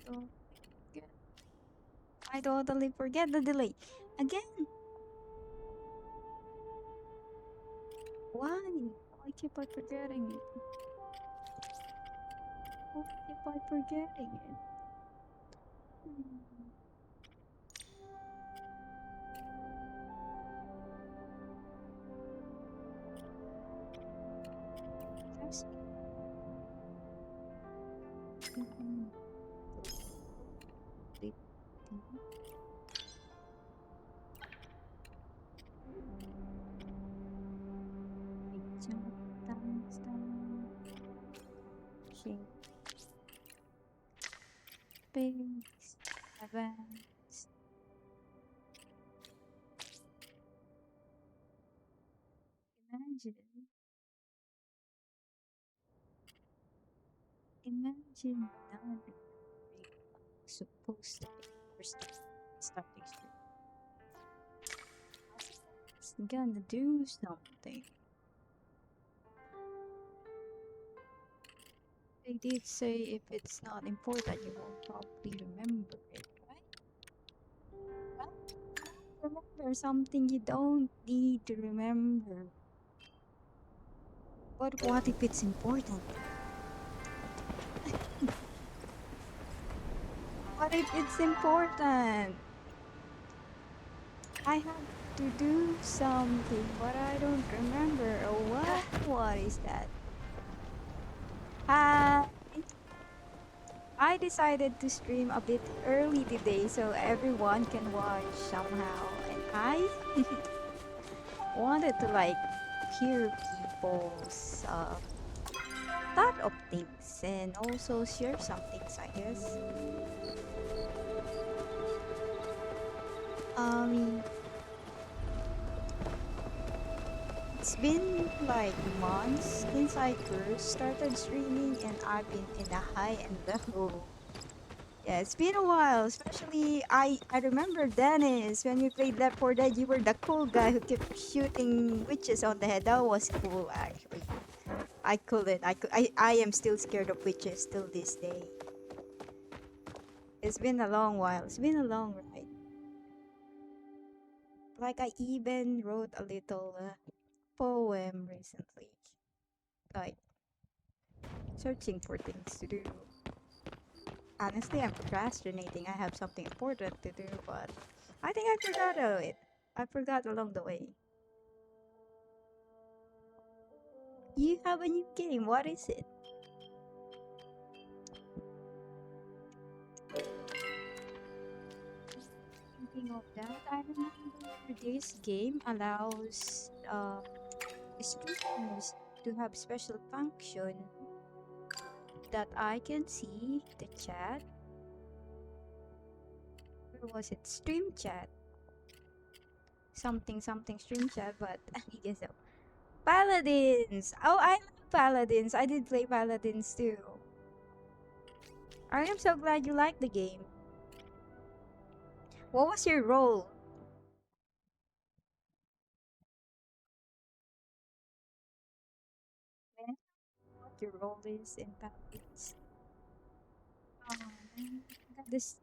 So forget. I totally forget the delay. Again, why? Why keep I forgetting it? Why keep I forgetting it? Hmm. Just mhm. Delete the- Picture timestamp. Shape space. Advance. Imagine. Imagine not remembering what's supposed to be or starting stream. It's gonna do something. They did say if it's not important, you won't probably remember it, right? Remember something you don't need to remember. But what if it's important? What if it's important? I have to do something, but I don't remember. Oh, what? What is that? Hi. I decided to stream a bit early today so everyone can watch somehow. And I wanted to like hear people's thought of things and also share some things, I guess. Um, it's been like months since I first started streaming, and I've been in the high and low. Yeah, it's been a while. Especially, I remember Dennis when we played Left 4 Dead. You were the cool guy who kept shooting witches on the head. That was cool, actually. I couldn't. I am still scared of witches till this day. It's been a long while. It's been a long ride. Like I even wrote a little poem recently, like searching for things to do. Honestly, I'm procrastinating. I have something important to do, but I think I forgot of it. I forgot along the way. You have a new game. What is it? Thinking of that, I remember this game allows streamers to have special function that I can see the chat. Where was it? Stream chat. Something something stream chat, but I guess so. Paladins! Oh, I love Paladins. I did play Paladins too. I am so glad you like the game. What was your role? Man, what your role is in Paladins? Oh man, I got this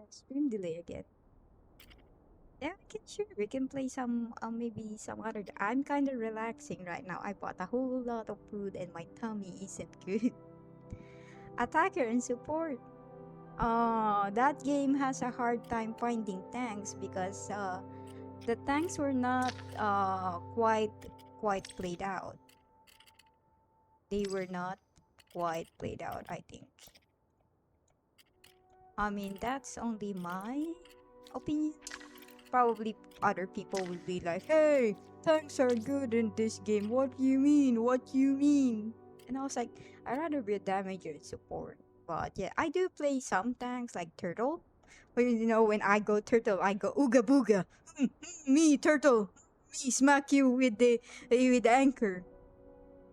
stream delay again. Yeah, we can sure we can play some maybe some other. I'm kind of relaxing right now. I bought a whole lot of food and my tummy isn't good. Attacker and support. That game has a hard time finding tanks because the tanks were not quite played out. They were not quite played out, I think. I mean, that's only my opinion. Probably other people will be like, hey, tanks are good in this game. What do you mean? What do you mean? And I was like, I'd rather be a damager and support. But yeah, I do play some tanks like Turtle. But you know, when I go Turtle, I go Ooga Booga. Me, Turtle. Me, smack you with the anchor.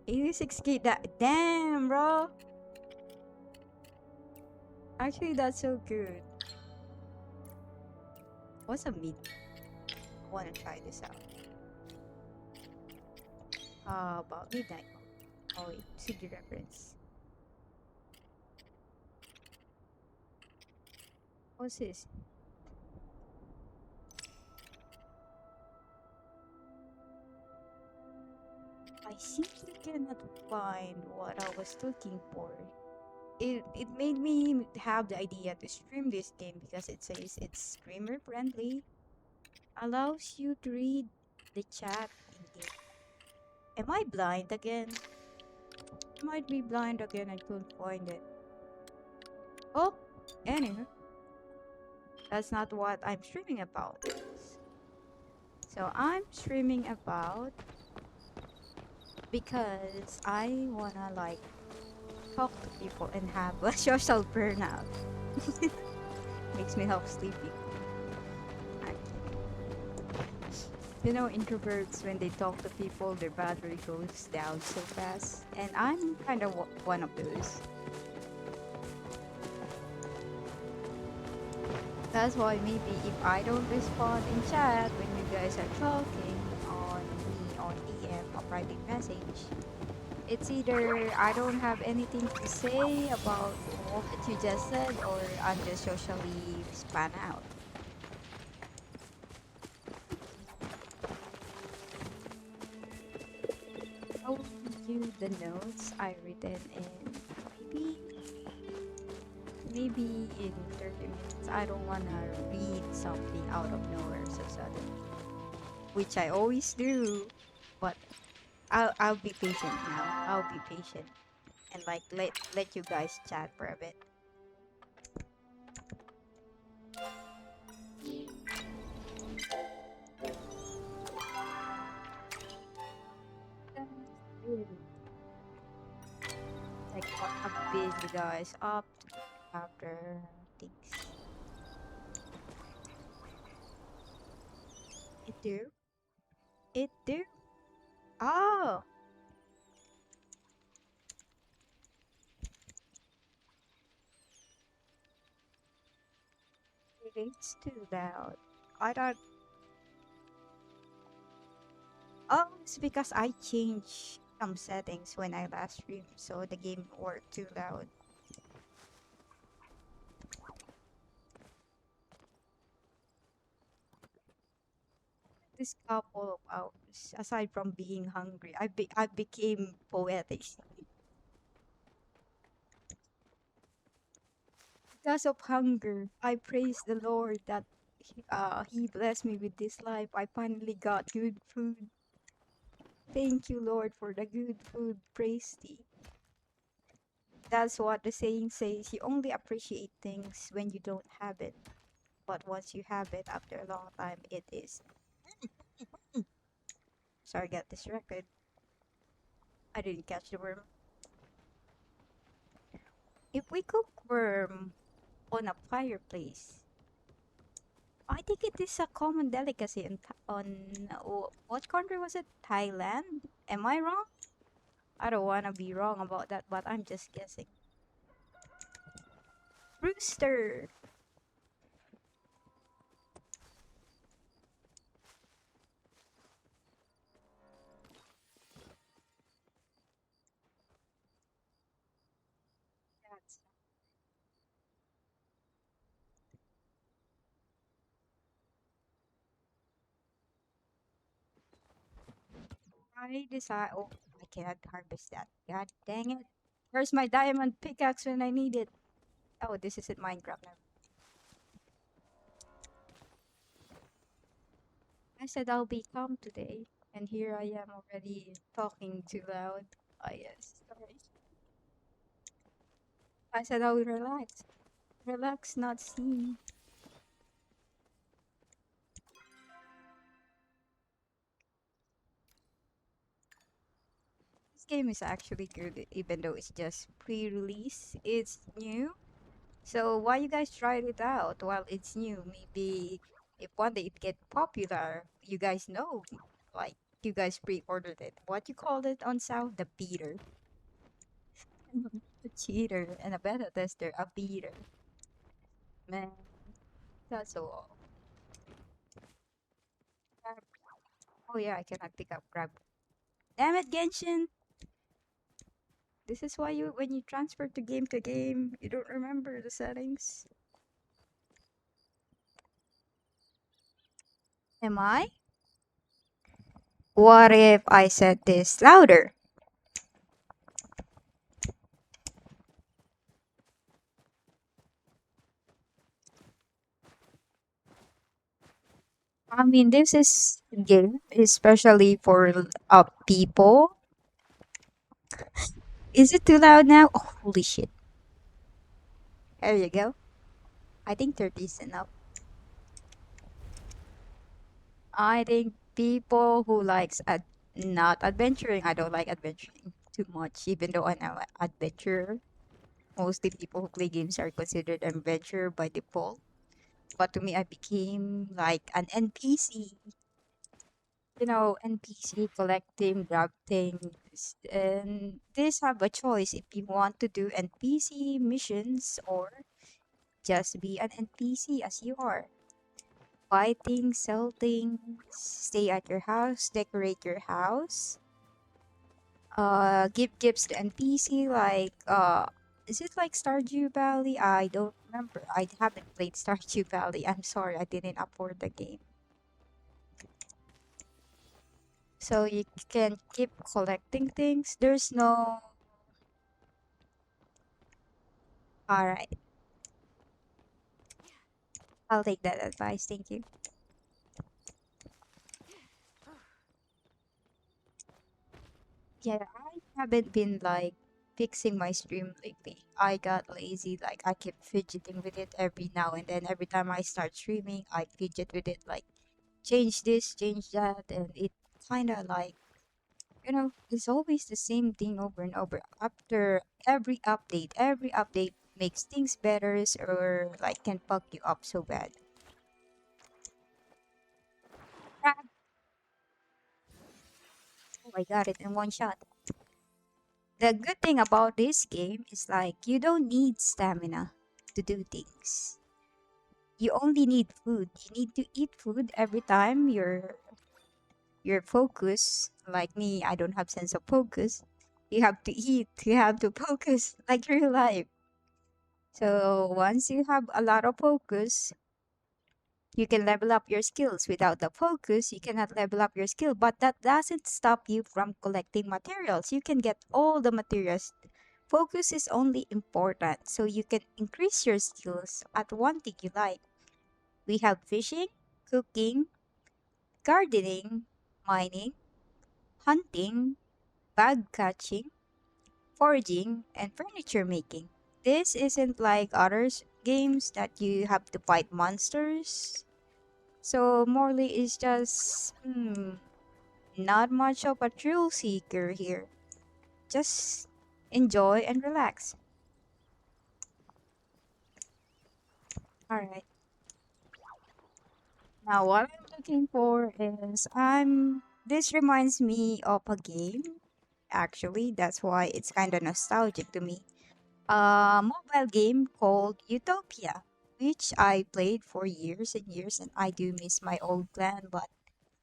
86k, that. Damn, bro. Actually, that's so good. What's a mid? I wanna try this out. About midnight mode. Oh wait, CD reference. What's this? I simply cannot find what I was looking for. It made me have the idea to stream this game because it says it's streamer friendly, allows you to read the chat in game. Am I blind again? I might be blind again. I couldn't find it. Oh, anyway, that's not what I'm streaming about. So I'm streaming about because I wanna like talk to people and have a social burnout. Makes me help sleepy. I- You know, introverts when they talk to people, their battery goes down so fast, and I'm kind of one of those. That's why maybe if I don't respond in chat when you guys are talking on me on DM or private message, it's either I don't have anything to say about what you just said or I'm just socially span out. I will give you the notes I written in maybe in 30 minutes. I don't wanna read something out of nowhere so suddenly, which I always do, but I'll be patient now. I'll be patient and like let you guys chat for a bit. Like what a busy guys up after things. It do? It do? Oh, it's too loud. I thought, oh, it's because I changed some settings when I last streamed, so the game worked too loud. This couple of hours, aside from being hungry, I became poetic. Because of hunger, I praise the Lord that He blessed me with this life. I finally got good food. Thank you, Lord, for the good food. Praise Thee. That's what the saying says. You only appreciate things when you don't have it. But once you have it, after a long time, it is. Sorry, got distracted. I didn't catch the worm. If we cook worm on a fireplace, I think it is a common delicacy what country was it? Thailand? Am I wrong? I don't want to be wrong about that, but I'm just guessing. Rooster. That's, I decide. Oh, I cannot harvest that. God dang it! Where's my diamond pickaxe when I need it? Oh, this isn't Minecraft now. I said I'll be calm today, and here I am already talking too loud. Oh yes, sorry. I said I will relax. Relax, not seen. This game is actually good, even though it's just pre-release. It's new, so why you guys tried it out while it's new? Maybe if one day it get popular, you guys know, like you guys pre-ordered it. What you called it on South? The beater. A cheater and a beta tester, a beater. Man, that's so all. Oh yeah, I cannot pick up grab. Damn it, Genshin! This is why you when you transfer to game, you don't remember the settings. Am I? What if I said this louder? I mean, this is game, especially for people. Is it too loud now? Oh, holy shit! There you go. I think 30 is enough. I think people who likes not adventuring. I don't like adventuring too much, even though I'm an adventurer. Mostly people who play games are considered adventurer by default. But to me, I became like an NPC. NPC collecting, grab things, and this have a choice if you want to do NPC missions or just be an NPC as you are. Buy things, sell things, stay at your house, decorate your house, give gifts to NPC like is it like Stardew Valley? I don't remember. I haven't played Stardew Valley. I'm sorry, I didn't afford the game. So you can keep collecting things. There's no. Alright, I'll take that advice. Thank you. Yeah, I haven't been like fixing my stream lately. I got lazy. Like I keep fidgeting with it every now and then. Every time I start streaming, I fidget with it. Like change this, change that, and it kind of like it's always the same thing over and over. After every update makes things better or like can fuck you up so bad. Ah, oh, I got it in one shot. The good thing about this game is like you don't need stamina to do things. You only need food. You need to eat food every time you're focused. Like me, I don't have sense of focus. You have to eat. You have to focus like real life. So once you have a lot of focus, you can level up your skills. Without the focus, you cannot level up your skill. But that doesn't stop you from collecting materials. You can get all the materials. Focus is only important so you can increase your skills at one thing you like. We have fishing, cooking, gardening, mining, hunting, bag catching, foraging, and furniture making. This isn't like games that you have to fight monsters. So Morley is just not much of a thrill seeker here. Just enjoy and relax. Alright. Now what I'm looking for is this reminds me of a game. Actually, that's why it's kinda nostalgic to me. A mobile game called Utopia, which I played for years and years, and I do miss my old clan. But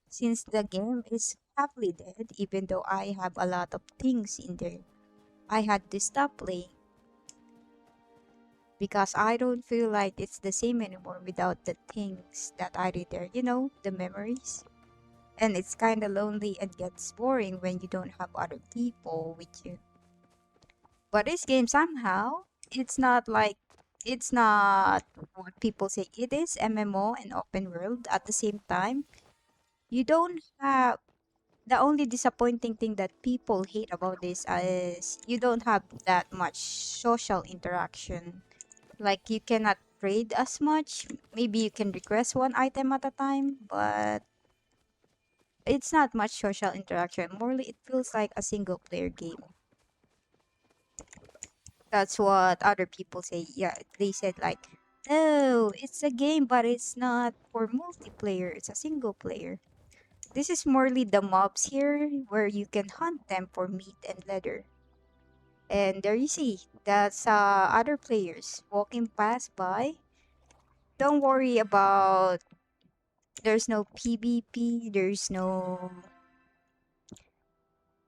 since the game is happily dead, even though I have a lot of things in there, I had to stop playing because I don't feel like it's the same anymore without the things that I did there. The memories. And it's kind of lonely and gets boring when you don't have other people with you. But this game somehow it's not what people say it is MMO and open world at the same time. You don't have the only disappointing thing that people hate about this is you don't have that much social interaction. Like you cannot trade as much. Maybe you can request one item at a time, but it's not much social interaction. Morely it feels like a single player game. That's what other people say. Yeah, they said like, "No, it's a game, but it's not for multiplayer. It's a single player." This is morely the mobs here, where you can hunt them for meat and leather. And there you see, that's other players walking past by. Don't worry about. There's no PvP. There's no.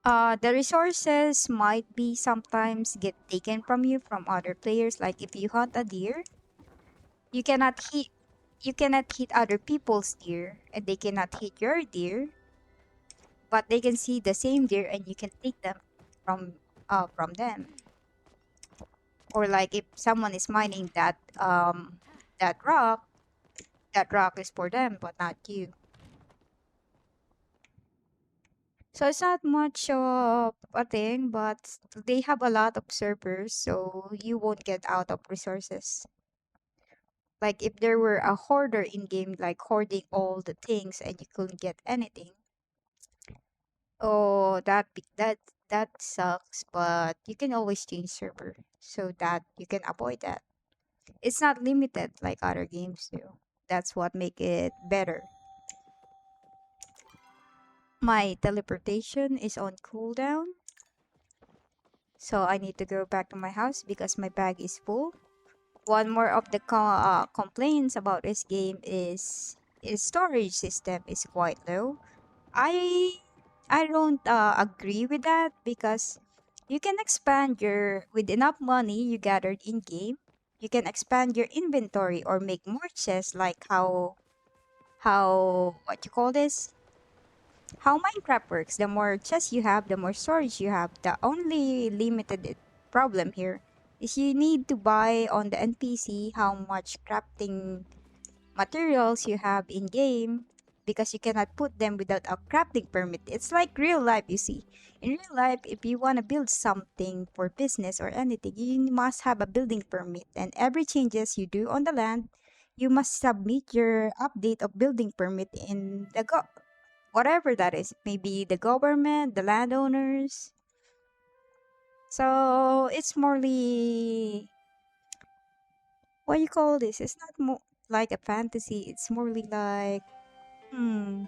The resources might be sometimes get taken from you from other players. Like if you hunt a deer, you cannot hit. you cannot hit other people's deer, and they cannot hit your deer, but they can see the same deer, and you can take them from them. Or like if someone is mining that rock, that rock is for them, but not you. So it's not much of a thing, but they have a lot of servers, so you won't get out of resources. Like if there were a hoarder in game, like hoarding all the things and you couldn't get anything, oh, that sucks. But you can always change server so that you can avoid that. It's not limited like other games do. That's what make it better. My teleportation is on cooldown, so I need to go back to my house because my bag is full. One more of the complaints about this game is its storage system is quite low. I I don't agree with that because you can expand your with enough money you gathered in game. You can expand your inventory or make more chests like how what you call this? How Minecraft works. The more chests you have, the more storage you have. The only limited problem here is you need to buy on the NPC how much crafting materials you have in game because you cannot put them without a crafting permit. It's like real life, you see. In real life, if you want to build something for business or anything, you must have a building permit. And every changes you do on the land, you must submit your update of building permit in the whatever that is. Maybe the government, the landowners. So it's morely what you call this? It's not more like a fantasy. It's morely like hmm.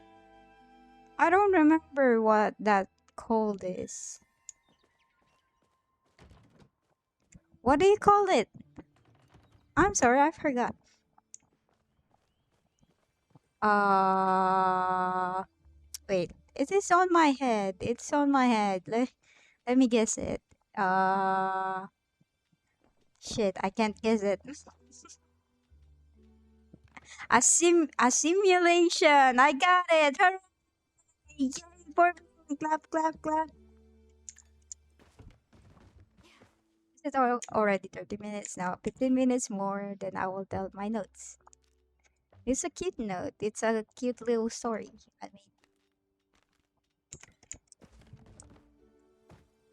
I don't remember what that called is. What do you call it? I'm sorry, I forgot. Uh, wait. It is on my head. It's on my head. Let me guess it. Uh, shit, I can't guess it. A simulation. I got it. Hooray! Yay for me. Clap, clap, clap. It's already 30 minutes now. 15 minutes more, then I will tell my notes. It's a cute note. It's a cute little story. I mean,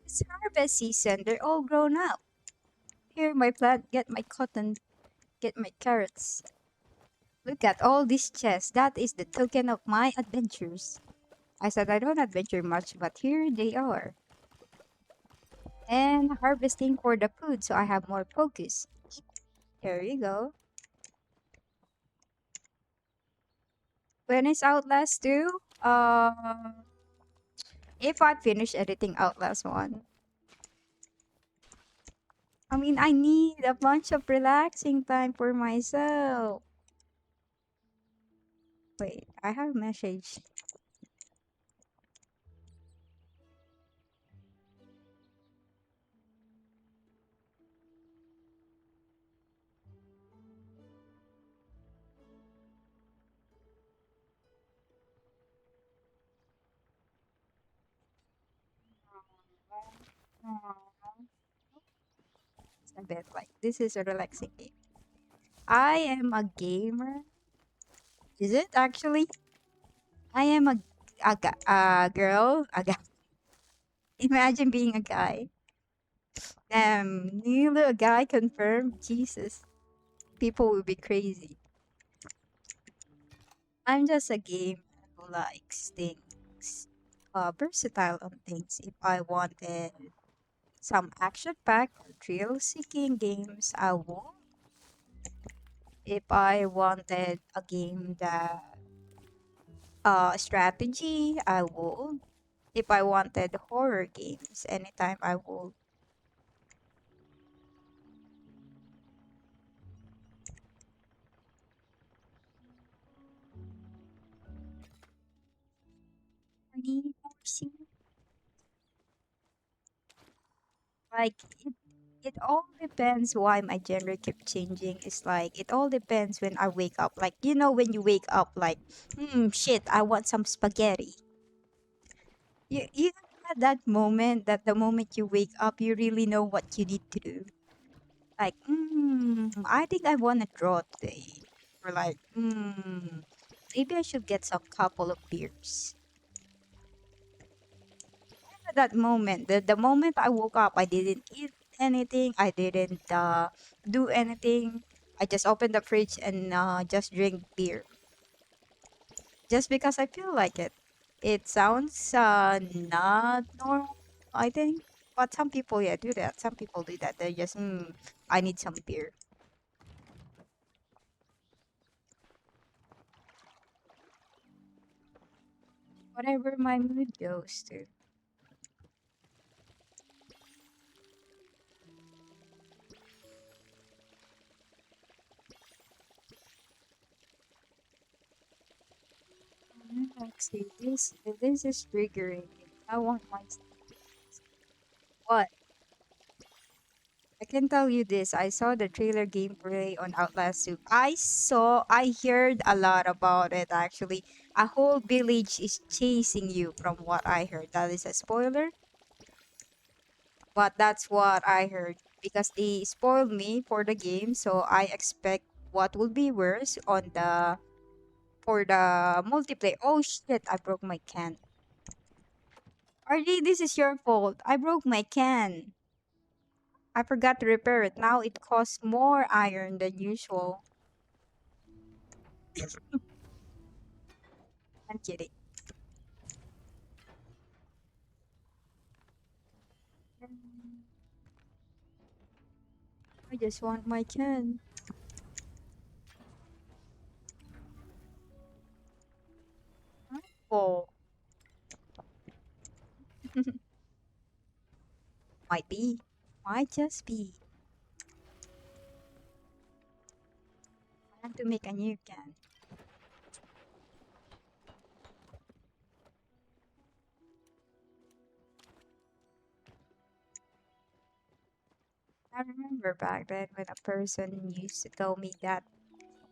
it's harvest season. They're all grown up. Here, my plant, get my cotton, get my carrots. Look at all these chests. That is the token of my adventures. I said I don't adventure much, but here they are. And harvesting for the food, so I have more focus. Here you go. When is Outlast 2? If I finish editing Outlast 1. I mean, I need a bunch of relaxing time for myself. Wait, I have a message. It's a bit like this is a relaxing game. I am a gamer. Is it actually? I am a girl. A guy. Imagine being a guy. Neither a guy confirmed. Jesus, people will be crazy. I'm just a gamer who likes things, versatile on things. If I wanted some action-packed or thrill-seeking games, I would. If I wanted a game that strategy, I would. If I wanted horror games, anytime I would. Need more scene. Like it. It all depends why my gender keep changing. It's like it all depends when I wake up. Like when you wake up, like, shit, I want some spaghetti. You had that moment that the moment you wake up, you really know what you need to do. Like, I think I want to draw today, or like, maybe I should get some couple of beers. At that moment, the moment I woke up, I didn't eat anything. I didn't do anything. I just opened the fridge and just drink beer, just because I feel like it. It sounds not normal, I think, but some people yeah do that. Some people do that. They just I need some beer, whatever my mood goes to. Actually, this is triggering me. I want my what? I can tell you this. I saw the trailer gameplay on Outlast 2. I heard a lot about it actually. A whole village is chasing you from what I heard. That is a spoiler, but that's what I heard because they spoiled me for the game, so I expect what will be worse on the for the multiplayer. Oh shit, I broke my can. RJ, this is your fault. I broke my can. I forgot to repair it. Now it costs more iron than usual. I'm kidding. I just want my can. Oh, might be. Might just be. I have to make a new can. I remember back then when a person used to tell me that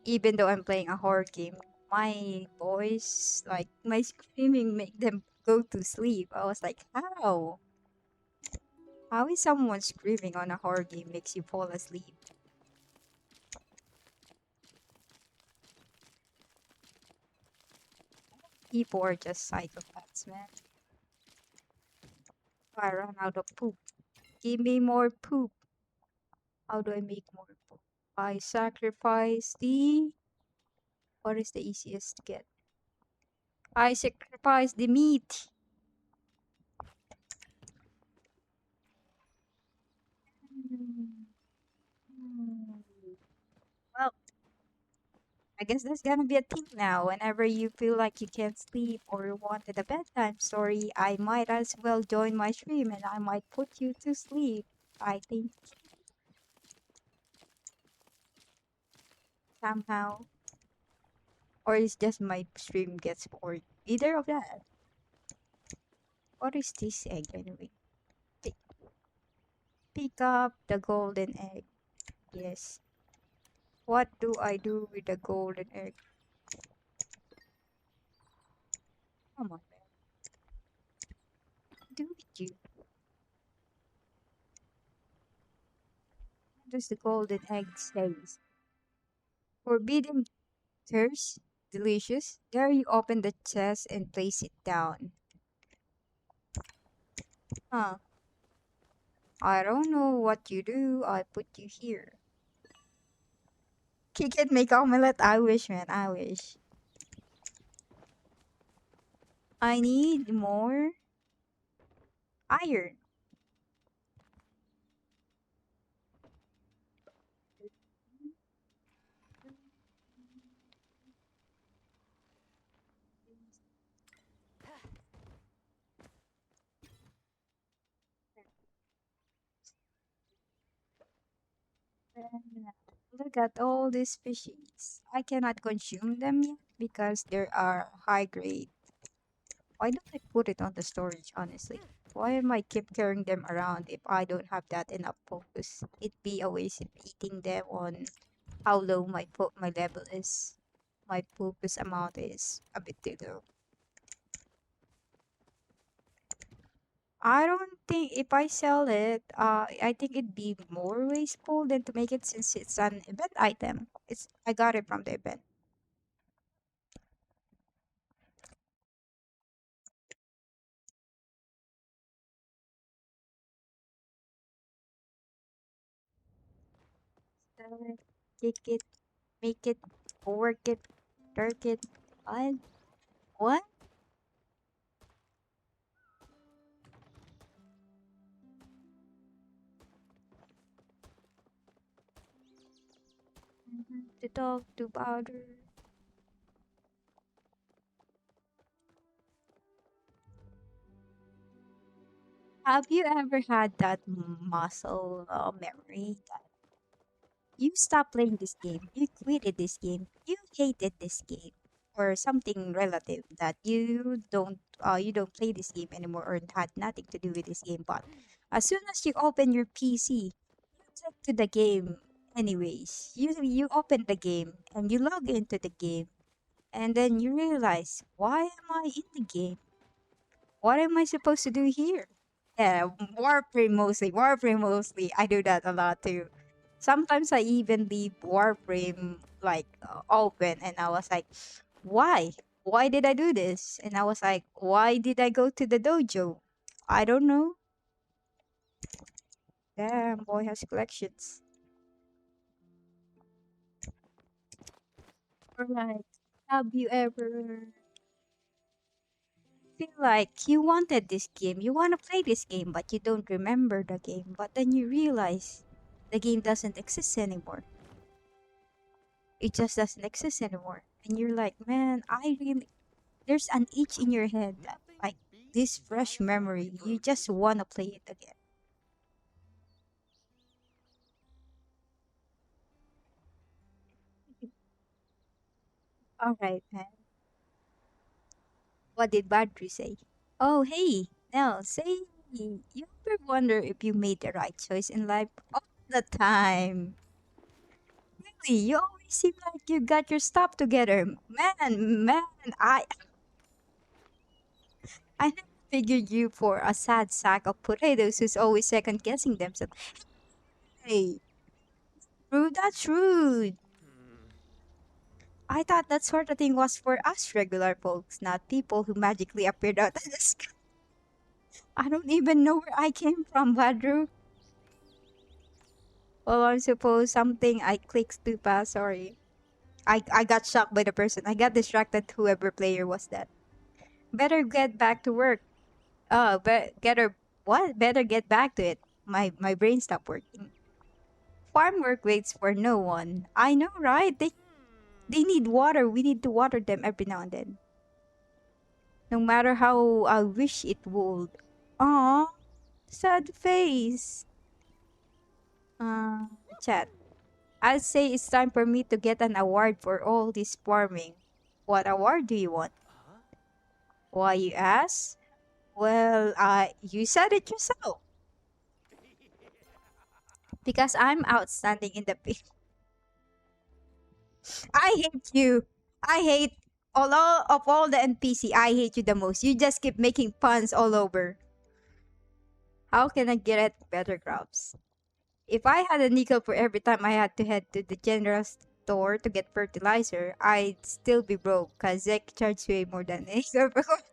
even though I'm playing a horror game, my voice, like my screaming, make them go to sleep. I was like, how? How is someone screaming on a horror game makes you fall asleep? People are just psychopaths, man. I run out of poop. Give me more poop. How do I make more poop? I sacrifice the. What is the easiest to get? I sacrifice the meat. Hmm. Hmm. Well, I guess there's gonna be a thing now. Whenever you feel like you can't sleep or wanted a bedtime story, I might as well join my stream and I might put you to sleep. I think somehow. Or it's just my stream gets bored. Either of that. What is this egg anyway? Pick, pick up the golden egg. Yes. What do I do with the golden egg? Come on, man. Do with you. What does the golden egg says? Forbidden thirst, delicious. There you open the chest and place it down. Huh. I don't know what you do. I put you here. Kick it, make omelette. I wish, man. I wish. I need more iron. Look at all these species. I cannot consume them yet because they are high grade. Why don't I put it on the storage, honestly? Why am I keep carrying them around if I don't have that enough focus? It'd be a waste of eating them on how low my level is. My focus amount is a bit too low. I don't think if I sell it, I think it'd be more wasteful than to make it since it's an event item. I got it from the event. Sell it, kick it, make it, work it, turk it. What? What? To talk to powder. Have you ever had that muscle memory that you stopped playing this game, you quitted this game, you hated this game, or something relative that you don't play this game anymore or it had nothing to do with this game, but as soon as you open your PC, you click to the game anyways. You open the game and you log into the game and then you realize, why am I in the game? What am I supposed to do here? Yeah, Warframe mostly. Warframe mostly. I do that a lot too. Sometimes I even leave Warframe like open, and I was like, why? Why did I do this? And I was like, why did I go to the dojo? I don't know. Damn, boy has collections. Or like, have you ever feel like you wanted this game, you want to play this game, but you don't remember the game, but then you realize the game doesn't exist anymore. It just doesn't exist anymore. And you're like, man, there's an itch in your head that, like, this fresh memory, you just want to play it again. All right, man. What did Badru say? Oh, hey, Nell, say, you ever wonder if you made the right choice in life? All the time. Really, you always seem like you got your stuff together. Man, I never figured you for a sad sack of potatoes who's always second guessing themselves. Hey, rude, that's rude. I thought that sort of thing was for us regular folks, not people who magically appeared out of the sky. I don't even know where I came from, Badru. Well, I suppose something I clicked too fast, sorry. I got shocked by the person. I got distracted, whoever player was that. Better get back to work. Better get back to it. My brain stopped working. Farm work waits for no one. I know, right? They need water. We need to water them every now and then. No matter how I wish it would. Aw, sad face. Uh, Chat. I'd say it's time for me to get an award for all this farming. What award do you want? Why you ask? Well, you said it yourself. Because I'm outstanding in the I hate you. I hate of all the NPC. I hate you the most. You just keep making puns all over. How can I get better crops? If I had a nickel for every time I had to head to the general store to get fertilizer, I'd still be broke because Zek charged way more than a nickel per quart.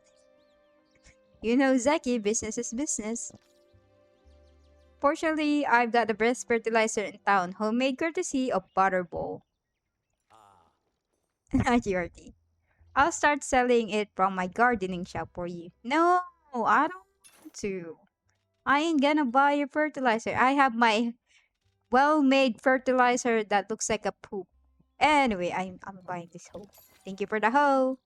You know, Zeki, business is business. Fortunately, I've got the best fertilizer in town, homemade courtesy of Butterball. GRT. I'll start selling it from my gardening shop for you. No, I don't want to. I ain't gonna buy your fertilizer. I have my well-made fertilizer that looks like a poop. Anyway, I'm buying this hoe. Thank you for the hoe.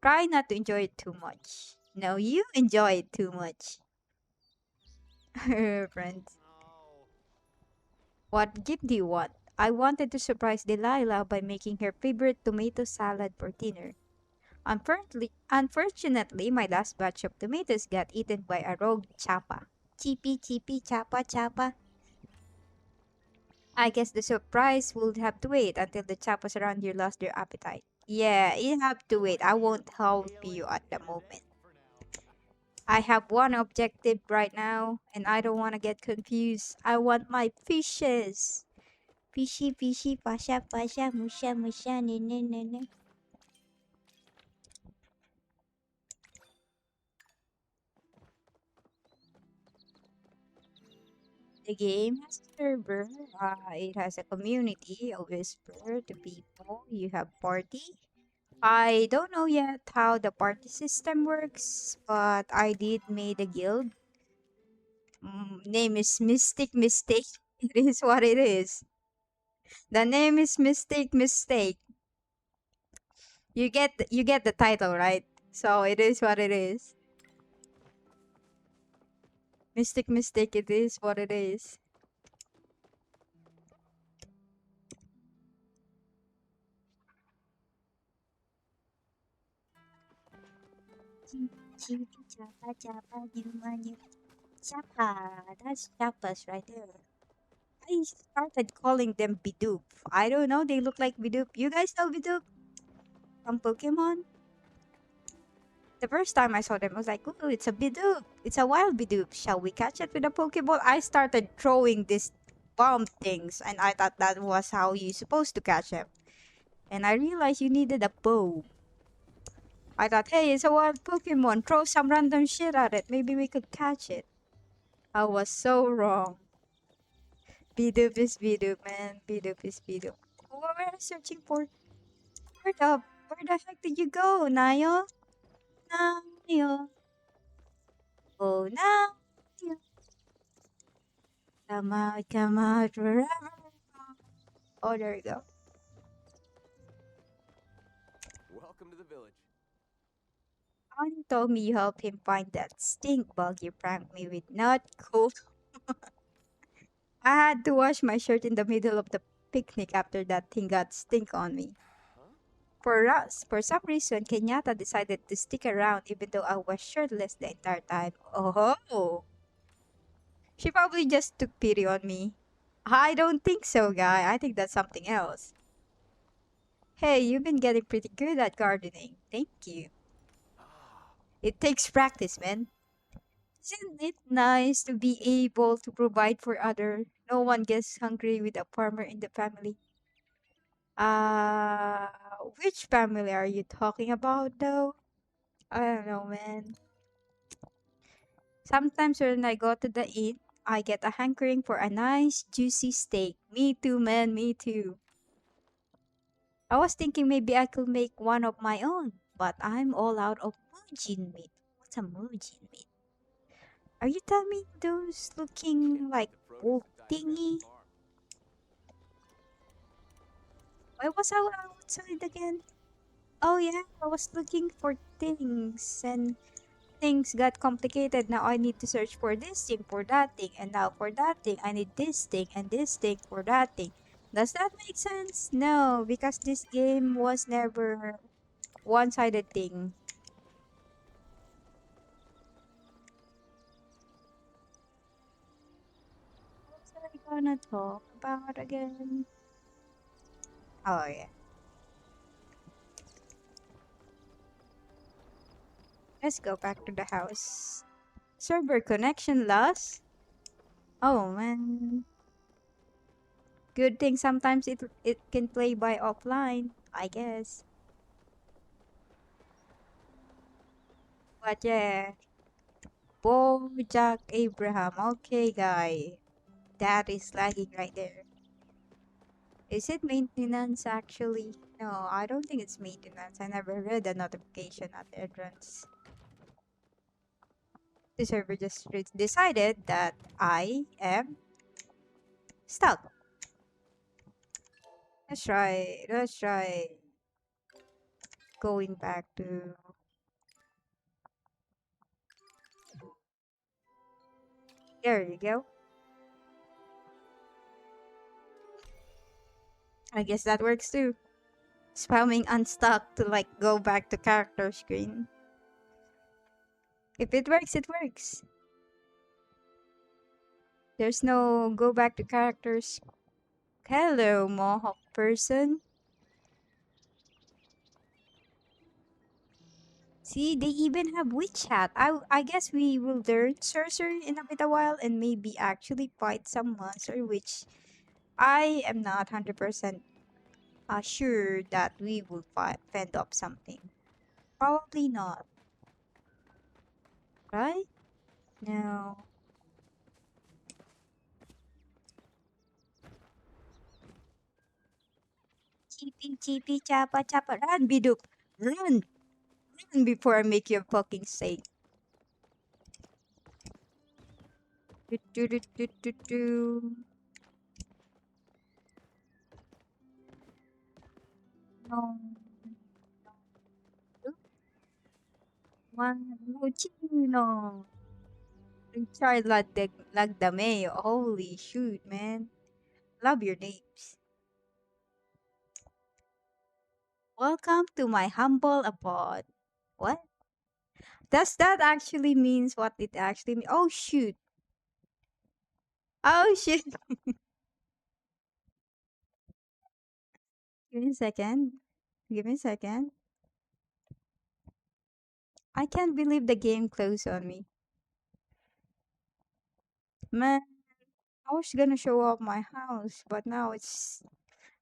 Try not to enjoy it too much. No, you enjoy it too much. Friends. What gift do you want? I wanted to surprise Delilah by making her favorite tomato salad for dinner. Unfortunately, my last batch of tomatoes got eaten by a rogue chapa. Chippy, chippy, chapa, chapa. I guess the surprise will have to wait until the chapas around you lost their appetite. Yeah, you have to wait. I won't help you at the moment. I have one objective right now, and I don't want to get confused. I want my fishes. Fishy, fishy, pasha, pasha, musha, musha, ne, ne, ne, ne. The game has a server. It has a community, a whisper to people. You have party. I don't know yet how the party system works, but I did made a guild. Name is Mystic Mistake. It is what it is. The name is Mystic Mistake. You get the title, right? So it is what it is. Mystic Mistake. It is what it is. Chapa, chapa, chapa. That's chapas right there. I started calling them Bidoop. I don't know, they look like Bidoop. You guys know Bidoop from Pokemon? The first time I saw them, I was like, ooh, it's a Bidoop. It's a wild Bidoop. Shall we catch it with a Pokeball? I started throwing these bomb things, and I thought that was how you're supposed to catch them. And I realized you needed a bow. I thought, hey, it's a wild Pokemon. Throw some random shit at it. Maybe we could catch it. I was so wrong. Bidoop is Bidoop, man. Bidoop is Bidoop. What were I searching for? Where the heck did you go, Nayo? Nayo. Oh, Nayo. Come out, wherever. Oh, there you go. Welcome to the village. Ani told me you helped him find that stink bug you pranked me with. Not cool. I had to wash my shirt in the middle of the picnic after that thing got stink on me. Huh? For us, for some reason, Kenyatta decided to stick around even though I was shirtless the entire time. Oh, she probably just took pity on me. I don't think so, guy. I think that's something else. Hey, you've been getting pretty good at gardening. Thank you. It takes practice, man. Isn't it nice to be able to provide for others? No one gets hungry with a farmer in the family. Uh, which family are you talking about, though? I don't know, man. Sometimes when I go to the inn, I get a hankering for a nice, juicy steak. Me too, man. Me too. I was thinking maybe I could make one of my own, but I'm all out of Mujin meat. What's a Mujin meat? Are you telling me those looking like wolf thingy? Why was I outside again? Oh yeah, I was looking for things and things got complicated. Now I need to search for this thing for that thing, and now for that thing I need this thing and this thing for that thing. Does that make sense? No, because this game was never one-sided thing. What are we gonna talk about again? Oh yeah. Let's go back to the house. Server connection lost? Oh man. Good thing sometimes it can play by offline, I guess. But yeah. Jack Abraham. Okay guy. That is lagging right there. Is it maintenance actually? No, I don't think it's maintenance. I never read the notification at the entrance. The server just decided that I am stuck. Let's try going back to. There you go. I guess that works too. Spamming unstuck to like go back to character screen. If it works, it works. There's no go back to characters. Hello, Mohawk person. See, they even have WeChat. I guess we will learn sorcery in a bit a while and maybe actually fight some monster, which I am not 100% sure that we will fend up something. Probably not, right? No. Chippy, chippy, chapa, chapa. Run, Biduk. Run. Run before I make you fucking say. Do, do, do, do, do, do. No. Manucino. Richard Lagdameo. Holy shoot, man. Love your names. Welcome to my humble abode. What? Does that actually means what it actually means? Oh shoot. Oh shit. Give me a second. Give me a second. I can't believe the game closed on me. Man, I was gonna show up my house, but now it's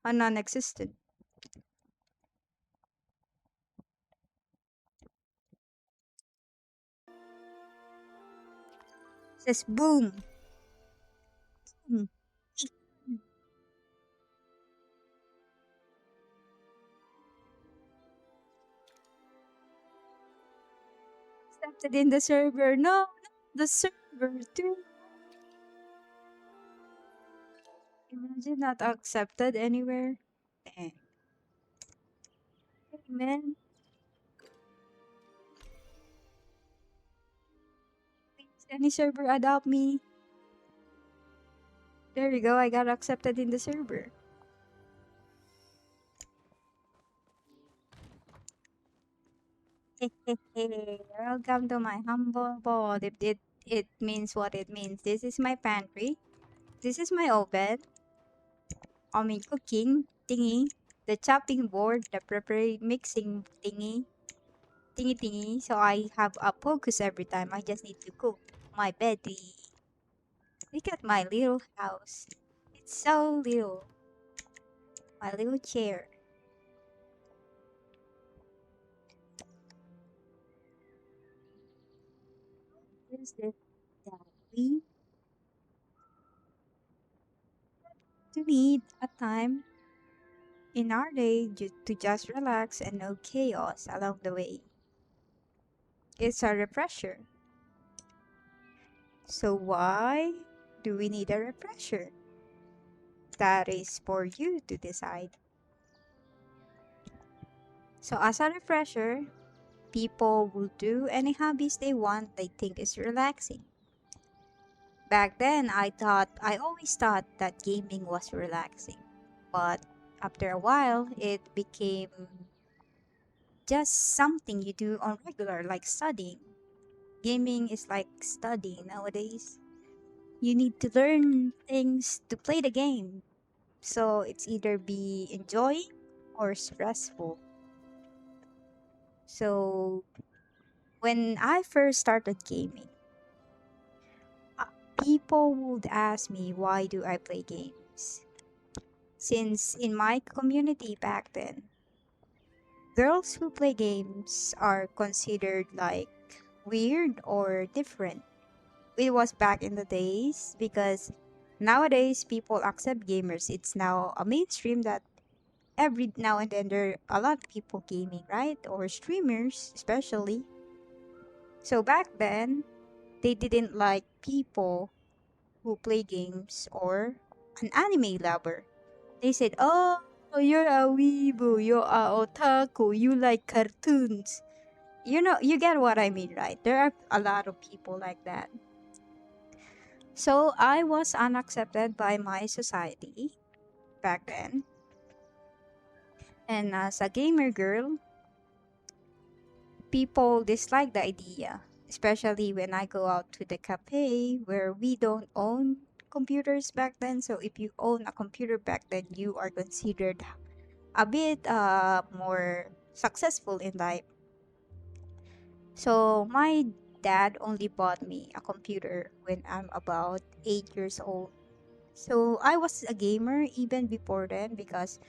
a non-existent. It says boom. Hmm. Accepted in the server. No, no, the server too. Imagine not accepted anywhere. Dang. Hey, man, please, any server adopt me. There you go. I got accepted in the server. Welcome to my humble abode. If it means what it means. This is my pantry. This is my oven. I mean cooking thingy. The chopping board, the preparing mixing thingy. So I have a focus every time. I just need to cook my beddy. Look at my little house. It's so little. My little chair. Is this that we to need a time in our day to just relax and no chaos along the way. It's a refresher. So why do we need a refresher? That is for you to decide. So as a refresher, people will do any hobbies they want they think is relaxing. Back then, I always thought that gaming was relaxing. But after a while, it became just something you do on regular, like studying. Gaming is like studying nowadays. You need to learn things to play the game. So it's either be enjoying or stressful. So when I first started gaming, uh, people would ask me why do I play games? Since in my community back then, girls who play games are considered like weird or different. It was back in the days because nowadays people accept gamers. It's now a mainstream that every now and then there are a lot of people gaming, right? Or streamers, especially. So back then, they didn't like people who play games or an anime lover. They said, "Oh, you're a weeaboo, you're a otaku, you like cartoons." You know, you get what I mean, right? There are a lot of people like that. So I was unaccepted by my society back then. And as a gamer girl, people dislike the idea, especially when I go out to the cafe where we don't own computers back then. So if you own a computer back then, you are considered a bit more successful in life. So my dad only bought me a computer when I'm about 8 years old. So I was a gamer even before then because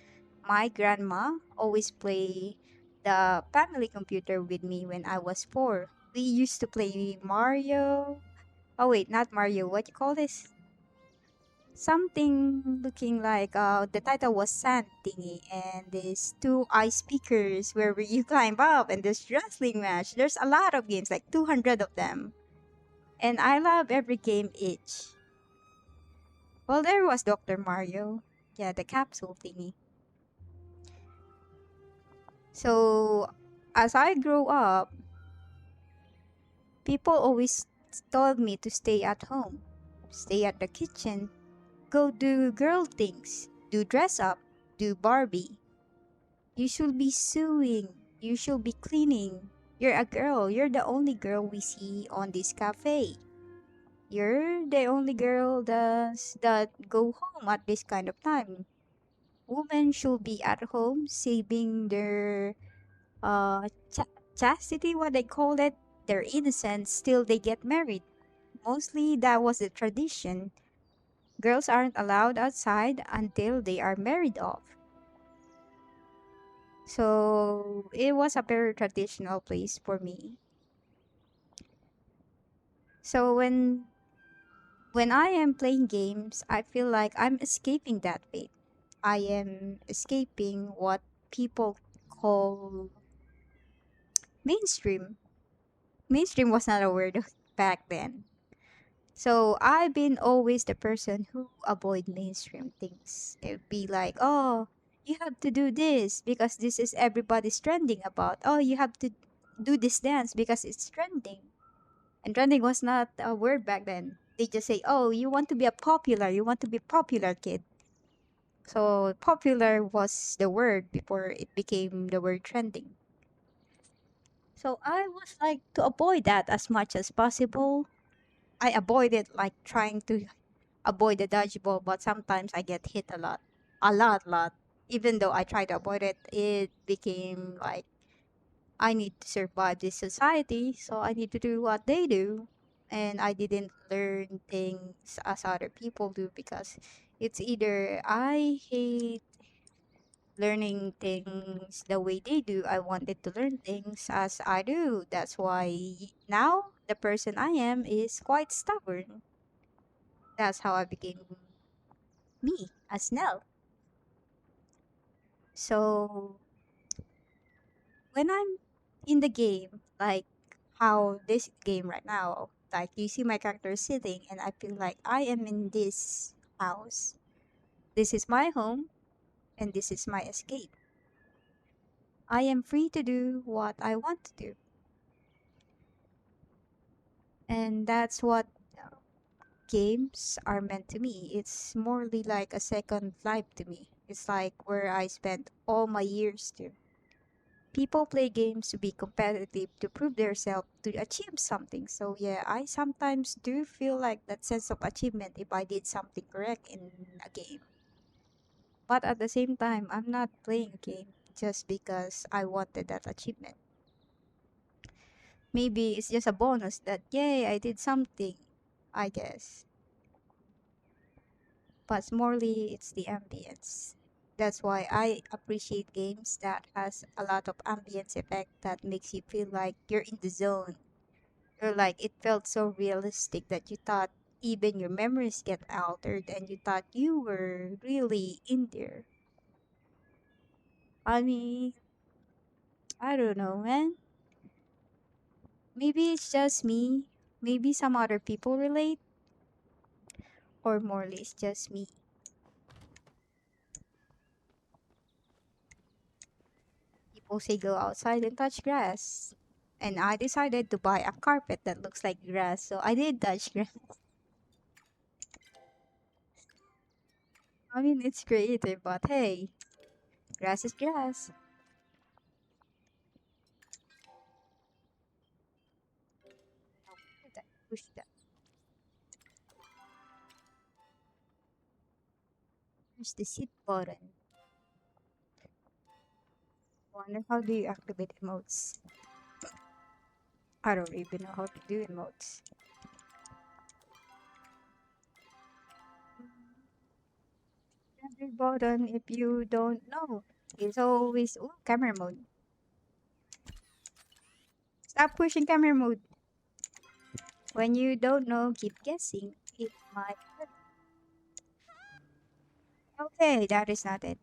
my grandma always play the family computer with me when I was 4. We used to play Mario. Oh wait, not Mario. What you call this? Something looking like the title was Sand Thingy, and these two eye speakers where you climb up, and this wrestling match. There's a lot of games, like 200 of them, and I love every game each. Well, there was Dr. Mario. Yeah, the capsule thingy. So as I grow up, people always told me to stay at home, stay at the kitchen, go do girl things, do dress up, do Barbie. You should be sewing, you should be cleaning. You're a girl, you're the only girl we see on this cafe. You're the only girl that go home at this kind of time. Women should be at home saving their chastity, what they call it, their innocence till they get married. Mostly that was the tradition. Girls aren't allowed outside until they are married off. So it was a very traditional place for me. So when I am playing games, I feel like I'm escaping that fate. I am escaping what people call mainstream. Mainstream was not a word back then. So I've been always the person who avoid mainstream things. It'd be like, oh, you have to do this because this is everybody's trending about. Oh, you have to do this dance because it's trending. And trending was not a word back then. They just say, oh, you want to be a popular, you want to be popular kid. So popular was the word before it became the word trending. So I was like to avoid that as much as possible. I avoided like trying to avoid the dodgeball, but sometimes I get hit a lot, lot. Even though I try to avoid it, it became like I need to survive this society, so I need to do what they do. And I didn't learn things as other people do because it's either I hate learning things the way they do. I wanted to learn things as I do. That's why now the person I am is quite stubborn. That's how I became me as Nell. So when I'm in the game, like how this game right now, like you see my character sitting, and I feel like I am in this house. This is my home, and this is my escape. I am free to do what I want to do. And that's what games are meant to me. It's morely like a second life to me. It's like where I spent all my years to. People play games to be competitive, to prove themselves, to achieve something. So yeah, I sometimes do feel like that sense of achievement if I did something correct in a game. But at the same time, I'm not playing a game just because I wanted that achievement. Maybe it's just a bonus that yay, I did something, I guess. But morely it's the ambience. That's why I appreciate games that has a lot of ambience effect that makes you feel like you're in the zone. Or like it felt so realistic that you thought even your memories get altered and you thought you were really in there. I mean, I don't know, man. Maybe it's just me. Maybe some other people relate, or more it's just me. People say go outside and touch grass. And I decided to buy a carpet that looks like grass, so I did touch grass. I mean, it's creative, but hey, Grass is grass. Oh, where did I push that? Where's the sit button? Wonder how do you activate emotes? I don't even know how to do emotes. Another button if you don't know. It's always camera mode. Stop pushing camera mode. When you don't know, keep guessing. It might work. Okay, that is not it.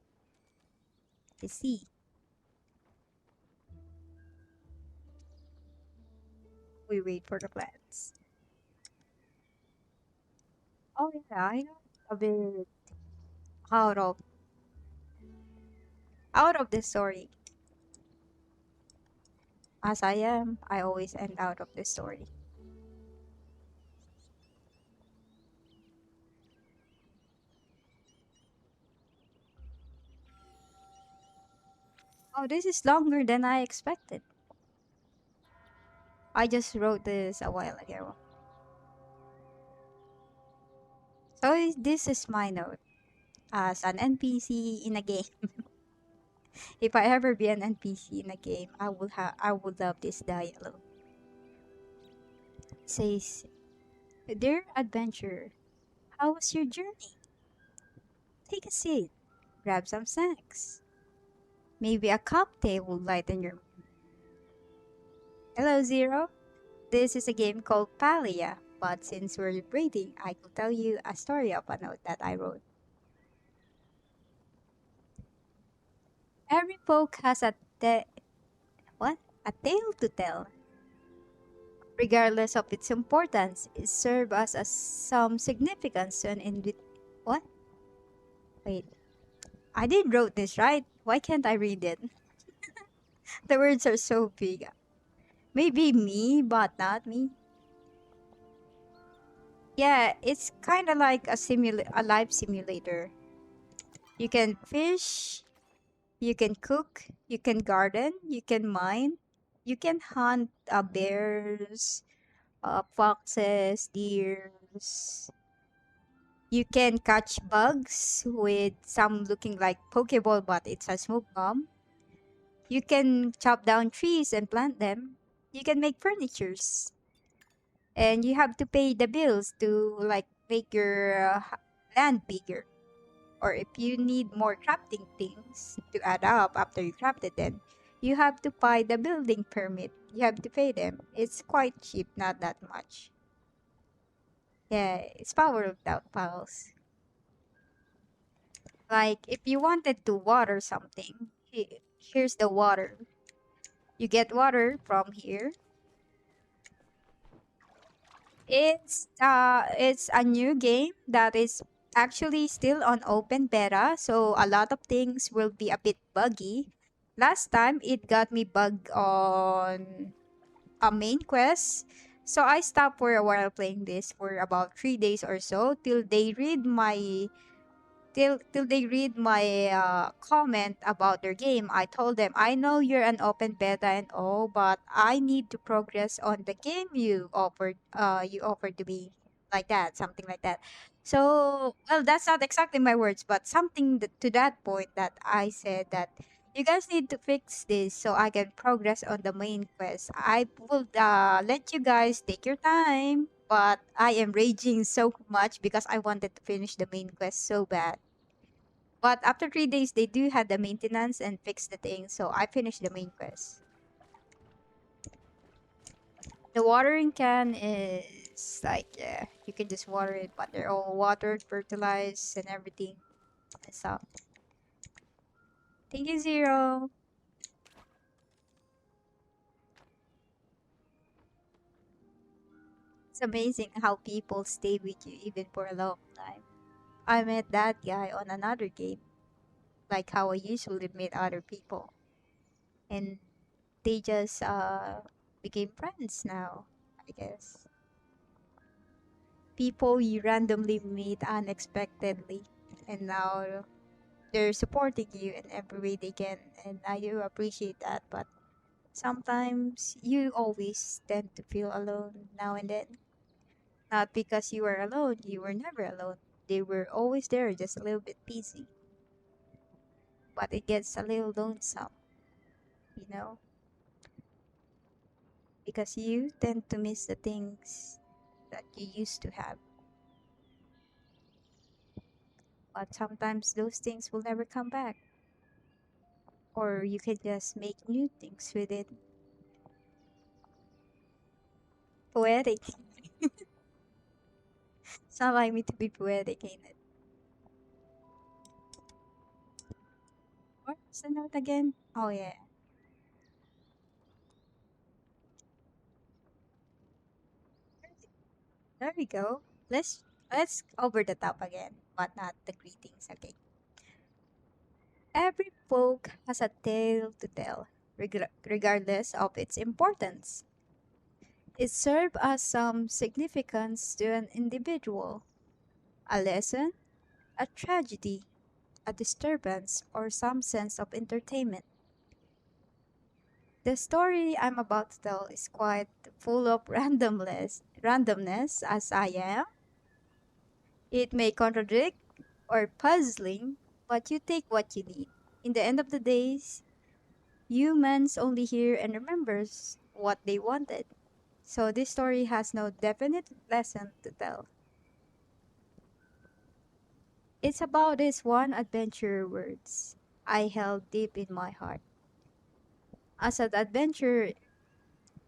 The C. We wait for the plants. Oh yeah, I know a bit out of the story. As I am, I always end out of the story. Oh, this is longer than I expected. I just wrote this a while ago. So this is my note as an NPC in a game. If I ever be an NPC in a game, I would love this dialogue. It says, "Dear adventurer, how was your journey? Take a seat, grab some snacks. Maybe a cocktail will lighten your mood. Hello, Zero. This is a game called Palia, but since we're breathing, I could tell you a story of a note that I wrote. Every folk has what? A tale to tell. Regardless of its importance, it serves us as some significance and what? Wait, I did wrote this right. Why can't I read it? The words are so big. Maybe me, but not me. Yeah, it's kind of like a life simulator. You can fish, you can cook, you can garden, you can mine, you can hunt bears, foxes, deers. You can catch bugs with some looking like Pokeball, but it's a smoke bomb. You can chop down trees and plant them. You can make furnitures. And you have to pay the bills to like make your land bigger. Or if you need more crafting things to add up after you crafted them, you have to buy the building permit. You have to pay them. It's quite cheap, not that much. Yeah, it's power without piles. Like if you wanted to water something, here's the water. You get water from here. It's a new game that is actually still on open beta, so a lot of things will be a bit buggy. Last time it got me bugged on a main quest. So I stopped for a while playing this for about 3 days or so till they read my comment about their game. I told them, I know you're an open beta and all, but I need to progress on the game you offered to me, like that, something like that. So well, that's not exactly my words, but something to that point that I said that you guys need to fix this so I can progress on the main quest. I will let you guys take your time, but I am raging so much because I wanted to finish the main quest so bad. But after 3 days, they do had the maintenance and fix the thing, so I finished the main quest. The watering can is like, yeah, you can just water it, but they're all watered, fertilized, and everything. So, thank you, Zero. It's amazing how people stay with you even for a long time. I met that guy on another game, like how I usually meet other people, and they just became friends now, I guess. People you randomly meet unexpectedly, and now They're supporting you in every way they can, and I do appreciate that. But sometimes you always tend to feel alone now and then. Not because you were alone, you were never alone. They were always there, just a little bit busy. But it gets a little lonesome, you know, because you tend to miss the things that you used to have. But sometimes those things will never come back, or you can just make new things with it. Poetic. It's not like me to be poetic, ain't it? What's the note again? Oh yeah. There we go. Let's over the top again, but not the greetings. Okay. Every folk has a tale to tell, regardless of its importance. It serves as some significance to an individual, a lesson, a tragedy, a disturbance, or some sense of entertainment. The story I'm about to tell is quite full of randomness as I am. It may contradict or puzzling, but you take what you need. In the end of the days, humans only hear and remembers what they wanted. So this story has no definite lesson to tell. It's about this one adventurer words I held deep in my heart. As an adventurer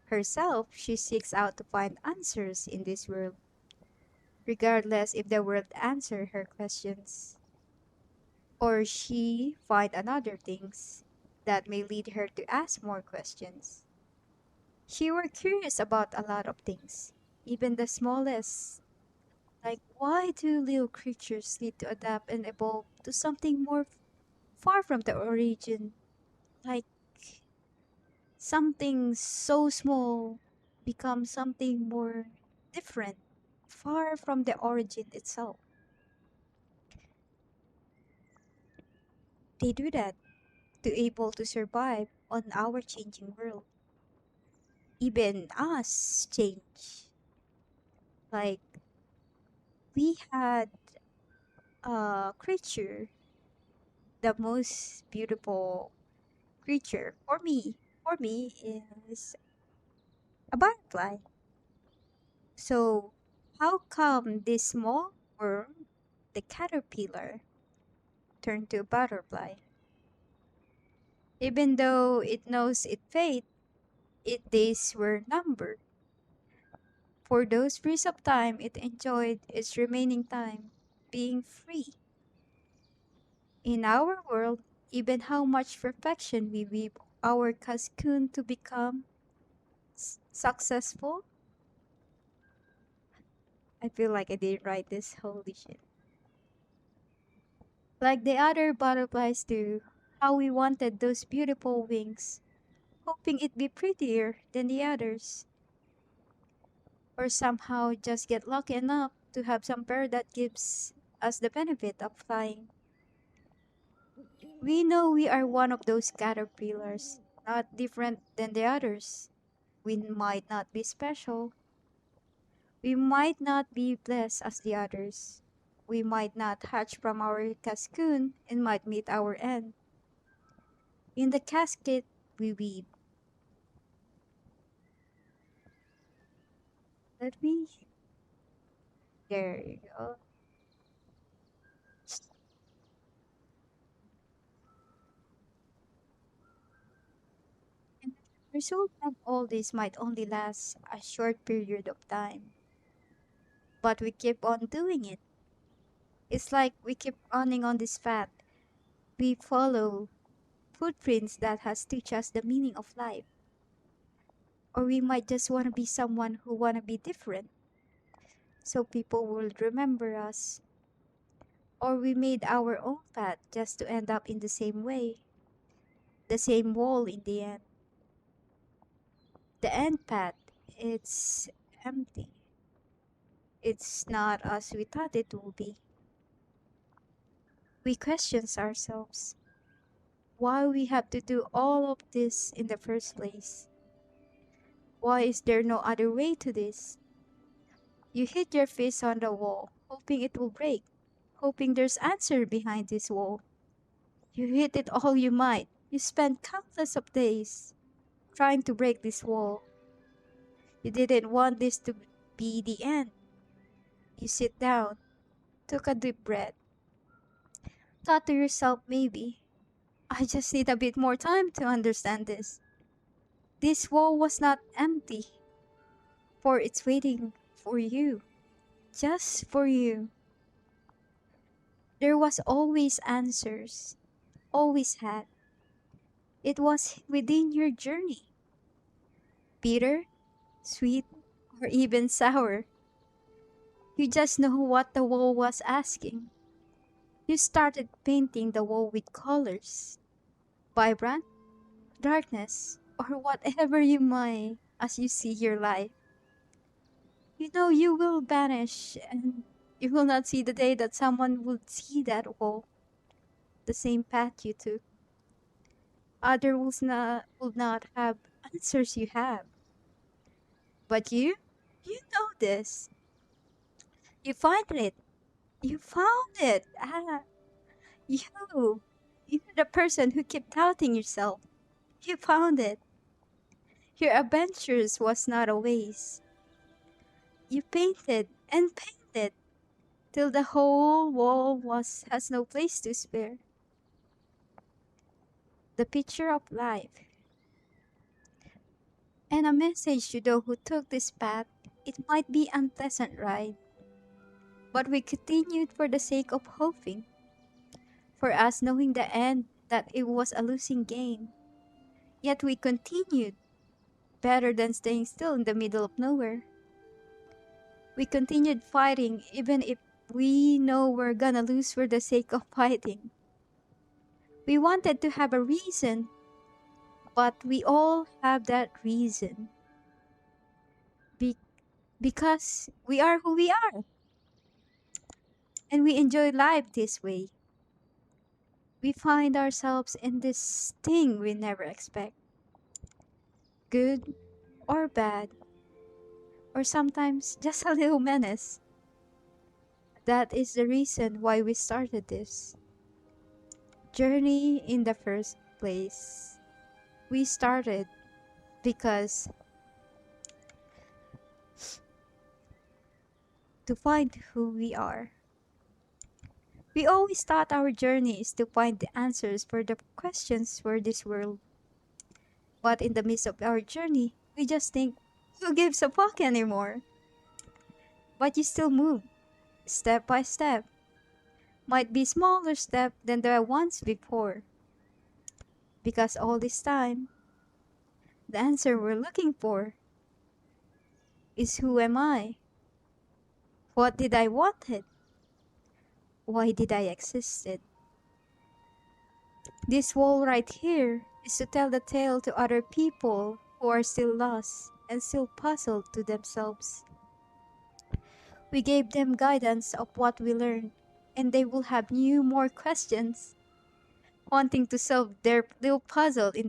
herself, she seeks out to find answers in this world, regardless if the world answer her questions or she find another things that may lead her to ask more questions. She were curious about a lot of things, even the smallest, like why do little creatures need to adapt and evolve to something more far from the origin, like something so small becomes something more different, far from the origin itself. They do that to able to survive on our changing world. Even us change. Like we had a creature, the most beautiful creature for me is a butterfly. So how come this small worm, the caterpillar, turned to a butterfly? Even though it knows its fate, its days were numbered. For those brief of time it enjoyed its remaining time being free. In our world, even how much perfection we weave our cocoon to become successful. I feel like I didn't write this. Holy shit. Like the other butterflies do, how we wanted those beautiful wings, hoping it'd be prettier than the others, or somehow just get lucky enough to have some bird that gives us the benefit of flying. We know we are one of those caterpillars, not different than the others. We might not be special. We might not be blessed as the others. We might not hatch from our cocoon and might meet our end. In the casket we weave. Let me. There you go. And the result of all this might only last a short period of time, but we keep on doing it. It's like we keep running on this path. We follow footprints that has teach us the meaning of life. Or we might just want to be someone who want to be different so people will remember us. Or we made our own path just to end up in the same way, the same wall in the end. The end path, it's empty. It's not as we thought it will be. We question ourselves why we have to do all of this in the first place. Why is there no other way to this? You hit your fist on the wall, hoping it will break, hoping there's answer behind this wall. You hit it all you might. You spent countless of days trying to break this wall. You didn't want this to be the end. You sit down, took a deep breath, thought to yourself maybe, I just need a bit more time to understand this. This wall was not empty, for it's waiting for you, just for you. There was always answers, always had. It was within your journey, bitter, sweet, or even sour. You just know what the wall was asking. You started painting the wall with colors, vibrant, darkness, or whatever you might as you see your life. You know you will vanish and you will not see the day that someone would see that wall, the same path you took. Others will not have answers you have. But you know this. You find it. You found it. You. You're the person who kept doubting yourself. You found it. Your adventures was not a waste. You painted and painted till the whole wall was has no place to spare. The picture of life. And a message to those who took this path. It might be unpleasant ride, but we continued for the sake of hoping. For us knowing the end that it was a losing game. Yet we continued, better than staying still in the middle of nowhere. We continued fighting even if we know we're gonna lose for the sake of fighting. We wanted to have a reason, but we all have that reason. Be- because we are who we are, and we enjoy life this way. We find ourselves in this thing we never expect. Good or bad, or sometimes just a little menace. That is the reason why we started this journey in the first place. We started because to find who we are. We always thought our journey is to find the answers for the questions for this world. But in the midst of our journey, we just think, who gives a fuck anymore? But you still move, step by step. Might be smaller step than the ones before. Because all this time, the answer we're looking for is who am I? What did I wanted? Why did I existed? This wall right here is to tell the tale to other people who are still lost and still puzzled to themselves. We gave them guidance of what we learned, and they will have new more questions, wanting to solve their little puzzle in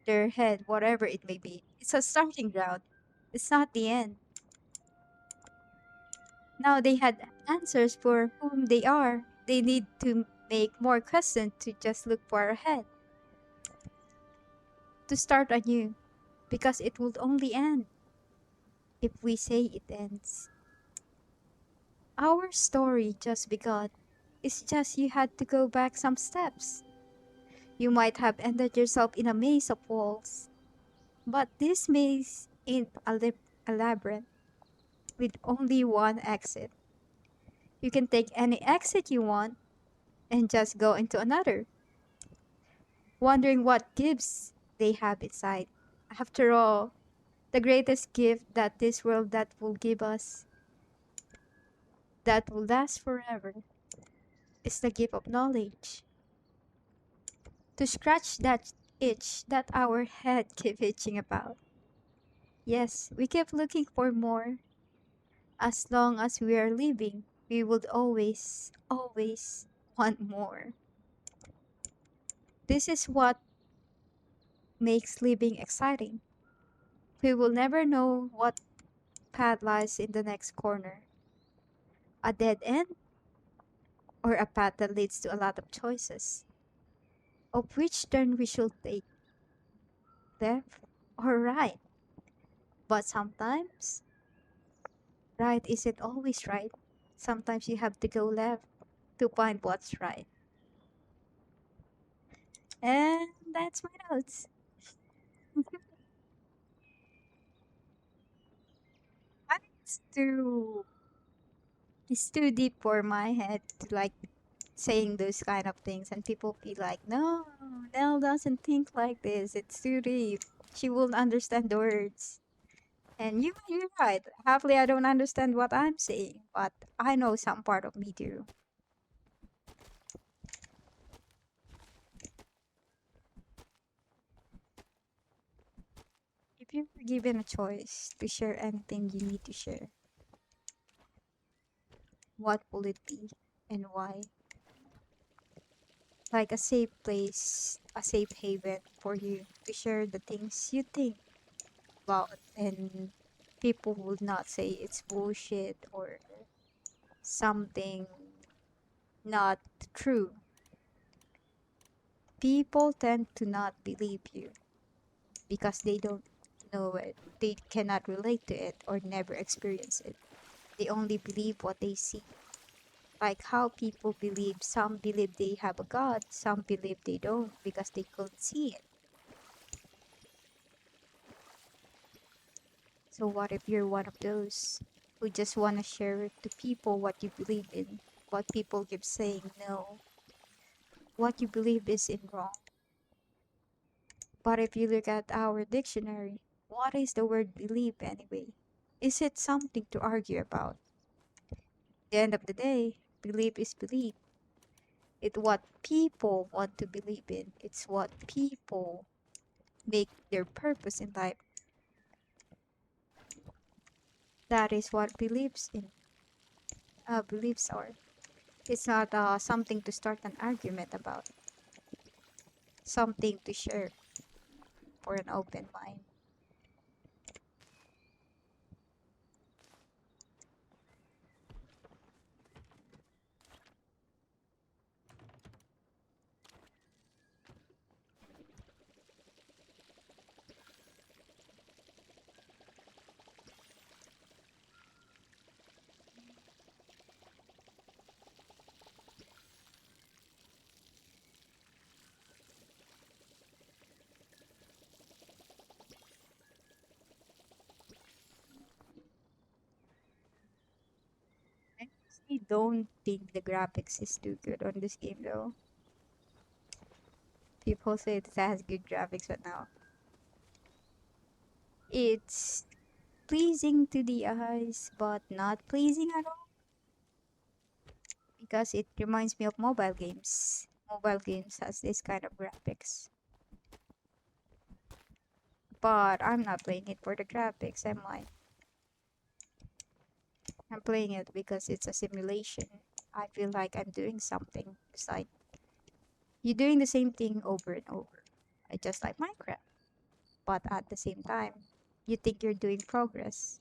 their head, whatever it may be. It's a starting ground. It's not the end. Now they had answers for whom they are. They need to make more questions to just look far ahead. To start anew, because it will only end if we say it ends. Our story just begun. It's just you had to go back some steps. You might have ended yourself in a maze of walls, but this maze ain't a labyrinth with only one exit. You can take any exit you want and just go into another, wondering what gifts they have inside. After all, the greatest gift that this world that will give us, that will last forever, is the gift of knowledge. To scratch that itch that our head keep itching about. Yes, we keep looking for more. As long as we are living, we would always want more. This is what makes living exciting. We will never know what path lies in the next corner, a dead end or a path that leads to a lot of choices, of which turn we should take, left or right. But sometimes, right isn't always right. Sometimes you have to go left to find what's right. And that's my notes. I think it's too deep for my head to like saying those kind of things, and people be like, no, Nell doesn't think like this, it's too deep, she won't understand the words. And you're right, happily I don't understand what I'm saying, but I know some part of me do. If you were given a choice to share anything you need to share, what will it be and why? Like a safe place, a safe haven for you to share the things you think about, and people would not say it's bullshit or something not true. People tend to not believe you because they don't know it. They cannot relate to it or never experience it. They only believe what they see. Like how people believe, some believe they have a God, some believe they don't because they couldn't see it. So, what if you're one of those who just want to share to people what you believe in, but people keep saying no, what you believe is in wrong? But if you look at our dictionary, what is the word believe anyway? Is it something to argue about? At the end of the day, belief is belief. It's what people want to believe in. It's what people make their purpose in life. That is what beliefs are. It's not something to start an argument about. Something to share for an open mind. I honestly don't think the graphics is too good on this game though. People say it has good graphics, but now it's pleasing to the eyes, but not pleasing at all because it reminds me of mobile games. Mobile games has this kind of graphics, but I'm not playing it for the graphics, am I? I'm playing it because it's a simulation. I feel like I'm doing something. It's like you're doing the same thing over and over. I just like Minecraft, but at the same time, you think you're doing progress.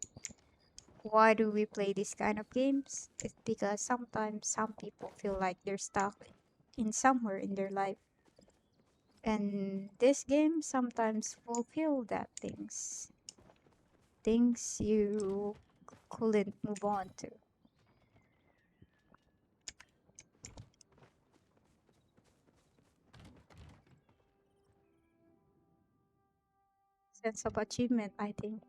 Why do we play this kind of games? It's because sometimes some people feel like they're stuck in somewhere in their life. And this game sometimes fulfill that things you couldn't move on to. Sense of achievement, I think.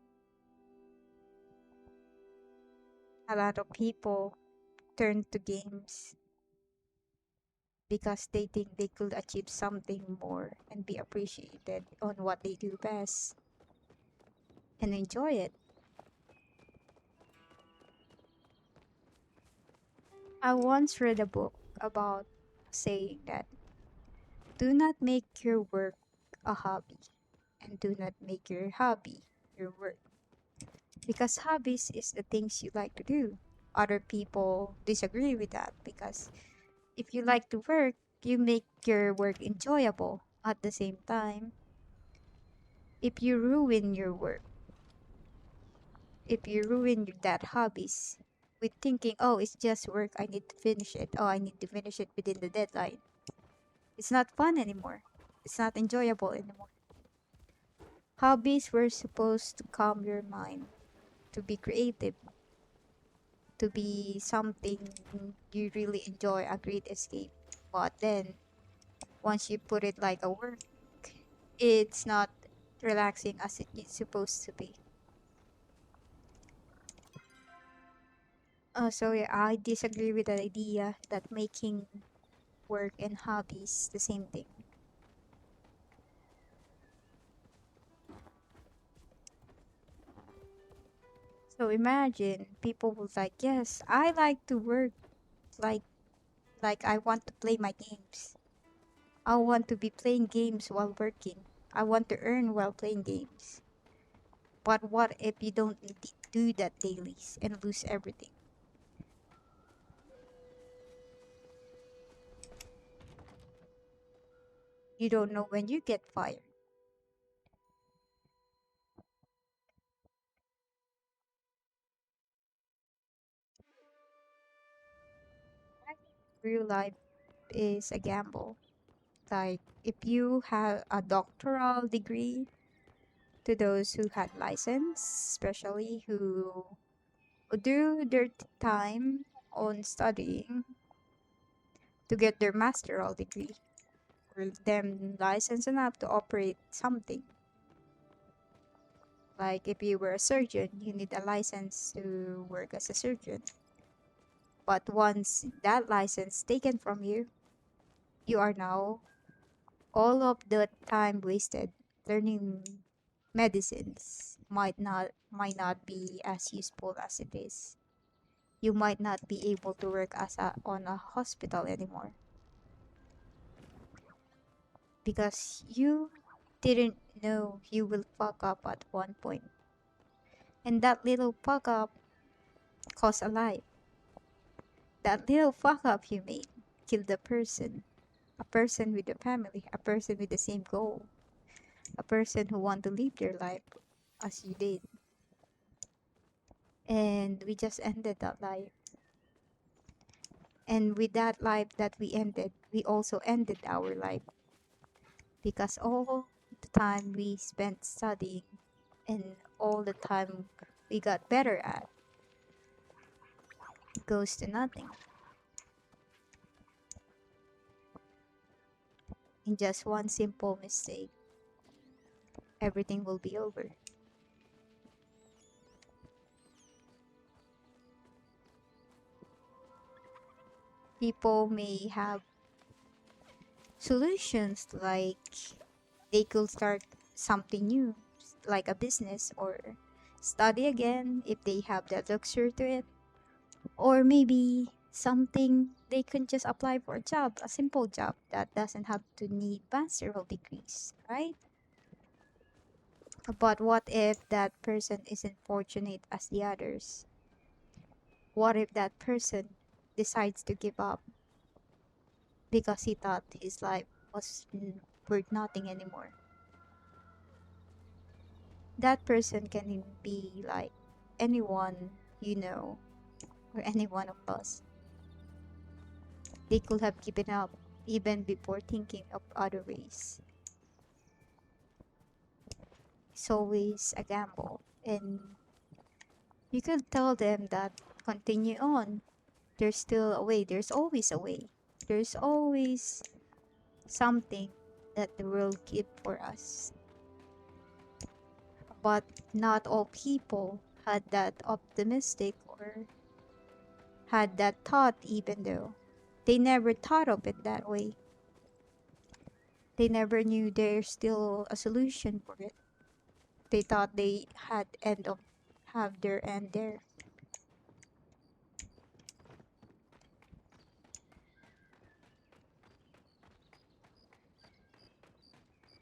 A lot of people turn to games because they think they could achieve something more and be appreciated on what they do best and enjoy it. I once read a book about saying that do not make your work a hobby and do not make your hobby your work because hobbies is the things you like to do. Other people disagree with that because if you like to work, you make your work enjoyable. At the same time, if you ruin your work, if you ruin that hobbies with thinking, oh, it's just work, I need to finish it. Oh, I need to finish it within the deadline. It's not fun anymore. It's not enjoyable anymore. Hobbies were supposed to calm your mind, to be creative, to be something you really enjoy, a great escape. But then, once you put it like a work, it's not relaxing as it's supposed to be. So yeah, I disagree with the idea that making work and hobbies the same thing. So imagine people would like, yes, I like to work like I want to play my games. I want to be playing games while working. I want to earn while playing games. But what if you don't do that daily and lose everything? You don't know when you get fired. I think real life is a gamble. Like if you have a doctoral degree, to those who had license, especially who do their time on studying to get their masteral degree or them license enough to operate something. Like if you were a surgeon, you need a license to work as a surgeon. But once that license taken from you, you are now all of the time wasted learning medicines might not be as useful as it is. You might not be able to work on a hospital anymore because you didn't know you will fuck up at one point. And that little fuck up cost a life. That little fuck up you made killed a person with a family, a person with the same goal, a person who want to live their life as you did. And we just ended that life. And with that life that we ended, we also ended our life because all the time we spent studying and all the time we got better at goes to nothing. In just one simple mistake, everything will be over. People may have solutions like they could start something new, like a business, or study again if they have the luxury to it, or maybe something they can just apply for a job, a simple job that doesn't have to need master's degrees, right? But what if that person isn't fortunate as the others? What if that person decides to give up because he thought his life was worth nothing anymore? That person can be like anyone you know or any one of us. They could have given up even before thinking of other ways. It's always a gamble, and you could tell them that continue on. There's still a way, there's always a way. There's always something that the world give for us. But not all people had that optimistic or had that thought, even though they never thought of it that way. They never knew there's still a solution for it. They thought they had end of have their end there.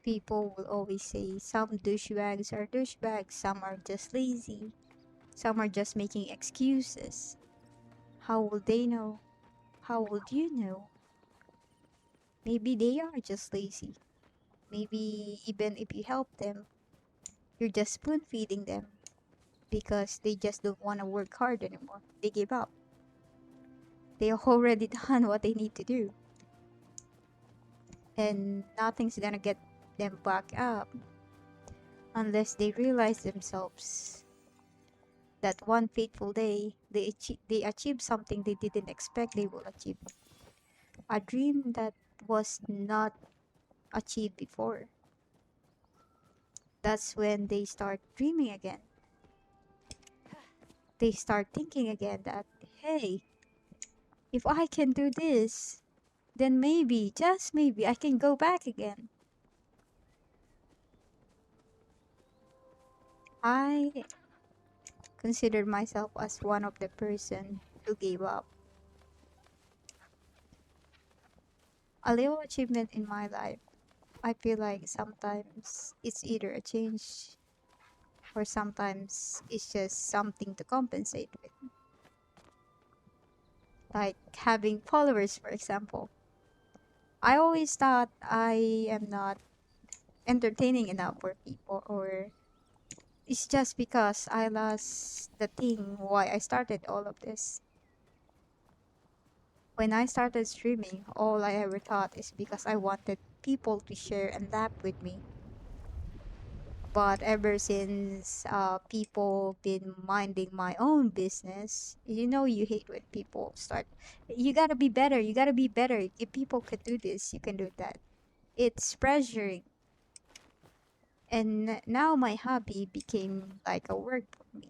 People will always say some douchebags are douchebags, some are just lazy, some are just making excuses. How will they know? How would you know? Maybe they are just lazy. Maybe even if you help them, you're just spoon feeding them because they just don't want to work hard anymore. They give up. They already done what they need to do. And nothing's gonna get them back up unless they realize themselves that one fateful day they achieve something they didn't expect they will achieve. A dream that was not achieved before. That's when they start dreaming again. They start thinking again that, hey, if I can do this, then maybe, just maybe, I can go back again. I consider myself as one of the person who gave up. A little achievement in my life, I feel like sometimes it's either a change or sometimes it's just something to compensate with. Like having followers, for example. I always thought I am not entertaining enough for people, or it's just because I lost the thing why I started all of this. When I started streaming, all I ever thought is because I wanted people to share and laugh with me. But ever since people been minding my own business, you know, you hate when people start, you gotta be better, you gotta be better. If people could do this, you can do that. It's pressuring. And now my hobby became like a work for me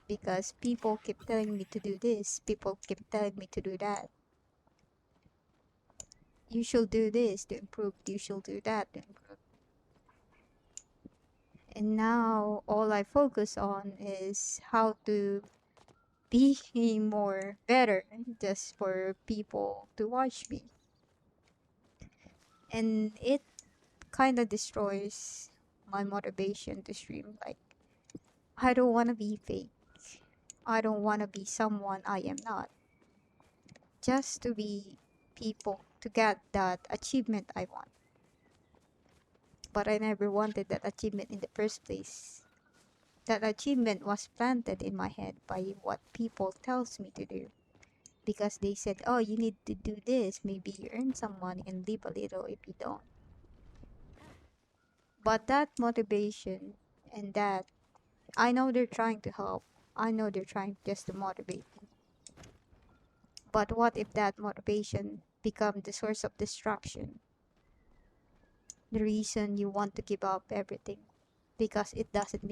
because people keep telling me to do this, people keep telling me to do that. You should do this to improve, you should do that to improve. And now all I focus on is how to be more better just for people to watch me. And it kind of destroys my motivation to stream. Like, I don't want to be fake. I don't want to be someone I am not. Just to be people, to get that achievement I want. But I never wanted that achievement in the first place. That achievement was planted in my head by what people tells me to do. Because they said, oh, you need to do this. Maybe you earn some money and leave a little if you don't. But that motivation and that, I know they're trying to help. I know they're trying just to motivate me. But what if that motivation become the source of distraction? The reason you want to give up everything because it doesn't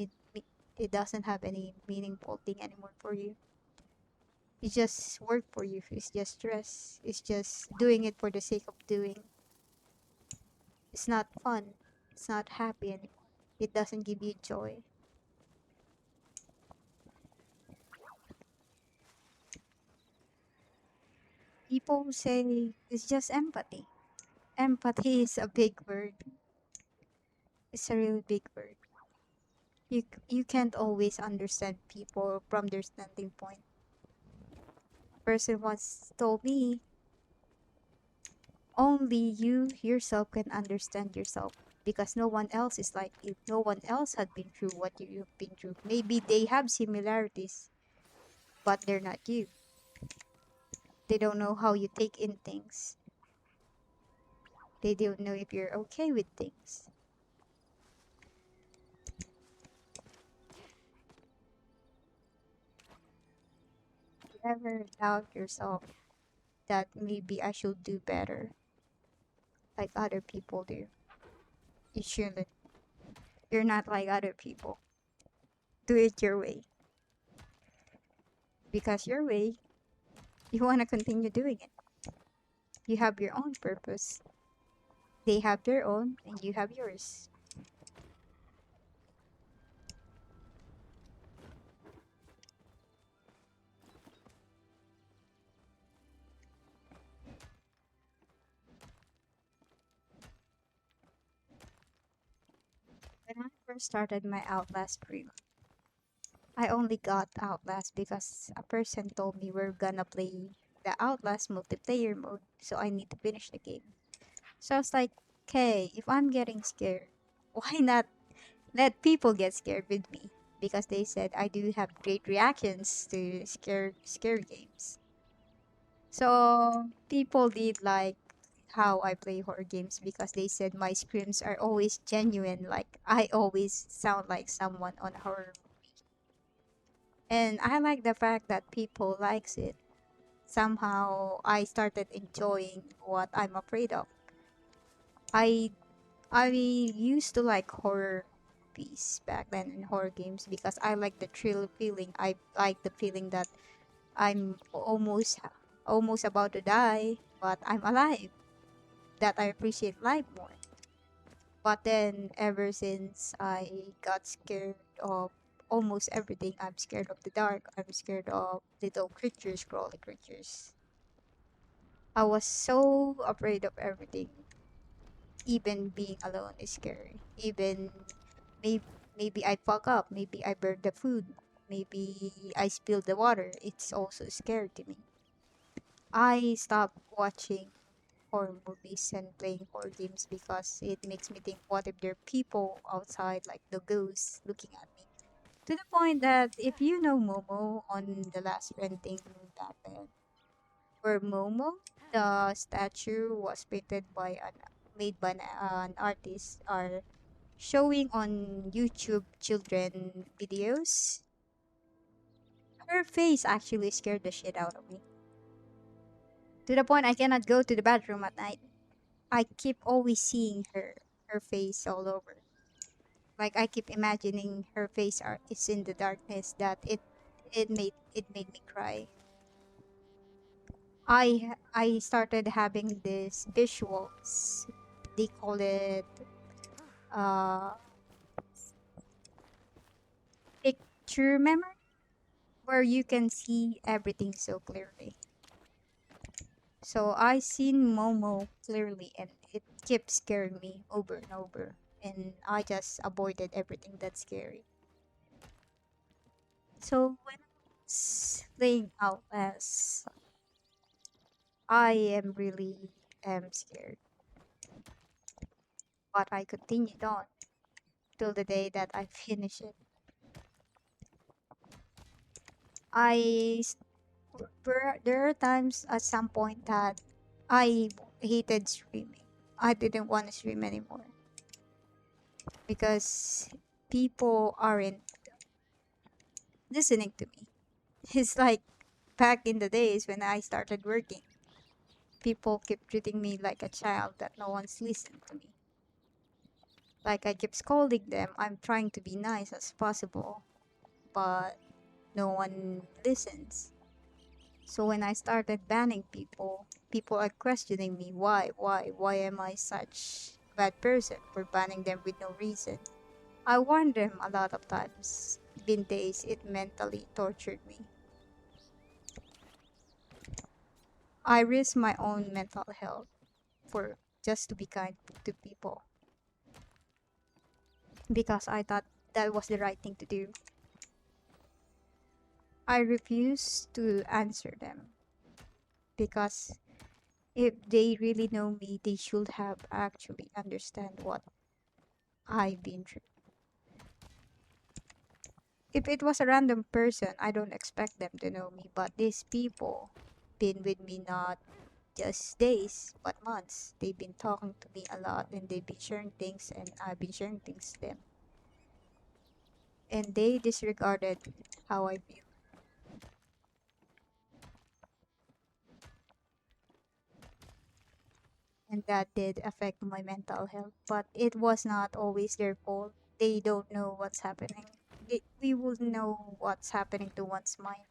have any meaningful thing anymore for you. It's just work for you. It's just stress. It's just doing it for the sake of doing. It's not fun. It's not happy anymore. It doesn't give you joy. People say it's just empathy. Empathy is a big word. It's a really big word. You can't always understand people from their standing point. A person once told me, only you yourself can understand yourself because no one else is like you. No one else had been through what you've been through. Maybe they have similarities, but they're not you. They don't know how you take in things. They don't know if you're okay with things. You ever doubt yourself that maybe I should do better like other people do? You shouldn't. You're not like other people. Do it your way. Because your way, you want to continue doing it. You have your own purpose. They have their own, and you have yours. When I first started my Outlast stream, I only got Outlast because a person told me we're gonna play the Outlast multiplayer mode, so I need to finish the game. So I was like, okay, if I'm getting scared, why not let people get scared with me? Because they said I do have great reactions to scary games. So people did like how I play horror games because they said my screams are always genuine, like I always sound like someone on a horror. And I like the fact that people likes it. Somehow I started enjoying what I'm afraid of. I I used to like horror movies back then in horror games because I like the thrill feeling. I like the feeling that I'm almost about to die, but I'm alive. That I appreciate life more. But then ever since I got scared of almost everything, I'm scared of the dark. I'm scared of little creatures, crawly creatures. I was so afraid of everything. Even being alone is scary. Even maybe I fuck up, maybe I burn the food, maybe I spill the water. It's also scary to me. I stopped watching horror movies and playing horror games because it makes me think, what if there are people outside, like the ghosts, looking at me? To the point that if you know Momo on the last renting back then, where Momo, the statue was made by an artist, are showing on YouTube children videos. Her face actually scared the shit out of me. To the point I cannot go to the bathroom at night. I keep always seeing her face all over. Like I keep imagining her face is in the darkness that it made me cry. I started having these visuals. They call it uh picture memory, where you can see everything so clearly. So I seen Momo clearly and it kept scaring me over and over. And I just avoided everything that's scary. So when I was playing Outlast, I am really scared. But I continued on till the day that I finish it. I s- there are times at some point that I hated streaming. I didn't want to stream anymore because people aren't listening to me. It's like back in the days when I started working, people keep treating me like a child that no one's listening to me. Like I keep scolding them. I'm trying to be nice as possible, but no one listens. So when I started banning people, people are questioning me, why am I such a bad person for banning them with no reason? I warned them a lot of times. Been days it mentally tortured me. I risk my own mental health for just to be kind to people because I thought that was the right thing to do. I refuse to answer them because if they really know me, they should have actually understand what I've been through. If it was a random person, I don't expect them to know me, but these people been with me not just days, but months. They've been talking to me a lot and they've been sharing things and I've been sharing things to them. And they disregarded how I feel. And that did affect my mental health. But it was not always their fault. They don't know what's happening. We will know what's happening to one's mind.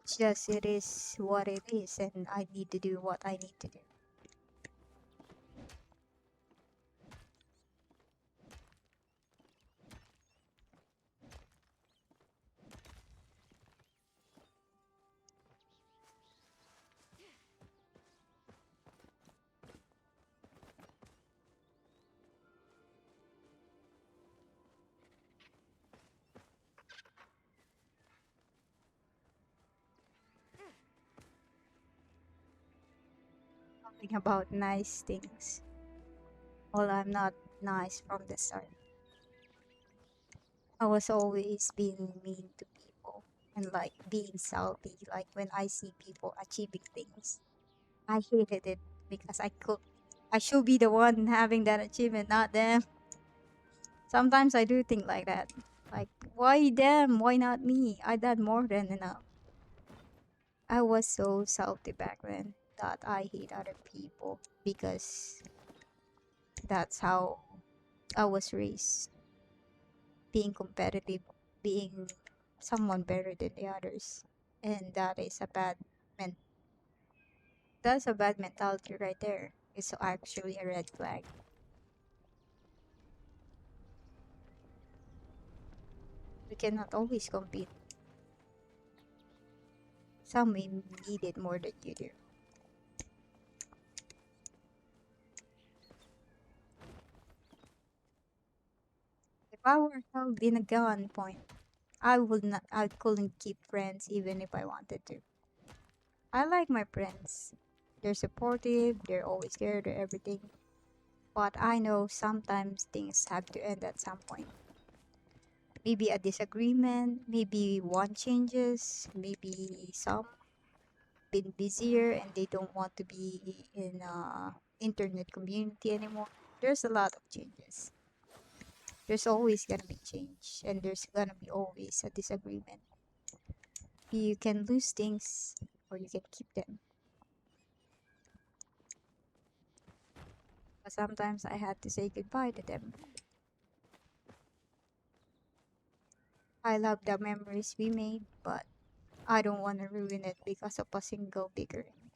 It's just it is what it is, and I need to do what I need to do. Think about nice things. Well, I'm not nice from the start. I was always being mean to people and like being salty. Like when I see people achieving things, I hated it because I should be the one having that achievement, not them. Sometimes I do think like that. Like, why them? Why not me? I done more than enough. I was so salty back then that I hate other people because that's how I was raised. Being competitive, being someone better than the others. And men that's a bad mentality right there. It's actually a red flag. We cannot always compete. Some may need it more than you do. If I were held in a gunpoint, I couldn't keep friends even if I wanted to. I like my friends. They're supportive, they're always there, they're everything. But I know sometimes things have to end at some point. Maybe a disagreement, maybe one changes, maybe some been busier and they don't want to be in internet community anymore. There's a lot of changes. There's always gonna be change and there's gonna be always a disagreement. You can lose things or you can keep them. But sometimes I had to say goodbye to them. I love the memories we made, but I don't want to ruin it because of a single bickering.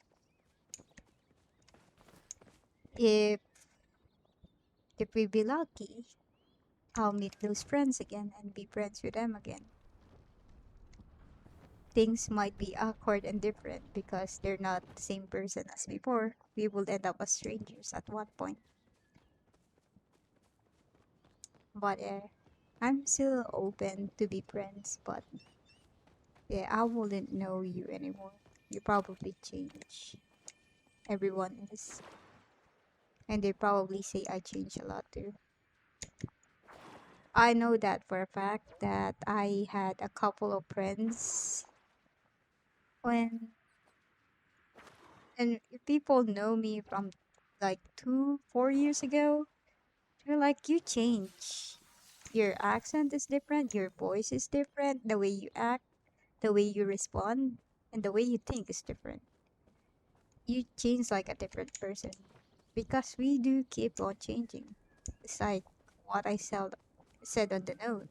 If if we be lucky, I'll meet those friends again and be friends with them again. Things might be awkward and different because they're not the same person as before. We will end up as strangers at one point. But I'm still open to be friends, but yeah, I wouldn't know you anymore. You probably change. Everyone is. And they probably say I change a lot too. I know that for a fact that I had a couple of friends when and if people know me from like 4 years ago. They're like, you change. Your accent is different, your voice is different, the way you act, the way you respond, and the way you think is different. You change like a different person. Because we do keep on changing. It's like what said on the note.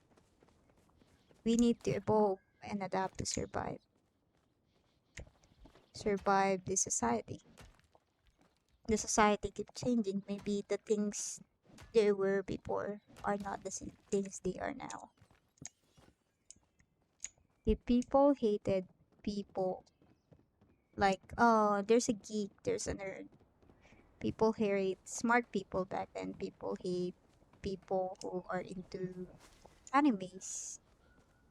We need to evolve and adapt to survive. Survive the society. The society keeps changing. Maybe the things they were before are not the same things they are now. If people hated people like, oh, there's a geek, there's a nerd. People hate smart people back then. People hate people who are into animes.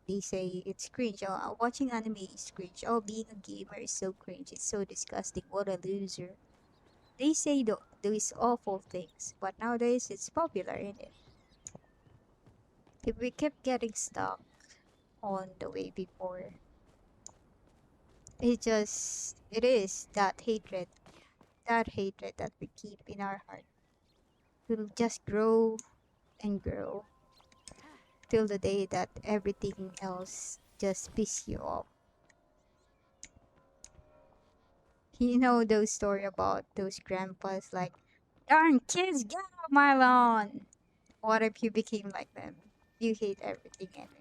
They say it's cringe. Oh, watching anime is cringe. Oh, being a gamer is so cringe. It's so disgusting. What a loser. They say those awful things, but nowadays it's popular in it. If we kept getting stuck on the way before, it is that hatred that we keep in our heart will just grow and grow till the day that everything else just piss you off. You know those story about those grandpas like, darn kids, get off my lawn. What if you became like them? You hate everything anymore.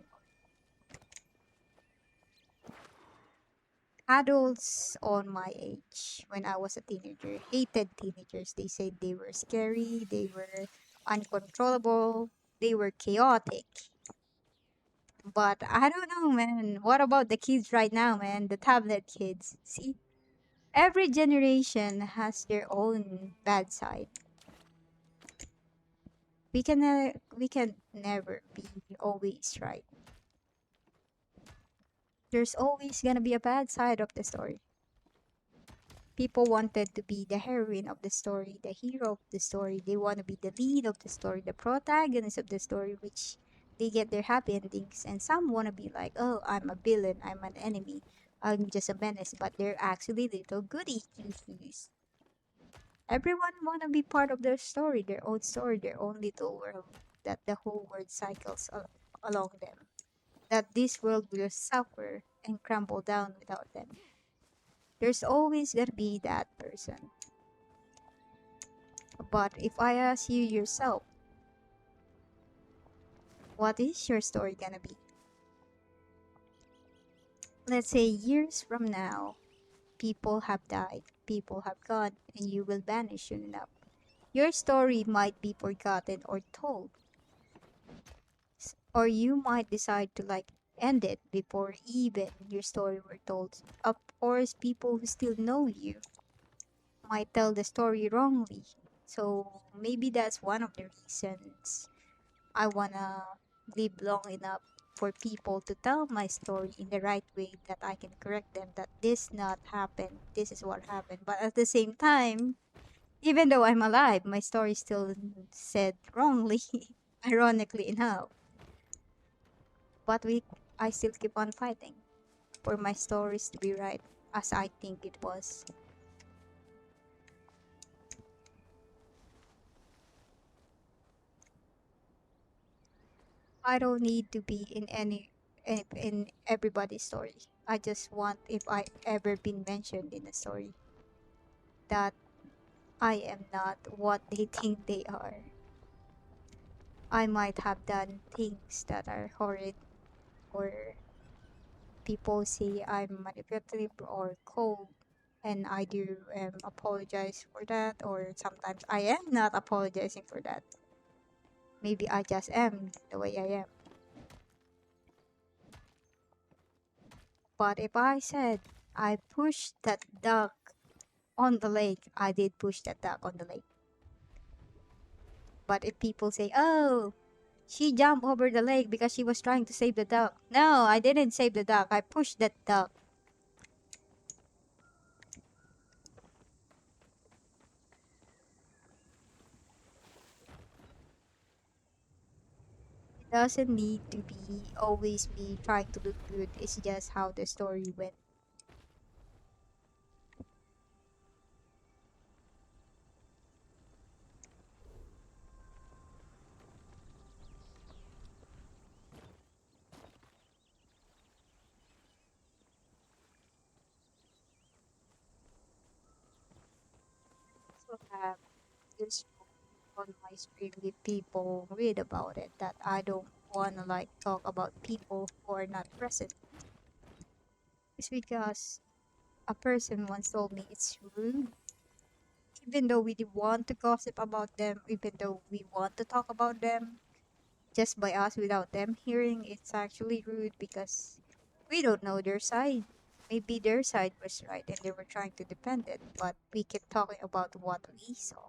Adults on my age, when I was a teenager, hated teenagers. They said they were scary, they were uncontrollable, they were chaotic. But I don't know, man. What about the kids right now, man? The tablet kids. See, every generation has their own bad side. We can never be always right. There's always gonna be a bad side of the story. People wanted to be the heroine of the story, the hero of the story. They want to be the lead of the story, the protagonist of the story, which they get their happy endings. And some want to be like, oh, I'm a villain, I'm an enemy, I'm just a menace, but they're actually little goody two-shoes. Everyone want to be part of their story, their own little world, that the whole world cycles along them. That this world will suffer and crumble down without them. There's always gonna be that person. But if I ask you yourself, what is your story gonna be? Let's say years from now, people have died, people have gone, and you will vanish soon enough. Your story might be forgotten or told, or you might decide to like end it before even your story were told. Of course, people who still know you might tell the story wrongly. So maybe that's one of the reasons I wanna live long enough for people to tell my story in the right way, that I can correct them that this not happened, this is what happened. But at the same time, even though I'm alive, my story still said wrongly, ironically enough. But I still keep on fighting for my stories to be right as I think it was. I don't need to be in in everybody's story. I just want, if I ever been mentioned in a story, that I am not what they think they are. I might have done things that are horrid, or people say I'm manipulative or cold, and I do apologize for that, or sometimes I am not apologizing for that. Maybe I just am the way I am. But if I said I pushed that duck on the lake, I did push that duck on the lake. But if people say, oh, she jumped over the lake because she was trying to save the duck. No, I didn't save the duck. I pushed that duck. It doesn't need to be always me trying to look good. It's just how the story went. So have this on my stream if people read about it, that I don't wanna like talk about people who are not present. It's because a person once told me it's rude, even though we want to gossip about them, even though we want to talk about them, just by us without them hearing, it's actually rude because we don't know their side. Maybe their side was right and they were trying to defend it, but we keep talking about what we saw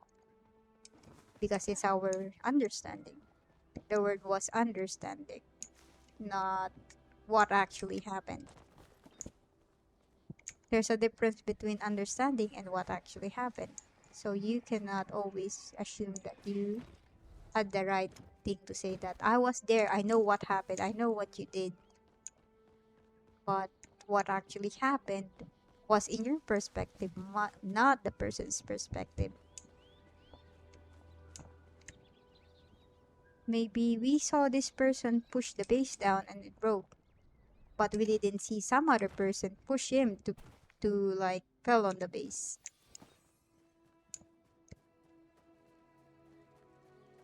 because it's our understanding. The word was understanding, not what actually happened. There's a difference between understanding and what actually happened. So you cannot always assume that you had the right thing to say, that I was there, I know what happened, I know what you did. But what actually happened was in your perspective, not the person's perspective. Maybe we saw this person push the base down and it broke, but we didn't see some other person push him to like fell on the base.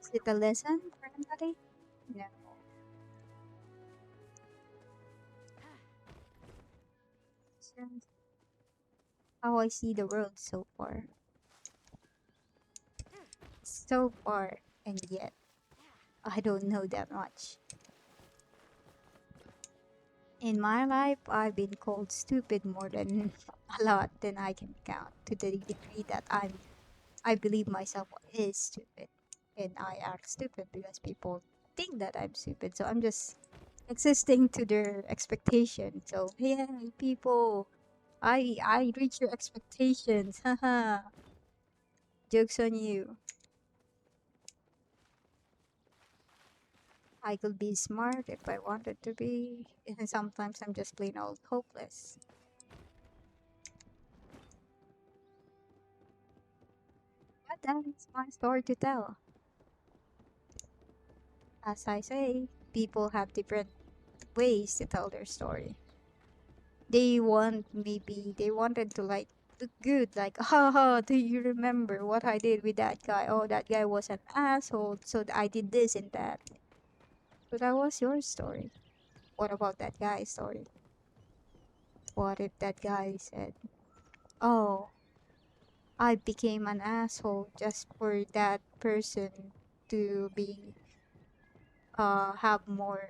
Is it a lesson for anybody? No. It's just how I see the world so far. So far, and yet I don't know that much. In my life, I've been called stupid more than a lot than I can count, to the degree that I believe myself is stupid, and I act stupid because people think that I'm stupid. So I'm just existing to their expectation. So yeah, people, I reach your expectations. Haha. Joke's on you. I could be smart if I wanted to be, and sometimes I'm just plain old hopeless. But that is my story to tell. As I say, people have different ways to tell their story. They wanted to like look good, like, haha, do you remember what I did with that guy? Oh, that guy was an asshole, so I did this and that. So that was your story. What about that guy's story? What if that guy said, oh, I became an asshole just for that person to be have more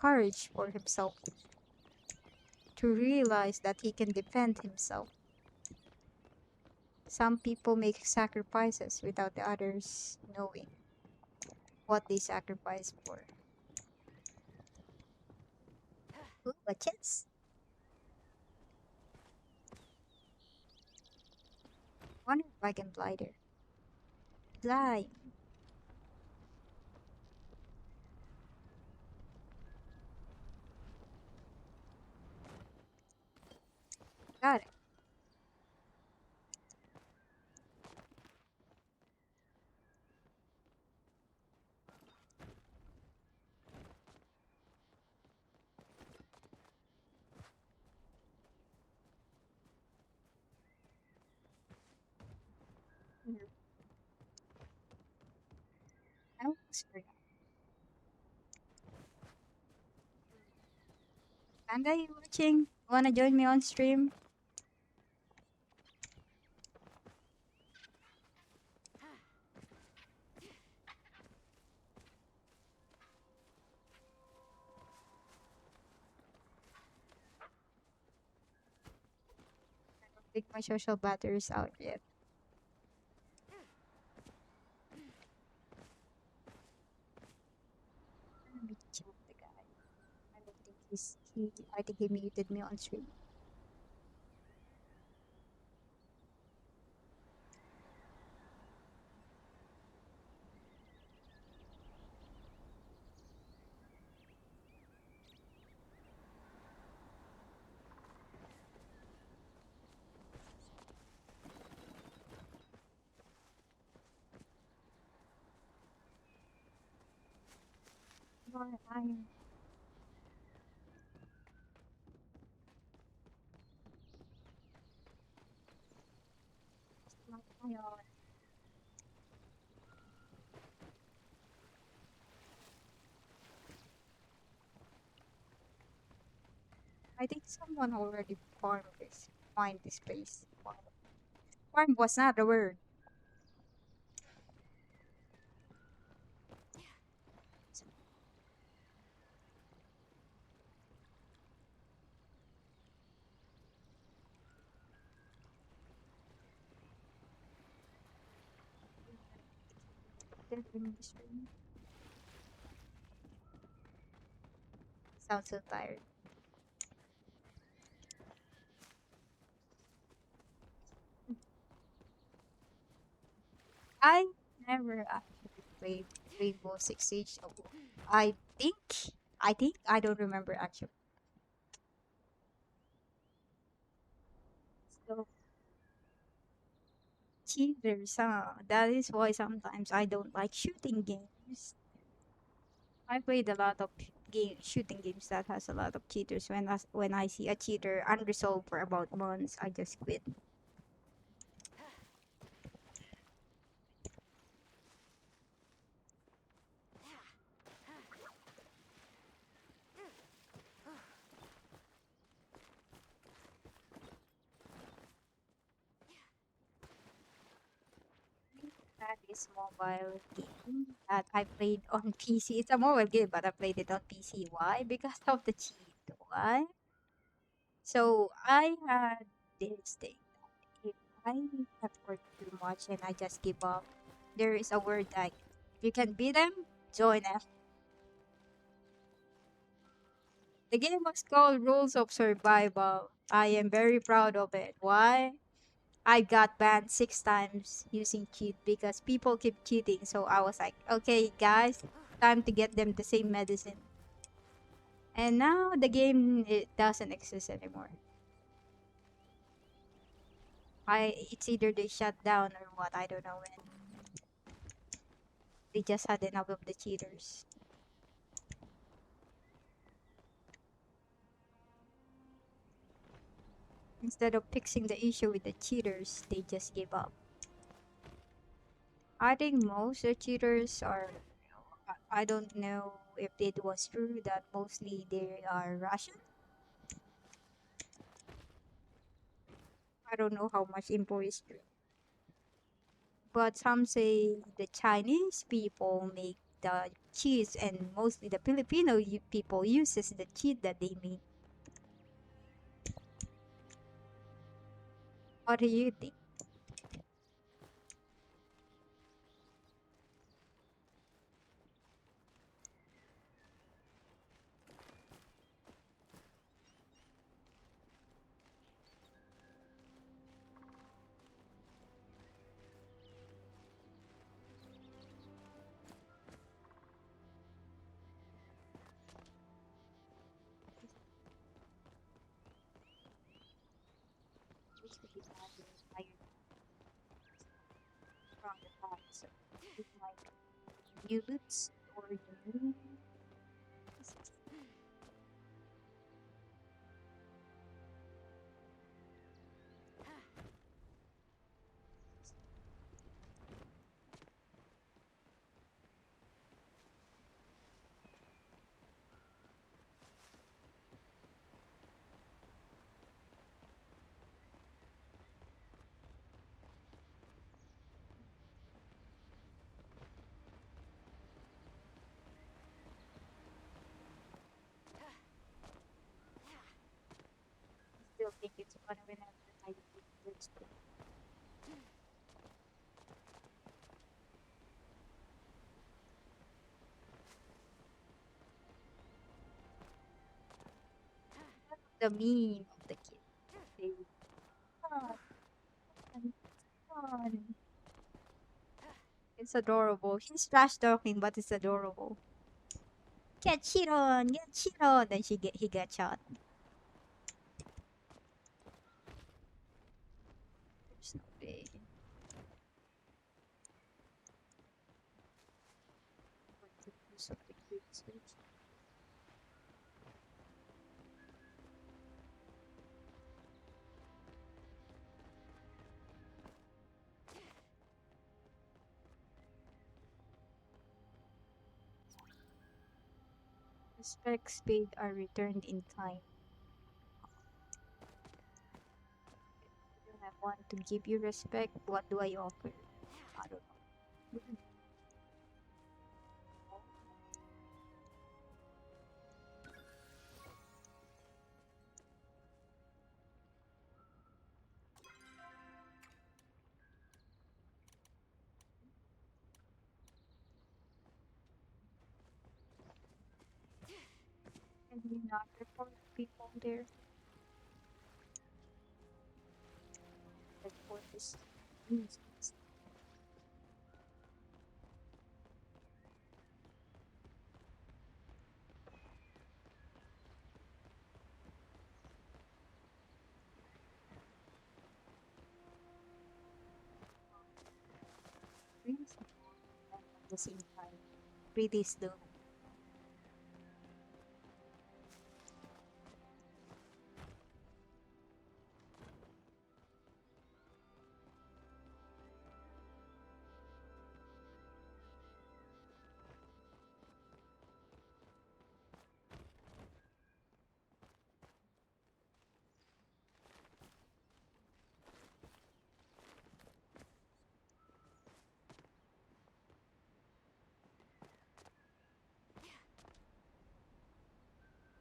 courage for himself, to realize that he can defend himself. Some people make sacrifices without the others knowing what they sacrifice for. Ooh, a chance. Wonder if I can fly there. Fly. Got it. Mhm. I almost forgot. Panda, you watching? Wanna join me on stream? I don't think my social battery's out yet. Let me check the guy. I don't think I think he muted me on stream. Why I I think someone already find this place. Farm was not the word. Sounds so tired. I never actually played Rainbow Six Siege. I think I don't remember actually. So cheaters, huh? That is why sometimes I don't like shooting games. I played a lot of shooting games that has a lot of cheaters. When I see a cheater unresolved for about months, I just quit. That is mobile game that I played on PC. It's a mobile game, but I played it on PC. Why? Because of the cheat. Why? So I had this thing. If I have worked too much and I just give up, there is a word like, if you can beat them, join them. The game was called Rules of Survival. I am very proud of it. Why? I got banned 6 times using cheat because people keep cheating. So I was like, okay, guys, time to get them the same medicine. And now the game it doesn't exist anymore. It's either they shut down or what. I don't know when. They just had enough of the cheaters. Instead of fixing the issue with the cheaters, they just give up. I think most of the cheaters are. I don't know if it was true that mostly they are Russian. I don't know how much info is true. But some say the Chinese people make the cheese, and mostly the Filipino people uses the cheese that they make. What do you think? Used to be higher from the top, so it's like new boots or new. I still think it's fun whenever I do boots. The meme of the kid. They fun, fun, fun. It's adorable. He's trash talking, but it's adorable. Get shit on, get shit on. Then he got shot. There's no way. What the use of the quick switch? Respects paid are returned in kind. When I want to give you respect, what do I offer? I don't know. Can you not report people there? Report this nuisance. Really small and at the same time pretty slow.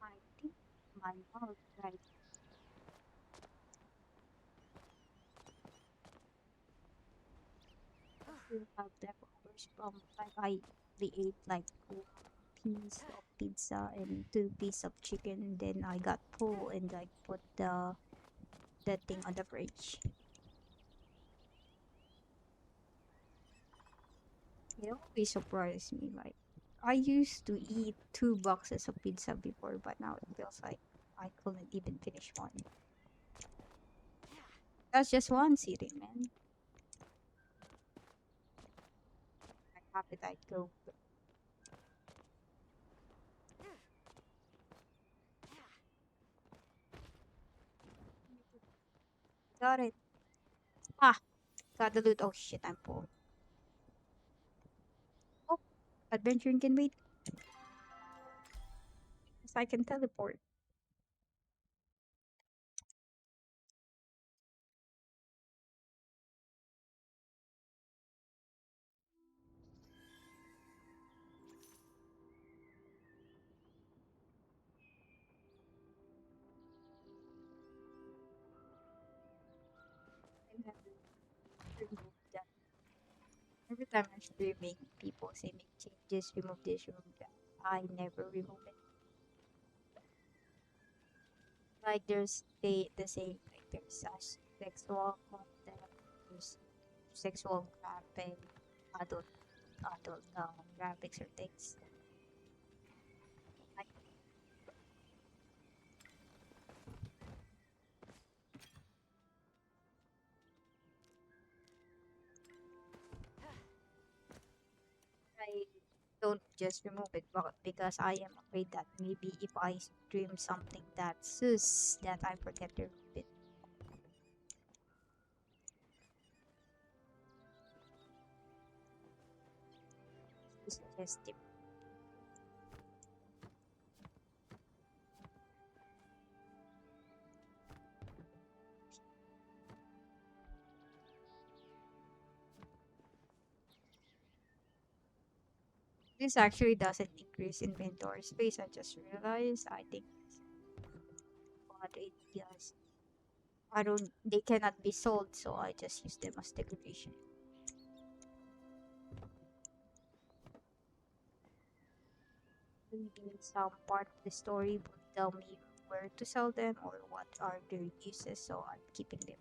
I think my mouth right. I still have leftovers from like I ate like 2 piece of pizza and 2 pieces of chicken, and then I got full and like put the thing on the fridge. It always surprised me. Like I used to eat 2 boxes of pizza before, but now it feels like I couldn't even finish one. That's just one sitting, man. My appetite go. Got it. Ah, got the loot. Oh shit, I'm full. Oh, adventuring can wait. Yes, I can teleport. I never remove that. Every time I'm streaming, people say make changes, remove this, remove that. I never remove it. Like there's the same like there's sexual content, there's sexual graphic, adult graphics or things. I I don't just remove it but because I am afraid that maybe if I stream something that's sus that I forget to remove it. It's just this actually doesn't increase inventory space. I just realized. I think what it does. I don't. They cannot be sold, so I just use them as decoration. Maybe some part of the story would tell me where to sell them or what are their uses, so I'm keeping them.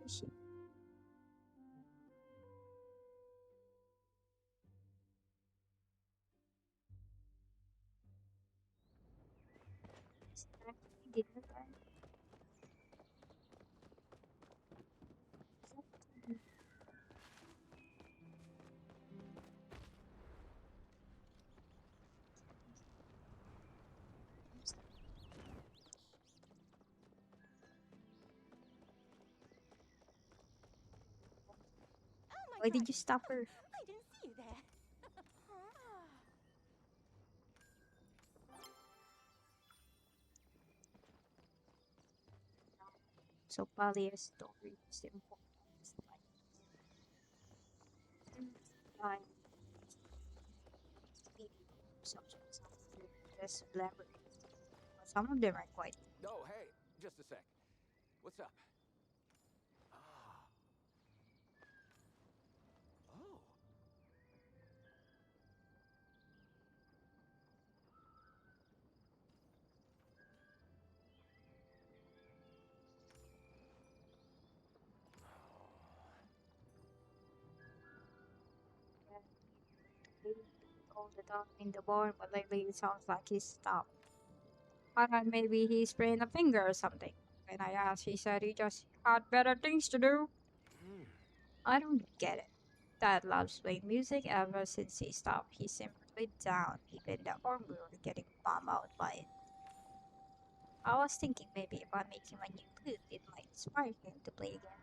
Fishing. Actually, dinner time. Why did you stop her? I didn't see you there. So Palia's story is important. Like, subjects just blabbering. Some of them are quite. No, hey, just a sec. What's up? Ah. Oh. All the time in the barn, but lately it sounds like he's stopped. I thought maybe he's spraying a finger or something. When I asked, he said he just had better things to do. Hmm. I don't get it. Dad loves playing music ever since he stopped. He simply down. Even the arm we were getting bummed out by it. I was thinking maybe if I make him a new flute, it might inspire him to play again.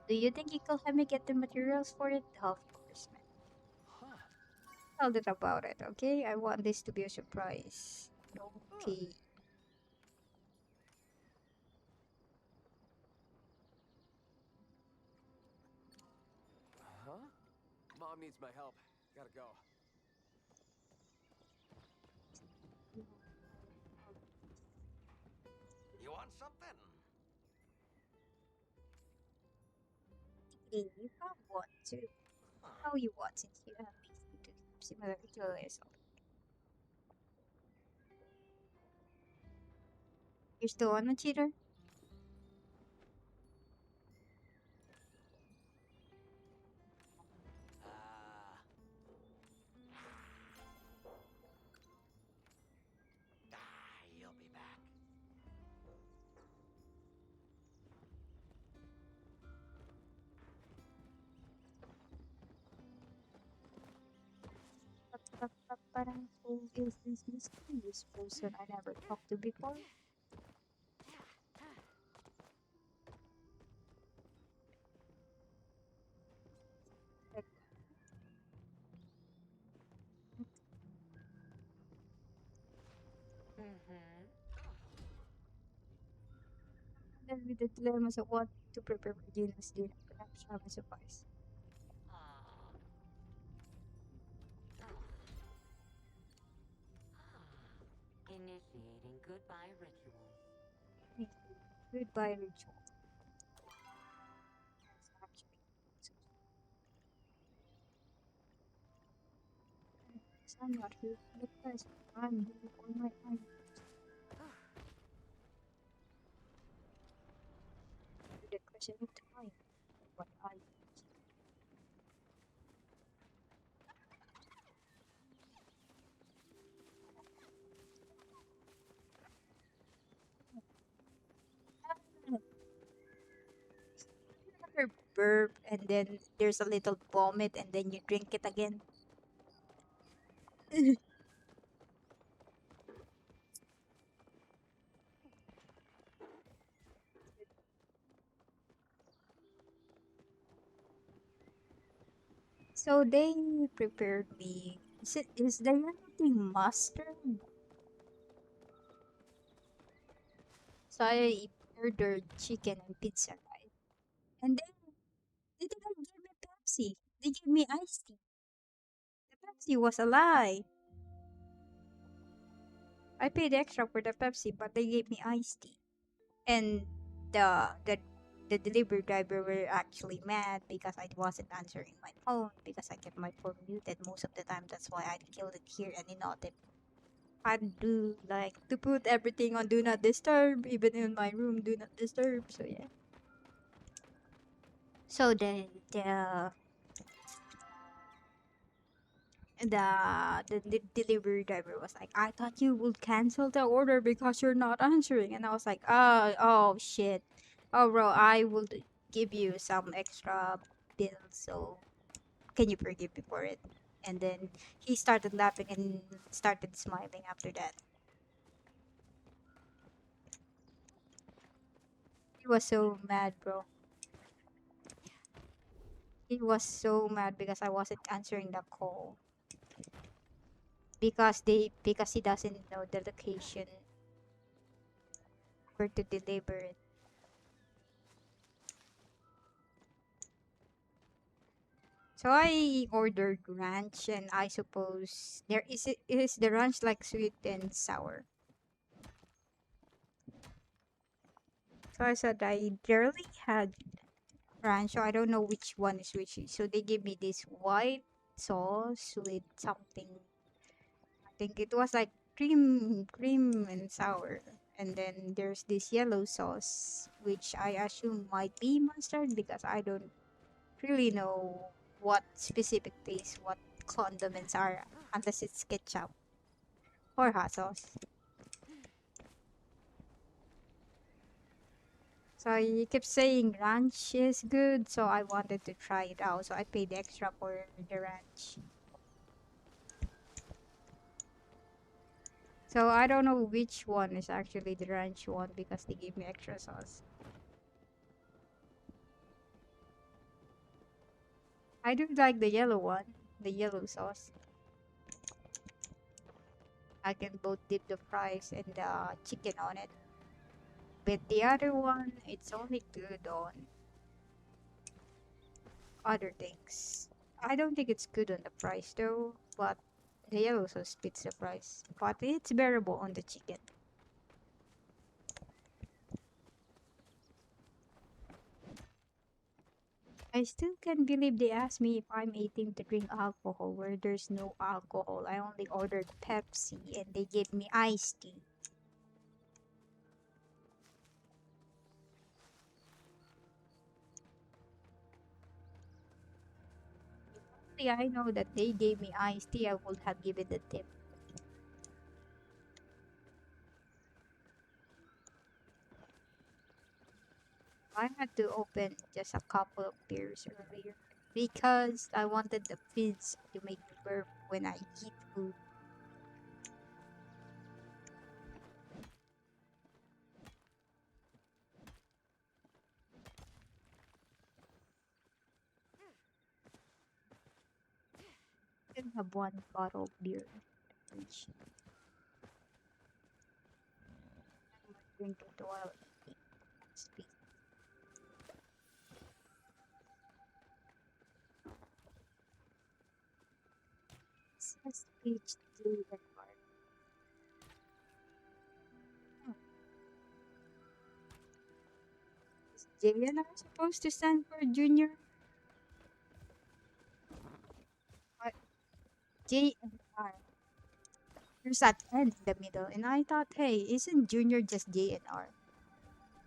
Do you think you could help me get the materials for it? Of course, man. Huh. Tell it about it, okay? I want this to be a surprise. Huh. Okay. Huh? Mom needs my help. Gotta go. You want something? Hey, you have one too. How you want since you have me to similar to yourself. You're still on a cheater? Ah, you'll be back. Who is this mysterious person I never talked to before? Like, Mm-hmm. then with the dilemmas of what to prepare for Gina's dinner, perhaps have a surprise. Ah. Initiating goodbye rituals. Thank you. Goodbye, Rachel. That's actually so I'm not here for the present. I'm here for my eyes. The question of time. What I ever burp and then there's a little vomit and then you drink it again. So they prepared me. Is there anything mustard? So I ordered chicken and pizza, right? And then they didn't give me Pepsi. They gave me iced tea. The Pepsi was a lie. I paid extra for the Pepsi, but they gave me iced tea. And the delivery driver were actually mad because I wasn't answering my phone because I kept my phone muted most of the time. That's why I killed it here and in Notif. I do like to put everything on do not disturb, even in my room do not disturb. So yeah. So the delivery driver was like, I thought you would cancel the order because you're not answering, and I was like, oh shit, oh bro, I will give you some extra bill, so can you forgive me for it? And then he started laughing and started smiling after that. He was so mad, bro. He was so mad because I wasn't answering the call. Because he doesn't know the location where to deliver it. So I ordered ranch, and I suppose there is the ranch like sweet and sour. So I said I rarely had ranch, so I don't know which one is which. So they gave me this white sauce with something. I think it was like cream and sour. And then there's this yellow sauce, which I assume might be mustard because I don't really know what specific taste, what condiments are, unless it's ketchup or hot sauce. So he kept saying ranch is good, so I wanted to try it out. So I paid extra for the ranch. So I don't know which one is actually the ranch one because they gave me extra sauce. I do like the yellow one, the yellow sauce. I can both dip the fries and the chicken on it. But the other one, it's only good on other things. I don't think it's good on the fries though, but the yellow sauce beats the fries. But it's bearable on the chicken. I still can't believe they asked me if I'm eating to drink alcohol where there's no alcohol. I only ordered Pepsi and they gave me iced tea. Only I know that they gave me iced tea, I would have given the tip. I had to open just a couple of beers earlier because I wanted the fizz to make me burp when I eat food. I still have one bottle of beer in the fridge. I might drink it while eating. Speak. Says page 2 and part. Hmm. Is JNR supposed to stand for junior? What? J and R. There's that N in the middle, and I thought, hey, isn't junior just J and R?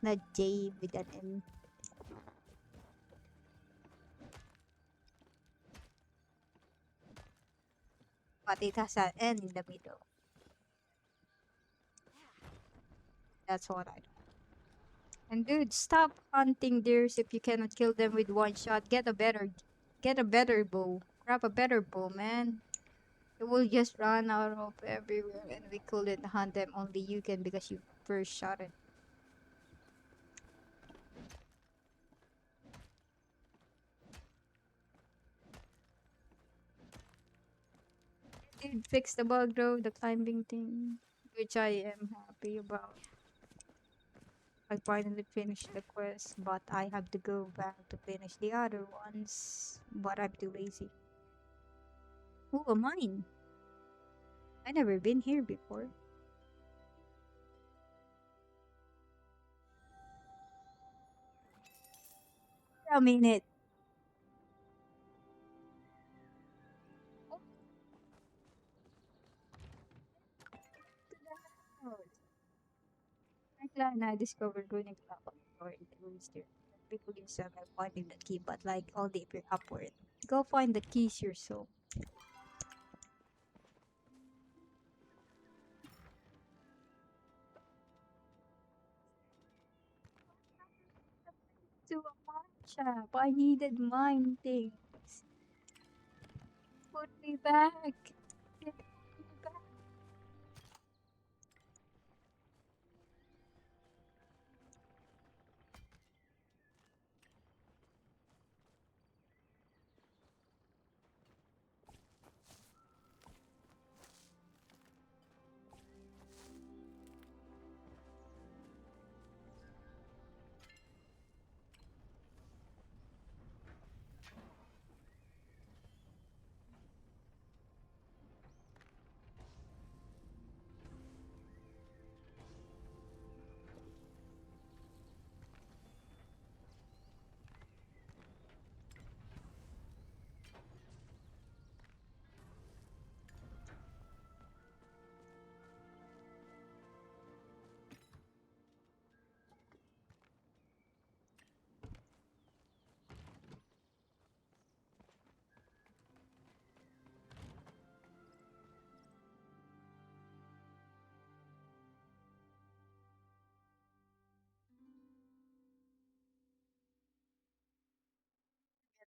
Not J with an N. But it has an N in the middle. That's what I know. And dude, stop hunting deers if you cannot kill them with one shot. Get a better bow. Grab a better bow, man. It will just run out of everywhere, and we couldn't hunt them. Only you can because you first shot it. Did fix the bug though, the climbing thing, which I am happy about. I finally finished the quest, but I have to go back to finish the other ones. But I'm too lazy. Ooh, a mine. I never been here before. A minute. Oh, I'm glad I discovered running clock on the floor in the rooms there. People use them by finding the key, but like only if you're upward. Go find the keys yourself. To a mine shop. I needed mine things. Put me back. Get me back.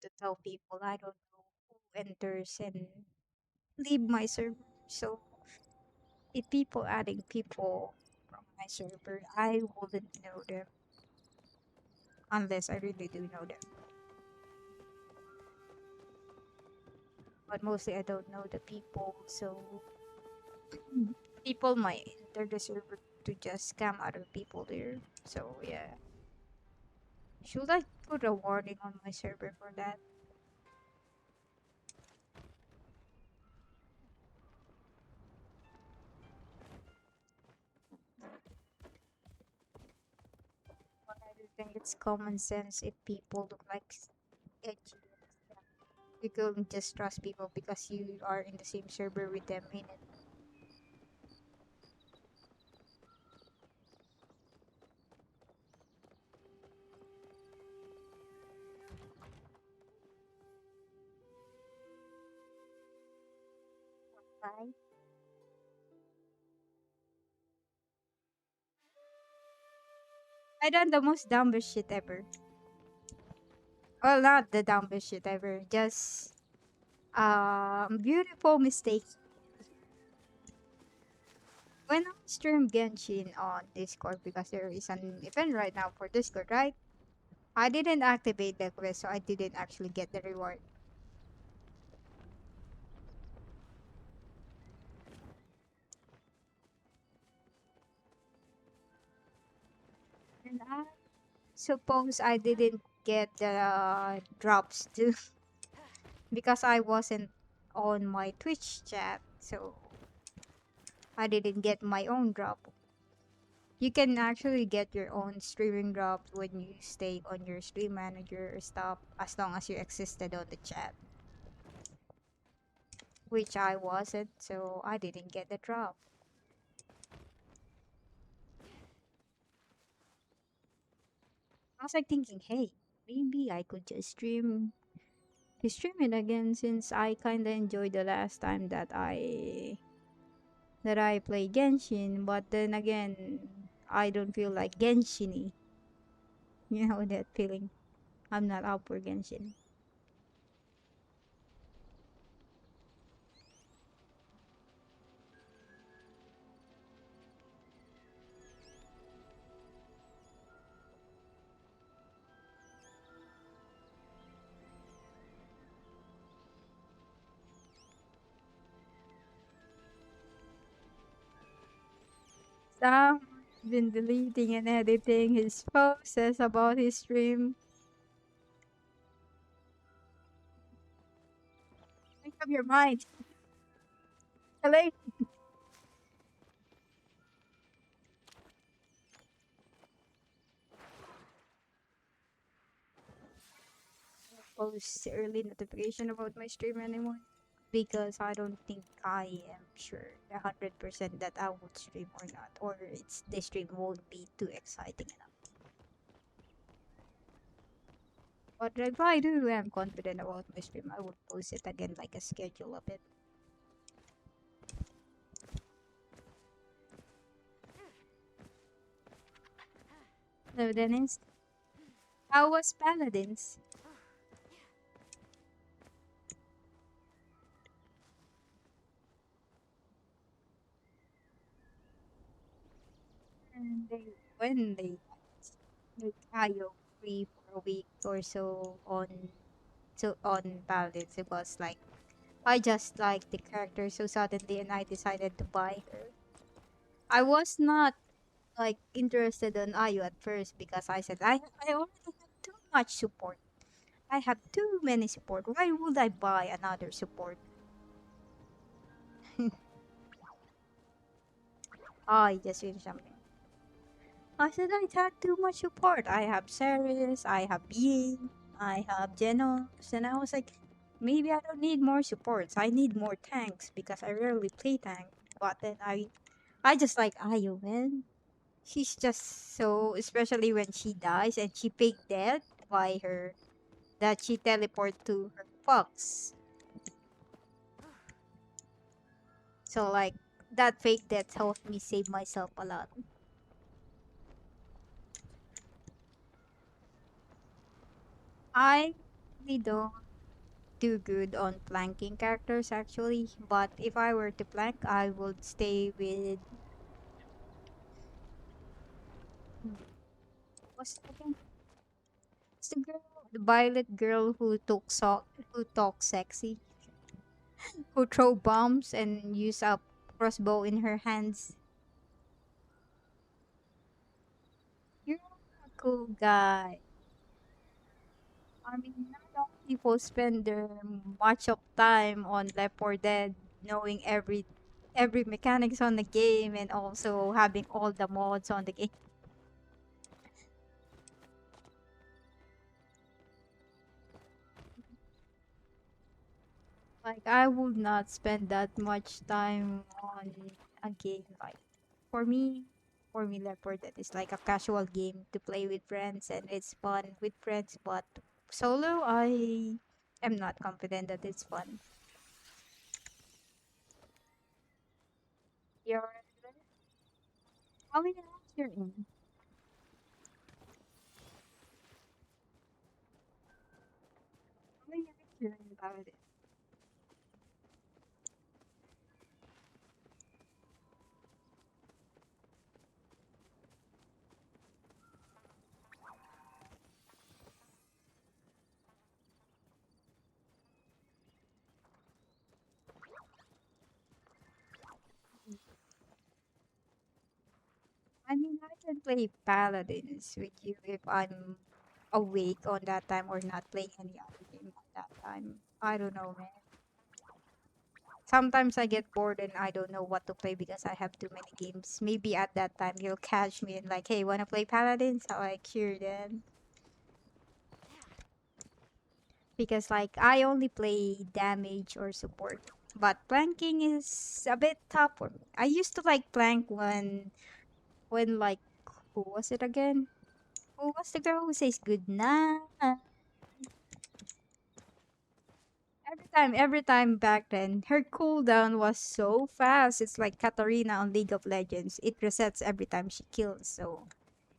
to tell people I don't know who enters and leave my server. So if people adding people from my server, I wouldn't know them unless I really do know them. But mostly I don't know the people, so people might enter the server to just scam other people there. So yeah. Should I put a warning on my server for that? But I do think it's common sense if people look like edgy. You can just trust people because you are in the same server with them in it. Right? I done the most dumbest shit ever. Well, not the dumbest shit ever. Just beautiful mistake. When I stream Genshin on Discord because there is an event right now for Discord, right? I didn't activate the quest, so I didn't actually get the reward. And I suppose I didn't get the drops too because I wasn't on my Twitch chat, so I didn't get my own drop. You can actually get your own streaming drop when you stay on your stream manager stuff as long as you existed on the chat, which I wasn't, so I didn't get the drop. I was like thinking, hey, maybe I could just stream it again since I kinda enjoyed the last time that I played Genshin, but then again I don't feel like Genshin-y. You know that feeling. I'm not up for Genshin. Sam been deleting and editing his posts about his stream. Make up your mind. Hello. Post early notification about my stream anymore because I don't think I am sure 100% that I would stream or not, or it's the stream won't be too exciting enough. But if I do, I'm confident about my stream. I would post it again like a schedule of it. So Dennis, how was Paladins? And when they like IO free for a week or so on Paladins, it was like I just liked the character so suddenly and I decided to buy her. I was not like interested in Ayu at first because I said I already have too much support. I have too many support. Why would I buy another support? I just finished something. I said I had too much support. I have Ceres, I have Ying, I have Genos, and I was like, maybe I don't need more supports. I need more tanks because I rarely play tank. But then I just like Ayu, man. She's just so, especially when she dies and she fake death by her that she teleport to her fox. So like that fake death helped me save myself a lot. I They don't do good on planking characters actually, but if I were to plank, I would stay with hmm, what's that again? It's the girl, the violet girl who talks sexy, who throw bombs and use a crossbow in her hands. You're a cool guy. I mean, not all people spend their much of time on Left 4 Dead, knowing every mechanics on the game and also having all the mods on the game. Like I would not spend that much time on a game. Like for me, Left 4 Dead is like a casual game to play with friends and it's fun with friends. But solo, I am not confident that it's fun. You're how many rounds you're in? How many rounds you're in about it? I mean, I can play Paladins with you if I'm awake on that time or not playing any other game on that time. I don't know, man. Sometimes I get bored and I don't know what to play because I have too many games. Maybe at that time you'll catch me and like, hey, wanna play Paladins? I'm like, sure then. Because like I only play damage or support. But planking is a bit tough for me. I used to like plank when like who was it again? Who was the girl who says good night? Every time back then, her cooldown was so fast. It's like Katarina on League of Legends. It resets every time she kills. So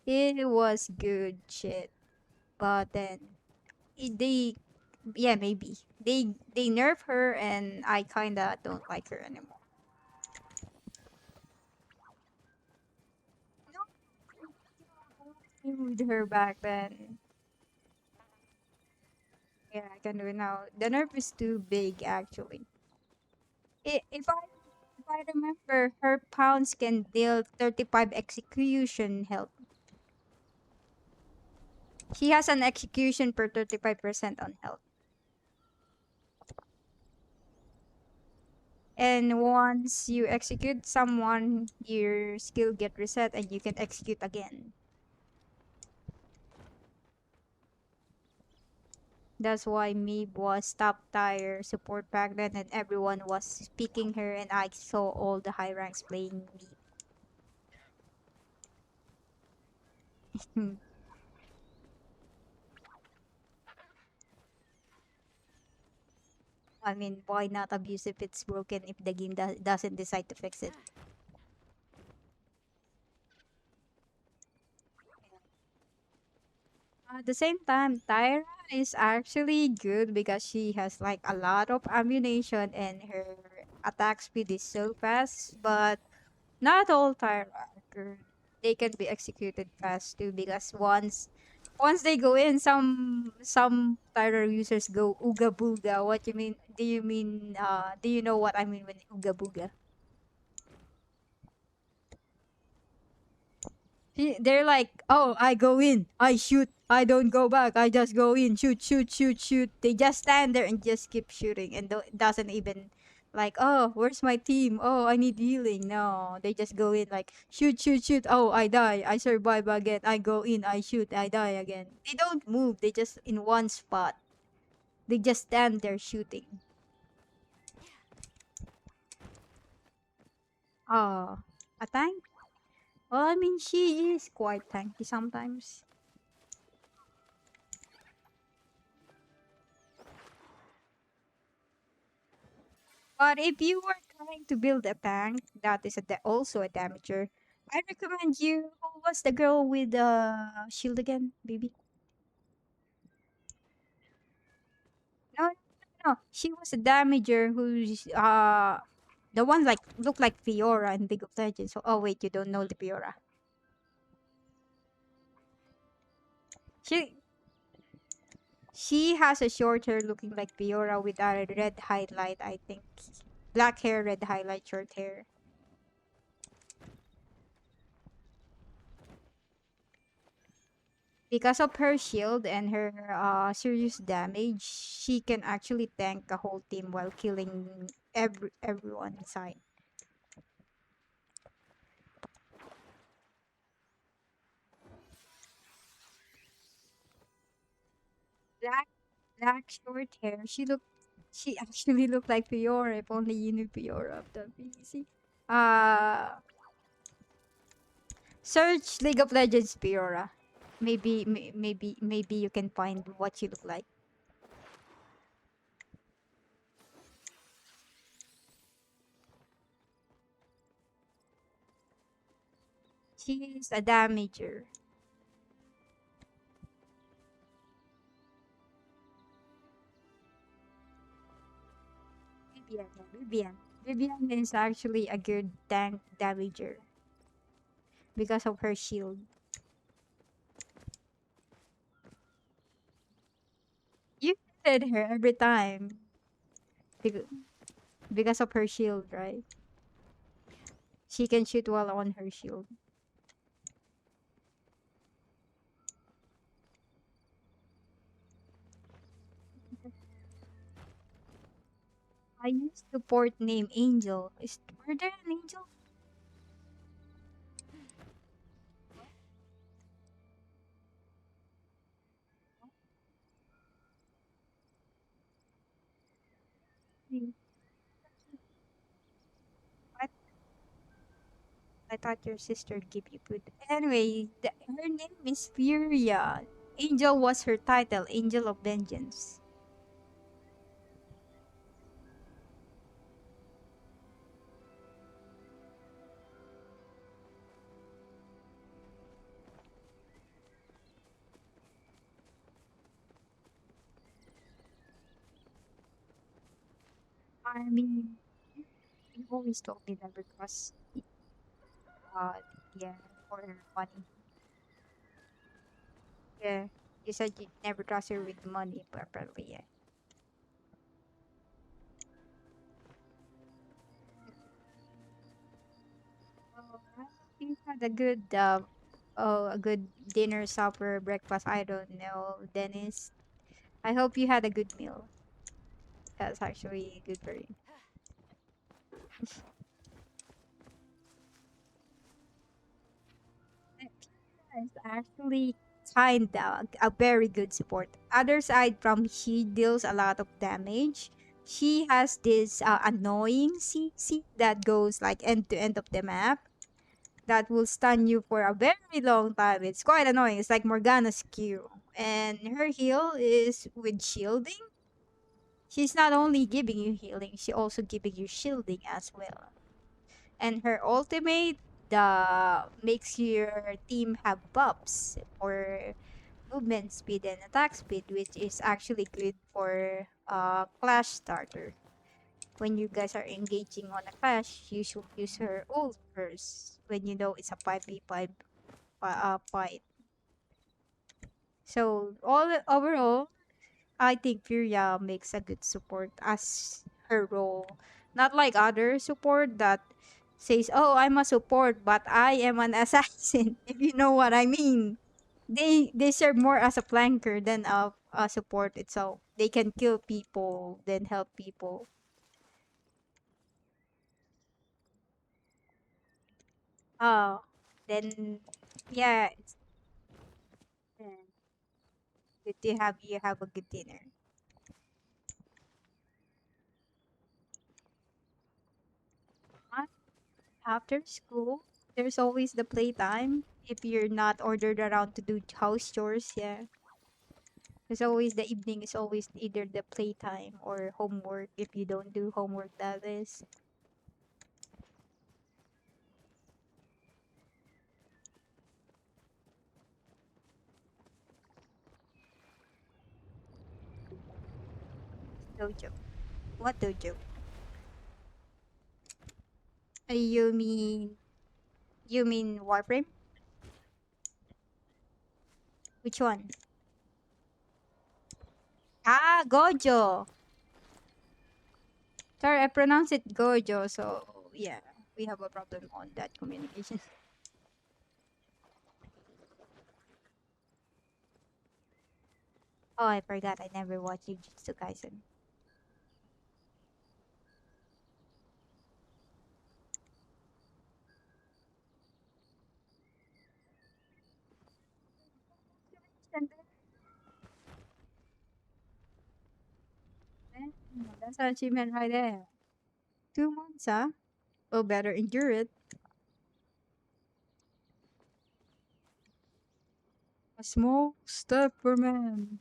it was good shit. But then they, yeah, maybe they nerf her, and I kinda don't like her anymore. No, with her back then. Yeah, I can do it now. The nerf is too big, actually. If I remember, her pounds can deal 35 execution health. She has an execution per 35% on health. And once you execute someone, your skill get reset and you can execute again. That's why Meeb was top tier support back then and everyone was picking her and I saw all the high ranks playing Meeb. I mean, why not abuse if it's broken if the game doesn't decide to fix it? At the same time, Tyra is actually good because she has like a lot of ammunition and her attack speed is so fast. But not all Tyra are good. They can be executed fast too because once they go in, some Tyra users go ooga booga. What you mean? Do you mean? Do you know what I mean when ooga booga? They're like, oh, I go in, I shoot, I don't go back, I just go in, shoot, shoot, shoot, shoot. They just stand there and just keep shooting and doesn't even like, oh, where's my team? Oh, I need healing. No, they just go in like, shoot, shoot, shoot. Oh, I die, I survive again. I go in, I shoot, I die again. They don't move. They just in one spot. They just stand there shooting. Oh, a tank? Well, I mean, she is quite tanky sometimes. But if you were trying to build a tank that is also a damager, I recommend you. Who was the girl with the shield again, baby? No, she was a damager who's the one like look like Fiora in League of Legends. So, oh wait, you don't know the Fiora. She she has a short hair looking like Fiora with a red highlight, I think. Black hair, red highlight, short hair. Because of her shield and her serious damage, she can actually tank a whole team while killing everyone inside. Black black short hair. She actually looked like Fiora if only you knew Fiora of the PC. Uh Search League of Legends Fiora. Maybe you can find what she look like. She's a damager. Vivian, yeah, Vivian. Vivian is actually a good tank damager because of her shield. You hit her every time because, because of her shield, right? She can shoot while on her shield. I used support name Angel. Were there an Angel? Hmm, I, I thought your sister gave you food. Anyway, her name is Furia. Angel was her title, Angel of Vengeance. I mean, you always told me that because, uh, yeah, for her money. Yeah, you said you never trust her with money properly. Yeah. Well, I hope you had a good dinner, supper, breakfast. I don't know, Dennis. I hope you had a good meal. That's actually good for you. Is actually kinda a very good support. Other side from she deals a lot of damage. She has this annoying CC that goes like end to end of the map that will stun you for a very long time. It's quite annoying. It's like Morgana's Q. And her heal is with shielding. She's not only giving you healing, she also giving you shielding as well. And her ultimate makes your team have buffs or movement speed and attack speed, which is actually good for clash starter. When you guys are engaging on a clash, you should use her ult first when you know it's a 5v5 fight. So overall, I think Furia makes a good support as her role. Not like other support that says, "Oh, I'm a support, but I am an assassin." If you know what I mean. They serve more as a flanker than a support itself. They can kill people, then help people. Oh, then yeah, it's good to have you have a good dinner. Uh, After school, there's always the playtime. If you're not ordered around to do house chores, yeah. There's always the evening is always either the playtime or homework if you don't do homework, that is. Dojo. What dojo? You mean Warframe? Which one? Ah, Gojo. Sorry, I pronounce it Gojo, so yeah, we have a problem on that communication. Oh, I forgot. I never watched Jujutsu Kaisen. That's an achievement right there. 2 months, huh? Well, better endure it. A small step for man,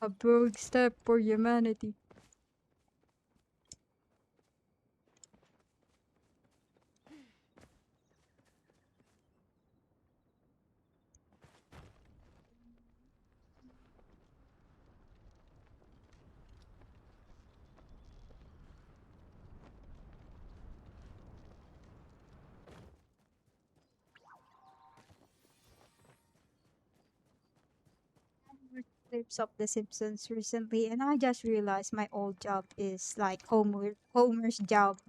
a big step for humanity. Clips of The Simpsons recently, and I just realized my old job is like Homer's job.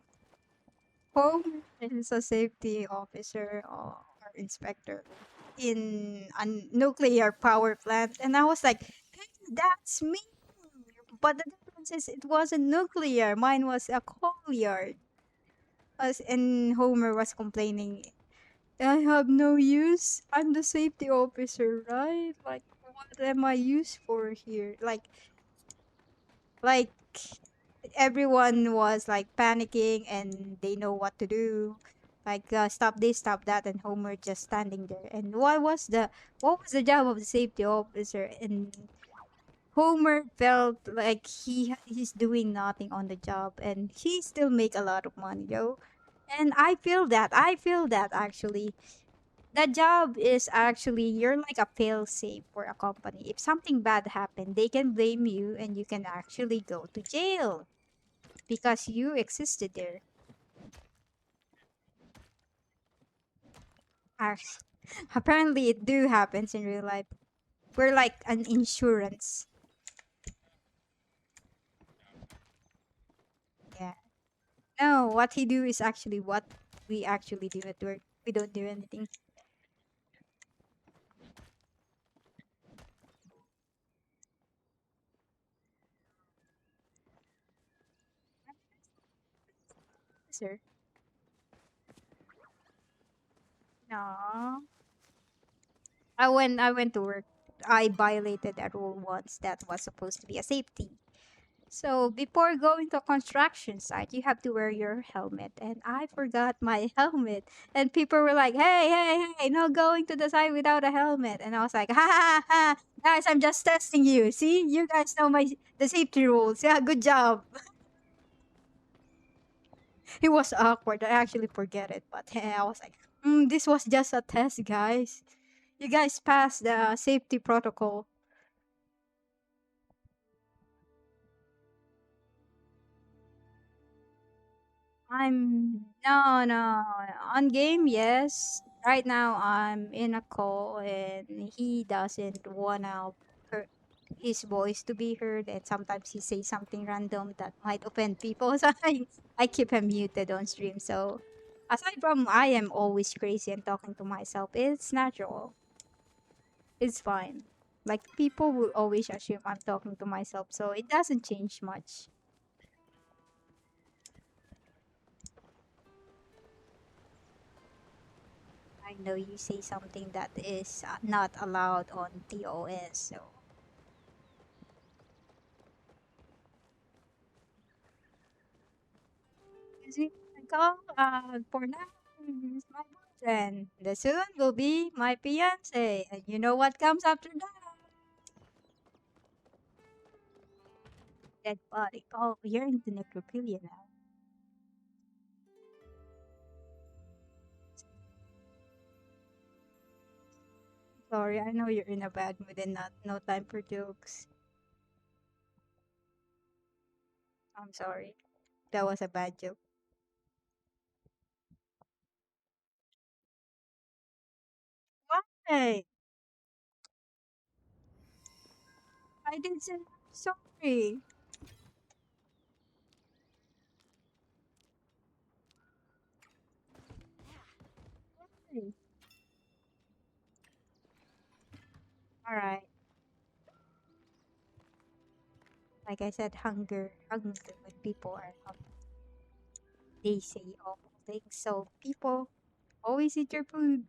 Homer is a safety officer or inspector in a nuclear power plant, and I was like, "Hey, that's me." But the difference is, it wasn't nuclear. Mine was a coal yard. And Homer was complaining, "I have no use. I'm the safety officer, right? Like, what am I used for here?" Like everyone was like panicking and they know what to do. Like, stop this, stop that, and Homer just standing there. And what was the job of the safety officer? And Homer felt like he's doing nothing on the job, and he still make a lot of money, yo. And I feel that. I feel that actually. That job is actually, you're like a fail safe for a company. If something bad happened, they can blame you and you can actually go to jail because you existed there. Ac- Apparently, it do happens in real life. We're like an insurance. Yeah. No, what he do is actually what we actually do at work. We don't do anything. Sir. No. I went to work, I violated a rule once that was supposed to be a safety. So before going to a construction site, you have to wear your helmet. And I forgot my helmet. And people were like, "Hey, hey, hey, no going to the site without a helmet." And I was like, "Ha ha ha, guys, I'm just testing you. See, you guys know the safety rules. Yeah, good job." It was awkward. I actually forget it, but I was like, "This was just a test, guys. You guys passed the safety protocol." No, no, on game, yes. Right now I'm in a call and he doesn't wanna hurt his voice to be heard, and sometimes he says something random that might offend people. So I keep him muted on stream. So aside from I am always crazy and talking to myself, it's natural. It's fine. Like, people will always assume I'm talking to myself, so it doesn't change much. I know you say something that is not allowed on TOS, so is it go? For now, he's my boyfriend. The soon will be my fiance, and you know what comes after that? Dead body. Oh, you're into necrophilia now. Sorry, I know you're in a bad mood and not no time for jokes. I'm sorry. That was a bad joke. Why? I didn't say I'm sorry. Hey. Alright. Like I said, hunger when people are hungry. They say awful things. So people always eat your food.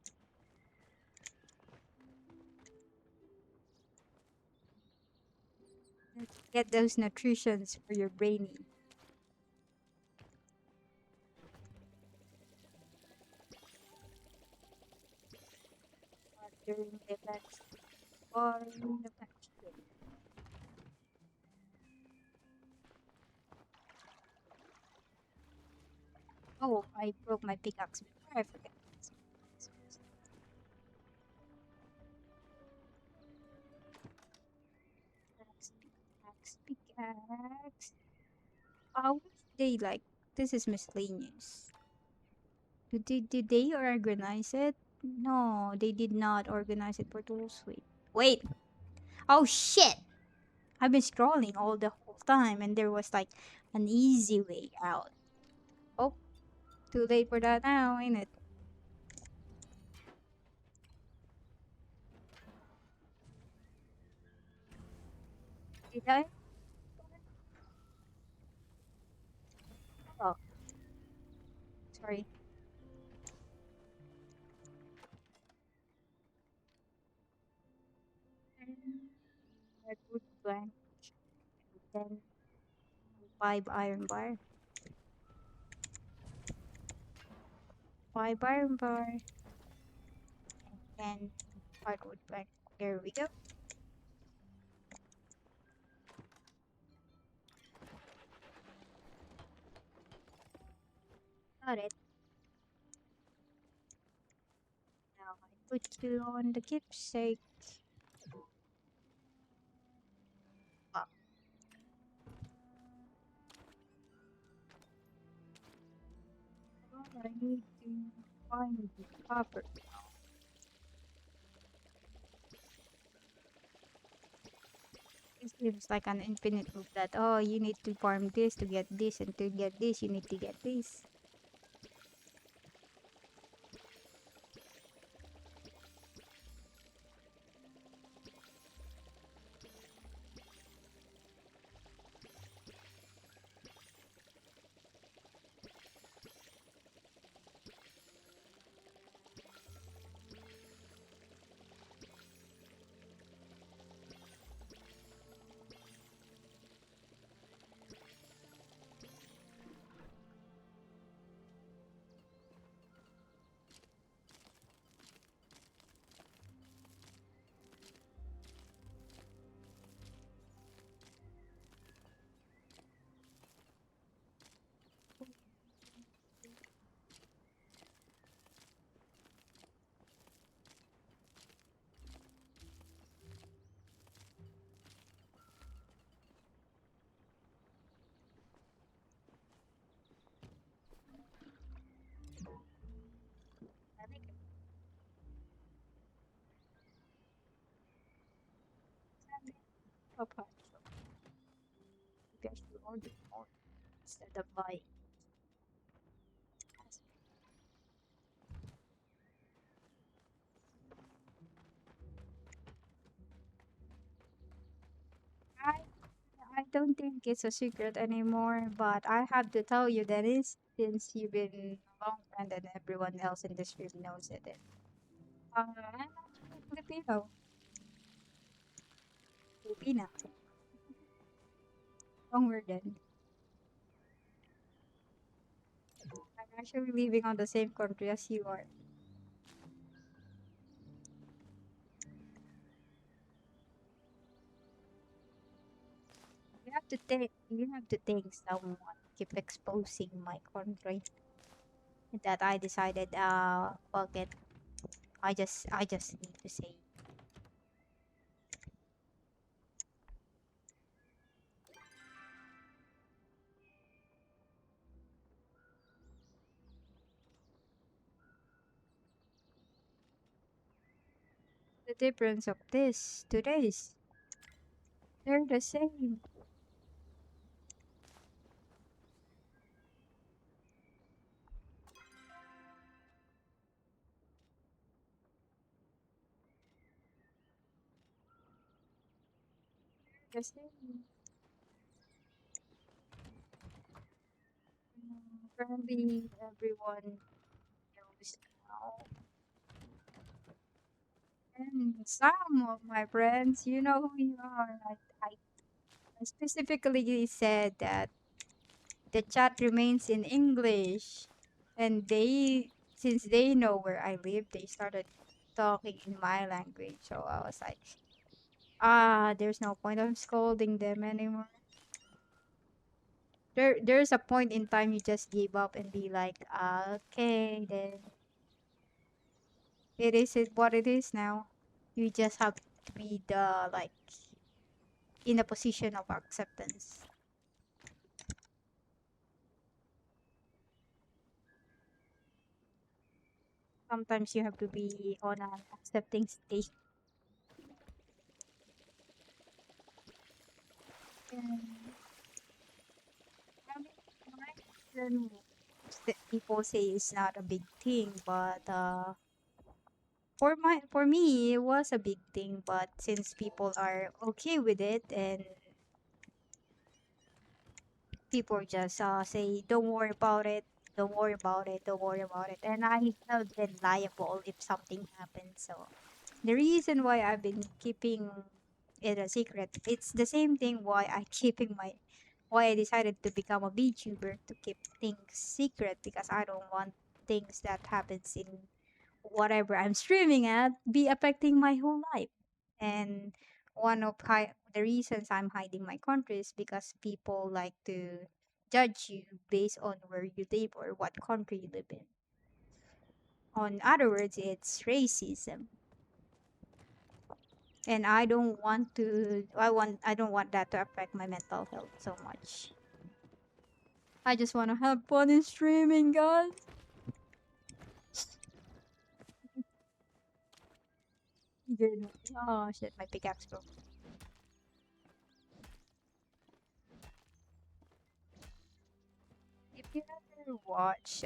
Get those nutritions for your brainy. During the next or in the next day. Oh, I broke my pickaxe before I forget. Pickaxe, pickaxe, pickaxe. How they like this is miscellaneous. Did they organize it? No, they did not organize it for tools. Wait. Oh shit! I've been scrolling all the whole time and there was like an easy way out. Oh, too late for that now, ain't it? Did I? Oh, sorry. Redwood blank. Then 5 iron bar. 5 iron bar. And hardwood plank. There we go. Got it. Now I put you on the keepsake. Ah, well, I need to find the copper. This seems like an infinite loop that, oh, you need to farm this to get this, and to get this, you need to get this. I think it's a patch. Maybe I should order more instead of buying. I I don't think it's a secret anymore, but I have to tell you, Dennis, since you've been a long friend and everyone else in this room knows it. I'm actually Filipino. Filipina. Wrong word then. I'm actually living on the same country as you are. You have to think someone keep exposing my country that I decided fuck it. I just need to say The difference of this to this, they're the same. The same. Apparently, everyone knows now. And some of my friends, you know who you are. I specifically said that the chat remains in English, and since they know where I live, they started talking in my language. So I was like, there's no point of scolding them anymore. There's a point in time you just give up and be like, okay, then what it is now. You just have to be the like in a position of acceptance. Sometimes you have to be on an accepting state. And I mean, my reason people say it's not a big thing, but for me it was a big thing. But since people are okay with it, and people just say, "Don't worry about it. Don't worry about it. Don't worry about it," and I held them liable if something happens. So the reason why I've been keeping it a secret, it's the same thing why I decided to become a VTuber, to keep things secret, because I don't want things that happens in whatever I'm streaming at be affecting my whole life. And one of the reasons I'm hiding my country is because people like to judge you based on where you live or what country you live in. On other words, it's racism. And I don't want that to affect my mental health so much. I just want to have fun in streaming, guys. Good. Oh shit, my pickaxe broke. If you ever watch,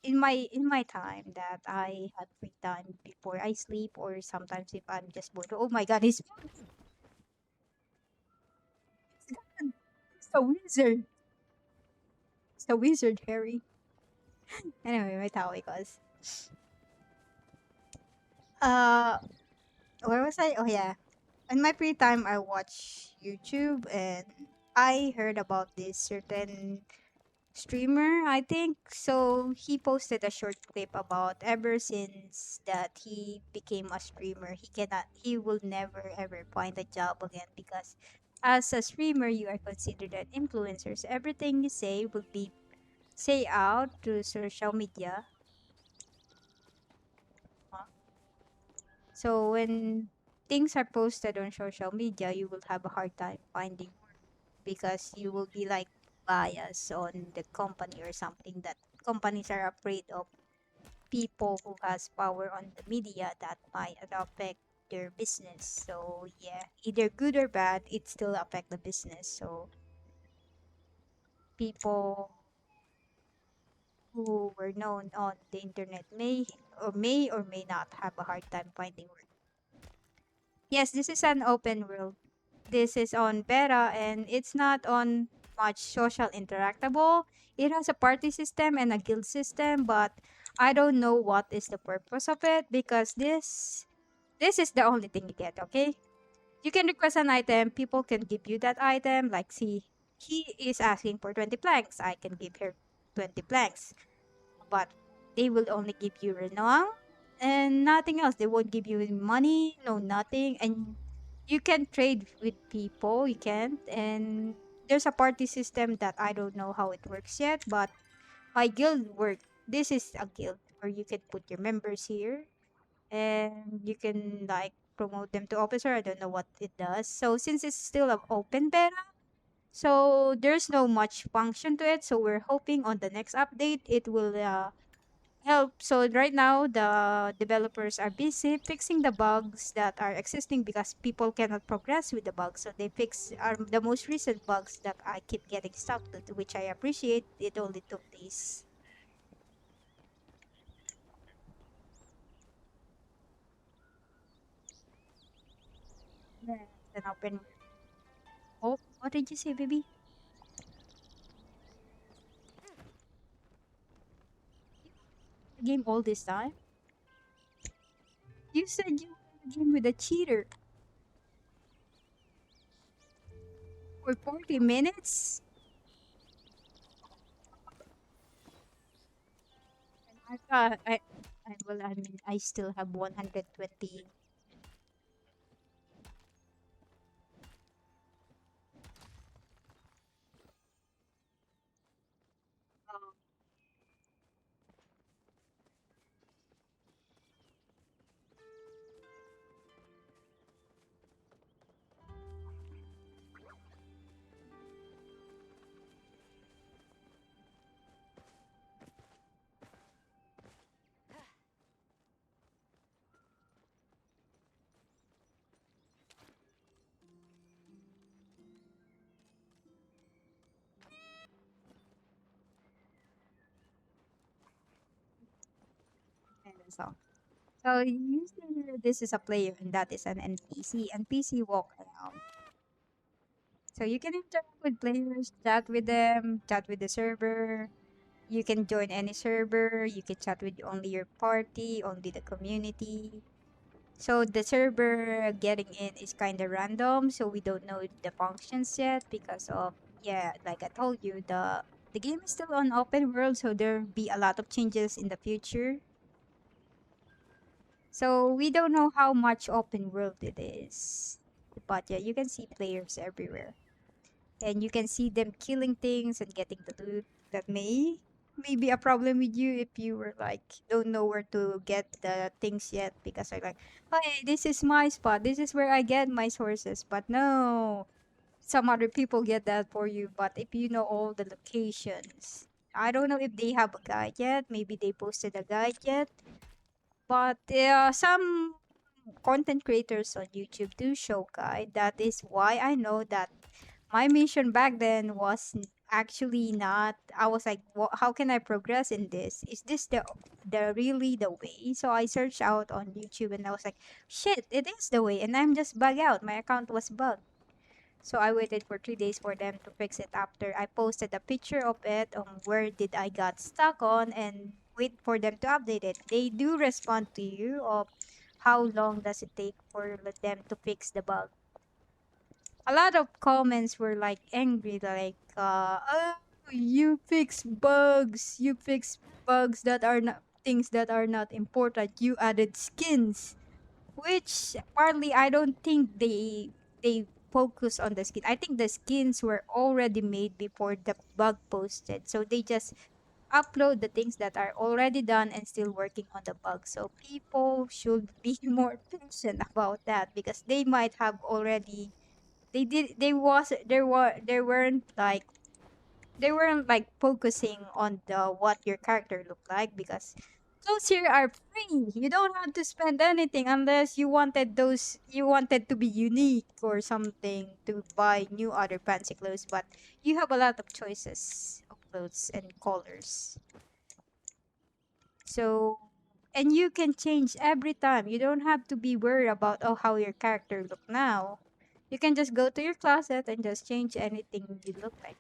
in my time that I had free time before I sleep, or sometimes if I'm just bored. Oh my god, it's a wizard. It's a wizard, Harry. Anyway, my topic was uh where was I? Oh yeah. In my free time I watch YouTube, and I heard about this certain streamer, I think. So he posted a short clip about ever since that he became a streamer, he will never ever find a job again, because as a streamer you are considered an influencer. So everything you say will be say out to social media. So when things are posted on social media, you will have a hard time finding work, because you will be like biased on the company or something, that companies are afraid of people who has power on the media that might affect their business. So yeah, either good or bad, it still affect the business. So people who were known on the internet may not have a hard time finding work. Yes, this is an open world. This is on beta, and it's not on much social interactable. It has a party system and a guild system, but I don't know what is the purpose of it, because this is the only thing you get, okay? You can request an item, people can give you that item. Like, see, he is asking for 20 planks. I can give her 20 planks. But they will only give you renown and nothing else. They won't give you any money, no nothing. And you can trade with people, you can. And there's a party system that I don't know how it works yet, but my guild work. This is a guild where you can put your members here, and you can like promote them to officer. I don't know what it does. So since it's still an open beta, so there's no much function to it. So we're hoping on the next update it will help. So right now, the developers are busy fixing the bugs that are existing because people cannot progress with the bugs. So they fix the most recent bugs that I keep getting stuck to, which I appreciate. It only took this. Yeah, it's an open. Oh, what did you say, baby? The game all this time? You said you were in the game with a cheater for 40 minutes? And I thought I mean, I still have 120. Um, and so. So usually this is a player and that is an NPC. NPC walk around. So you can interact with players, chat with them, chat with the server. You can join any server. You can chat with only your party, only the community. So the server getting in is kind of random. So we don't know the functions yet because of, yeah, like I told you, the game is still on open world. So there'll be a lot of changes in the future. So we don't know how much open world it is. But yeah, you can see players everywhere. And you can see them killing things and getting the loot that may be a problem with you if you were like don't know where to get the things yet because I like, hey, this is my spot. This is where I get my sources. But no, some other people get that for you. But if you know all the locations, I don't know if they have a guide yet. Maybe they posted a guide yet. But some content creators on YouTube do show guide. That is why I know that my mission back then was actually not. I was like, how can I progress in this? Is this the really the way? So I searched out on YouTube and I was like, shit, it is the way. And I'm just bug out. My account was bugged. So I waited for 3 days for them to fix it after I posted a picture of it on where did I got stuck on and wait for them to update it. They do respond to you of how long does it take for them to fix the bug. A lot of comments were like angry, like, oh, you fix bugs that are not things that are not important. You added skins, which partly I don't think they focus on the skin. I think the skins were already made before the bug posted, so they just upload the things that are already done and still working on the bug. So people should be more patient about that because they might have already they was there weren't like they weren't like focusing on the what your character looked like because clothes here are free. You don't have to spend anything unless you wanted to be unique or something to buy new other fancy clothes, but you have a lot of choices of clothes and colors. So and you can change every time. You don't have to be worried about oh how your character look now. You can just go to your closet and just change anything you look like.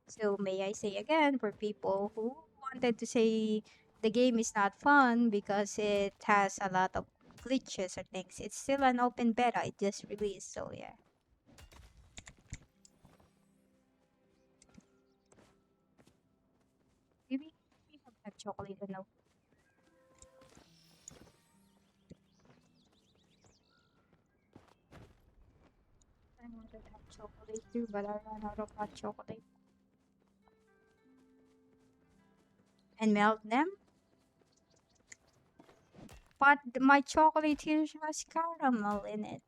So may I say again for people who wanted to say the game is not fun because it has a lot of glitches or things. It's still an open beta. It just released, so yeah. Maybe we have chocolate or no. I wanted to have chocolate too, but I ran out of hot chocolate. And melt them. But my chocolate here has caramel in it.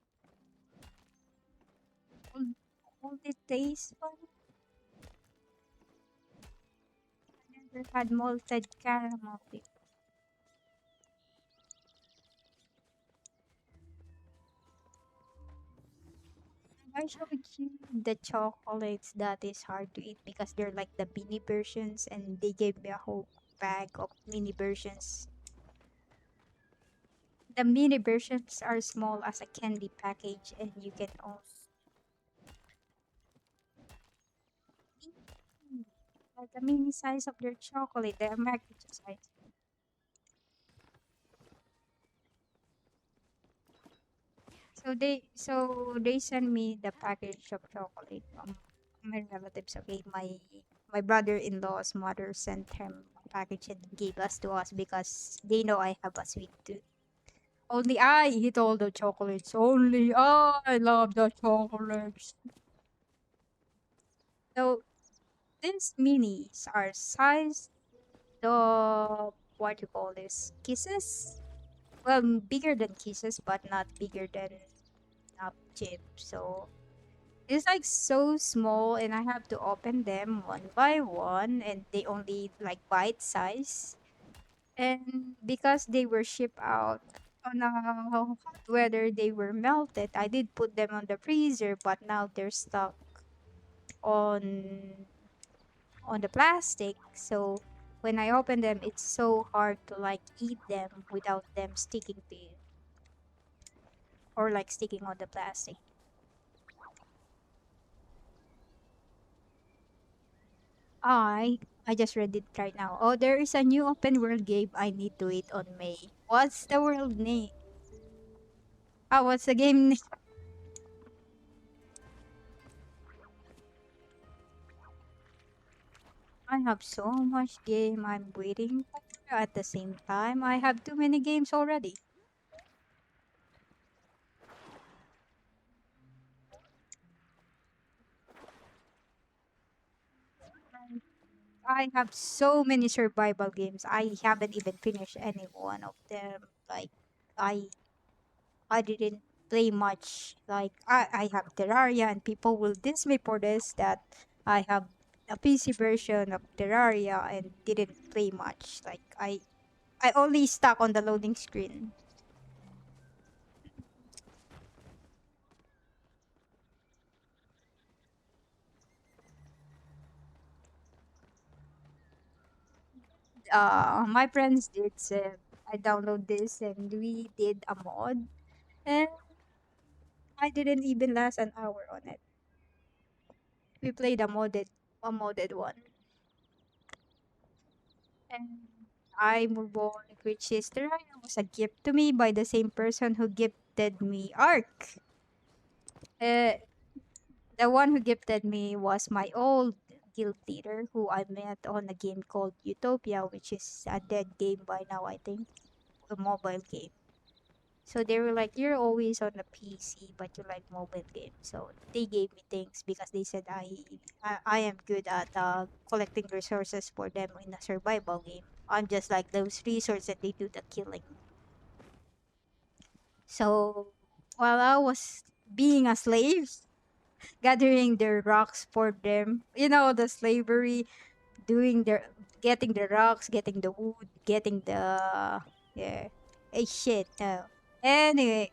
Will, will it taste fun? never had malted caramel. I showed you the chocolates that is hard to eat because they're like the mini versions, and they gave me a whole bag of mini versions. The mini versions are small as a candy package, and you can also like the mini size of their chocolate, the American size. So they sent me the package of chocolate from my relatives. Okay, my brother-in-law's mother sent him a package and gave us to us because they know I have a sweet tooth. Only I eat all the chocolates. Only I love the chocolates. So these minis are sized the what you call this kisses. Well, bigger than kisses, but not bigger than chip. So it's like so small, and I have to open them one by one, and they only like bite size. And because they were shipped out on a hot weather, they were melted. I did put them on the freezer, but now they're stuck on on the plastic. So when I open them, it's so hard to like eat them without them sticking to you or like sticking on the plastic. I just read it right now. Oh, there is a new open world game I need to eat on May. What's the world name? What's the game name? I have so much game I'm waiting for. At the same time, I have too many games already. I have so many survival games. I haven't even finished any one of them. Like I I didn't play much. Like I have Terraria, and people will diss me for this that I have a PC version of Terraria and didn't play much. Like I only stuck on the loading screen. My friends did say I download this and we did a mod, and I didn't even last an hour on it. We played a modded one. And I move on, which is Terraria was a gift to me by the same person who gifted me Ark. Uh, the one who gifted me was my old guild leader who I met on a game called Utopia, which is a dead game by now, I think, a mobile game. So they were like, "You're always on the PC, but you like mobile games." So they gave me things because they said I am good at collecting resources for them in a survival game. I'm just like those resources that they do the killing. So while I was being a slave, gathering the rocks for them, the slavery, doing getting the rocks, getting the wood, getting the yeah, shit. No. Anyway,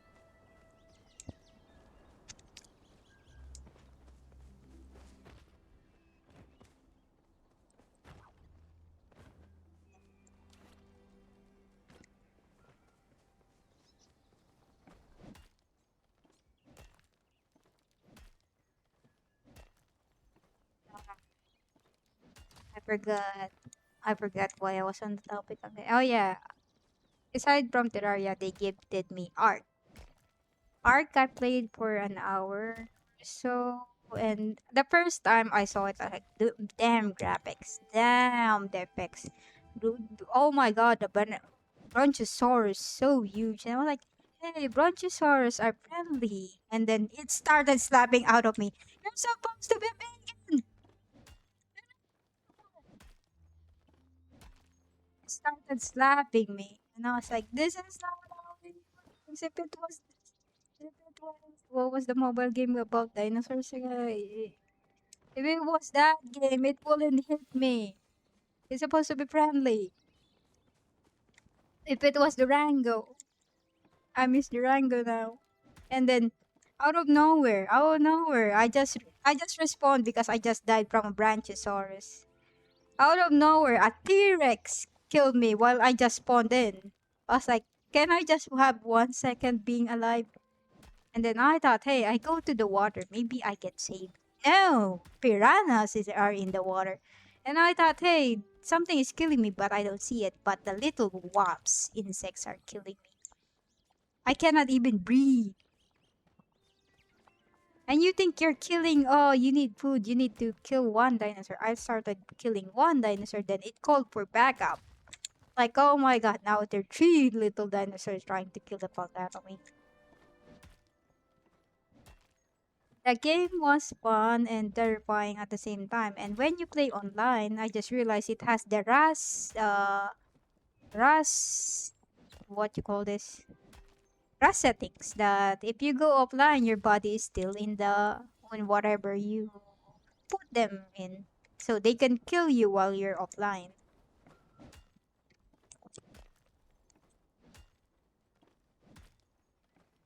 I forgot. I forgot why I was on the topic again. Oh yeah. Aside from Terraria, they gifted me Ark. Ark I played for an hour. So and the first time I saw it, I was like, Damn graphics, damn the effects. Oh my god, the Bronchosaurus so huge." And I was like, "Hey, Bronchosaurus are friendly." And then it started slapping out of me. "You're supposed to be vegan." It started slapping me, and I was like, "This is not how it works." If it was, what was the mobile game about dinosaurs? If it was that game, it wouldn't hit me. It's supposed to be friendly. If it was Durango, I miss Durango now. And then out of nowhere, I just respond because I just died from a Branchosaurus. Out of nowhere, a T-Rex killed me while I just spawned in. I was like, can I just have 1 second being alive? And then I thought, hey, I go to the water, maybe I get saved. No, are in the water. And I thought, hey, something is killing me, but I don't see it. But the little wasps, insects, are killing me. I cannot even breathe. And you think you're killing, oh, you need food, you need to kill one dinosaur. I started killing one dinosaur, then it called for backup. Like, oh my god, now there are three little dinosaurs trying to kill the fuck out of me. The game was fun and terrifying at the same time. And when you play online, I just realized it has the RAS, what you call this? RAS settings that if you go offline, your body is still in whatever you put them in. So they can kill you while you're offline.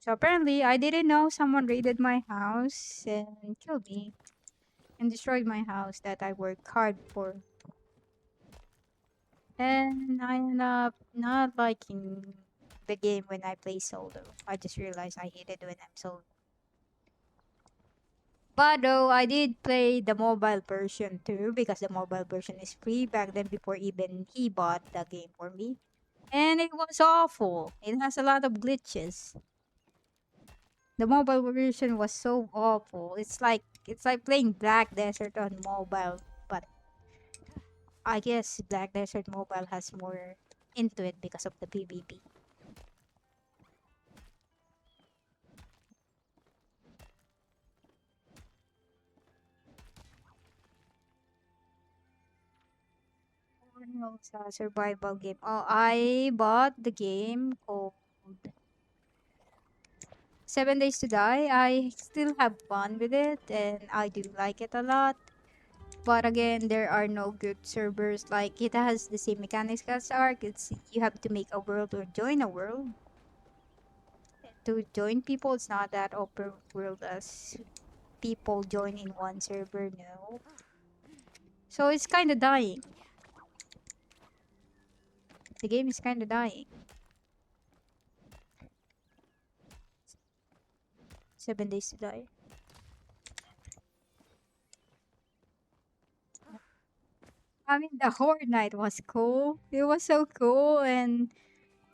So apparently, I didn't know someone raided my house and killed me and destroyed my house that I worked hard for. And I ended up not liking the game when I play solo. I just realized I hate it when I'm solo. But though I did play the mobile version too because the mobile version is free back then before even he bought the game for me. And it was awful. It has a lot of glitches. The mobile version was so awful. It's like playing Black Desert on mobile, but I guess Black Desert Mobile has more into it because of the PvP. What else? Survival game. Oh, I bought the game called 7 Days to Die. I still have fun with it and I do like it a lot. But again, there are no good servers. Like it has the same mechanics as Ark. It's you have to make a world or join a world. To join people, it's not that open world as people join in one server. No, so it's kind of dying. The game is kind of dying. 7 Days to Die. I mean, the Horde Night was cool. It was so cool, and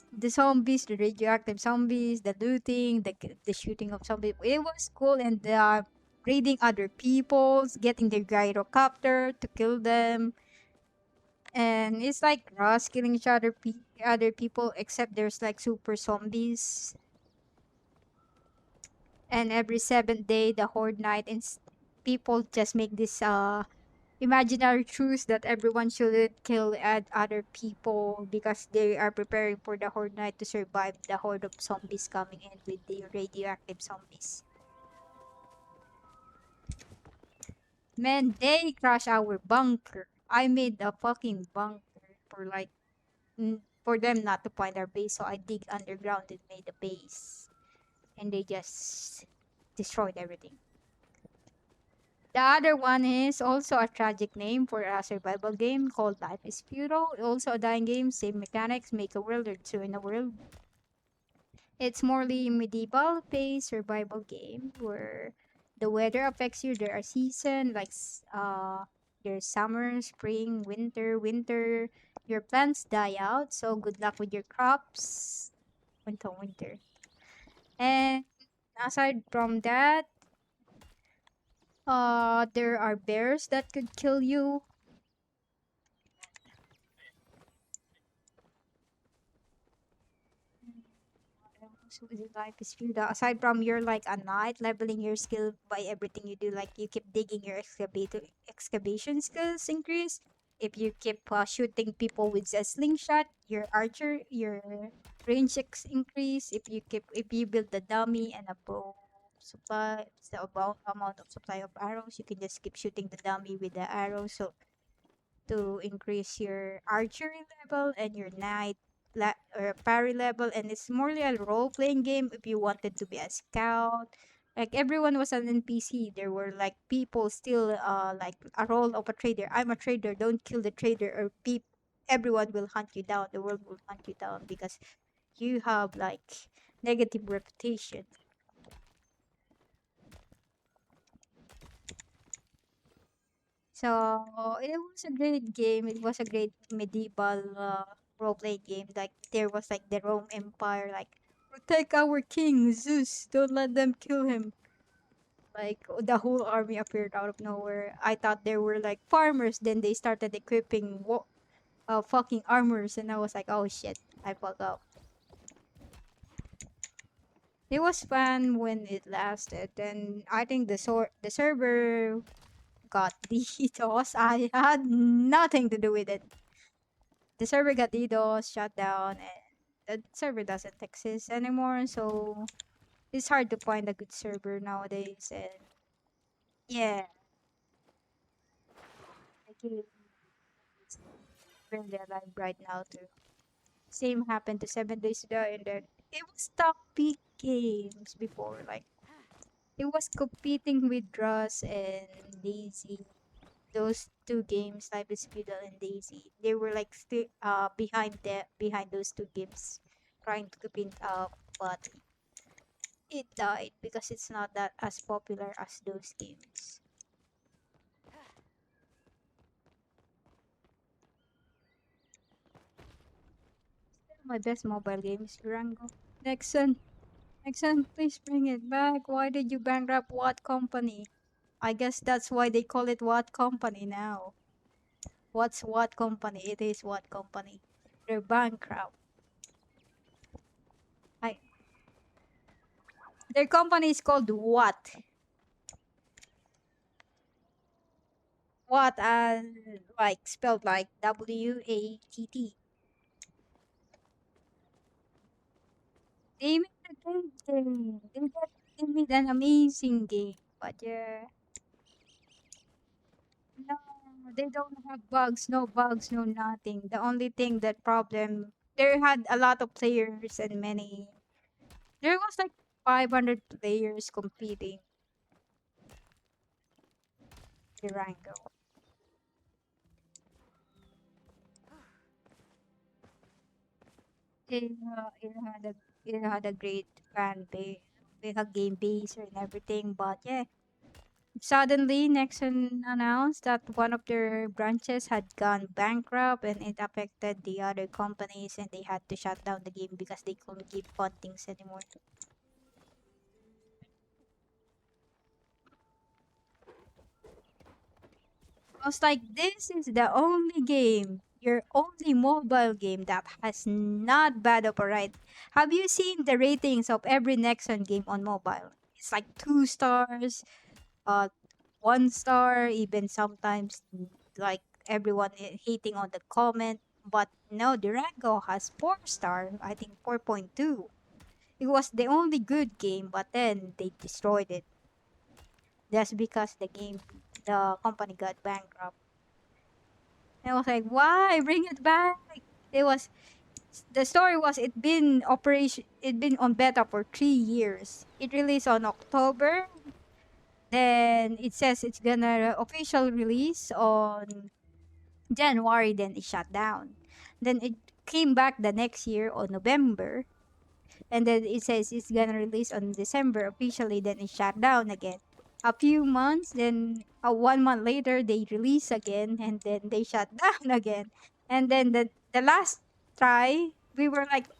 the zombies, the radioactive zombies, the looting, the shooting of zombies. It was cool, and raiding other people's, getting their gyrocopter to kill them, and it's like us killing each other people, except there's like super zombies. And every 7th day, the Horde Night, and people just make this imaginary truce that everyone shouldn't kill other people because they are preparing for the Horde Night to survive the horde of zombies coming in with the radioactive zombies. Man, they crashed our bunker. I made a fucking bunker for like for them not to find our base, so I dig underground and made a base, and they just destroyed everything. The other one is also a tragic name for a survival game called Life is Futile. Also a dying game, same mechanics, make a world or two in a world. It's morely medieval paced survival game where the weather affects you. There are seasons like there's summer, spring, winter. Your plants die out, so good luck with your crops. Winter. And aside from that, there are bears that could kill you. So is it life is few aside from you're like a knight leveling your skill by everything you do, like you keep digging, your excavation skills increase. If you keep shooting people with a slingshot, your increase. If you build the dummy and a bow supply, the amount of supply of arrows, you can just keep shooting the dummy with the arrows. So to increase your archery level and your or parry level, and it's more like a role playing game if you wanted to be a scout. Like everyone was an NPC. There were like people still like a role of a trader. I'm a trader. Don't kill the trader, or everyone will hunt you down. The world will hunt you down because you have like negative reputation. So it was a great game. It was a great medieval role playing game. Like there was like the Rome Empire, like protect our king Zeus. Don't let them kill him. Like the whole army appeared out of nowhere. I thought they were like farmers. Then they started equipping fucking armors, and I was like, oh shit, I fucked up. It was fun when it lasted. Then I think the server got DDoS. I had nothing to do with it. The server got DDoS, shut down, and the server doesn't exist anymore. So it's hard to find a good server nowadays. And yeah, the game is barely alive right now too. Same happened to 7 Days to Die, and then it was top peak games before. Like it was competing with Rust and Daisy. Those two games, Life is Fiddle and Daisy, they were like still behind those two games, trying to compete up, but it died because it's not that as popular as those games. My best mobile game is Durango. Nexon, Nexon, please bring it back. Why did you bankrupt what company? I guess that's why they call it what company now. What's what company? It is what company. They're bankrupt. I Their company is called what? What like spelled like WATT. They made a great game. They made an amazing game. But yeah, no, they don't have bugs, no nothing. The only thing that problem, they had a lot of players and many. There was like 500 players competing Durango. It had a great fan base, with a game base and everything. But yeah, suddenly, Nexon announced that one of their branches had gone bankrupt, and it affected the other companies, and they had to shut down the game because they couldn't give fundings anymore. I was like, this is the only game, your only mobile game that has not bad operate. Have you seen the ratings of every Nexon game on mobile? It's like 2 stars, uh 1 star, even sometimes like everyone hating on the comment. But no, Durango has 4 star, I think 4.2. It was the only good game, but then they destroyed it just because the company got bankrupt. And I was like, why bring it back? It was the story was it been on beta for 3 years. It released on October. Then it says it's gonna official release on January, then it shut down. Then it came back the next year on November, and then it says it's gonna release on December officially, then it shut down again. A few months, then 1 month later, they release again, and then they shut down again. And then the last try, they were like,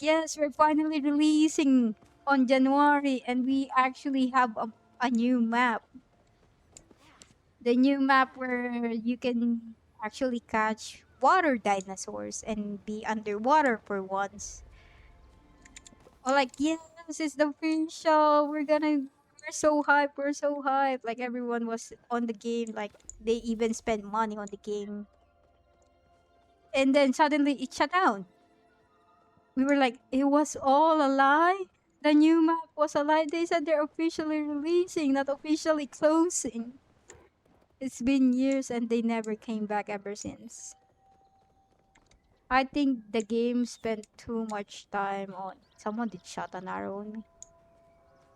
yes, we're finally releasing on January, and we actually have a new map. The new map where you can actually catch water dinosaurs and be underwater for once. Or like, yes, it's the official. We're so hyped. We're so hyped. Like everyone was on the game. Like they even spent money on the game. And then suddenly it shut down. We were like, it was all a lie. The new map was a lie. They said they're officially releasing, not officially closing. It's been years and they never came back ever since. I think the game spent too much time on. Someone did shot an arrow on me.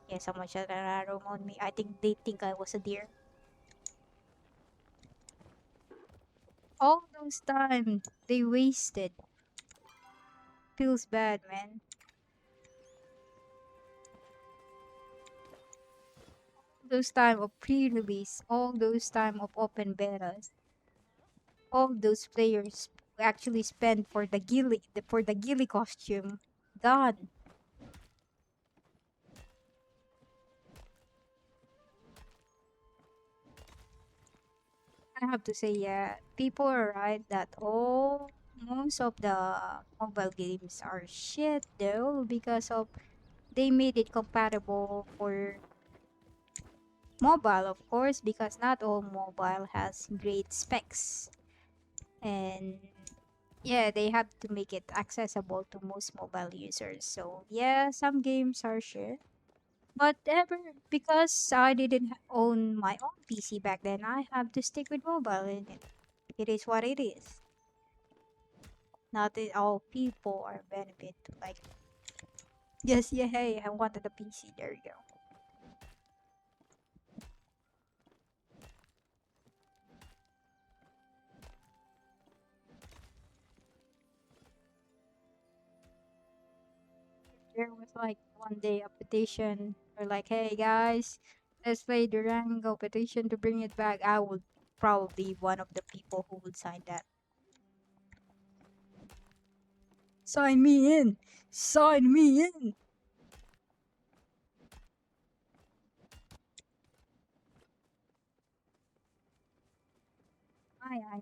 Yeah, someone shot an arrow on me. I think they think I was a deer. All those time they wasted. Feels bad, man. Those time of pre-release, all those time of open betas, all those players who actually spend for the ghillie costume. Done. I have to say, yeah, people are right that all most of the mobile games are shit though because of they made it compatible for mobile, of course, because not all mobile has great specs. And yeah, they have to make it accessible to most mobile users. So yeah, some games are shit. But ever because I didn't own my own PC back then, I have to stick with mobile and it is what it is. Not that all people are benefit to like yes, yeah, hey, I wanted a PC. There you go. There was like one day a petition or like, hey guys, let's play the Durango petition to bring it back. I would probably one of the people who would sign that. Sign me in. Sign me in. I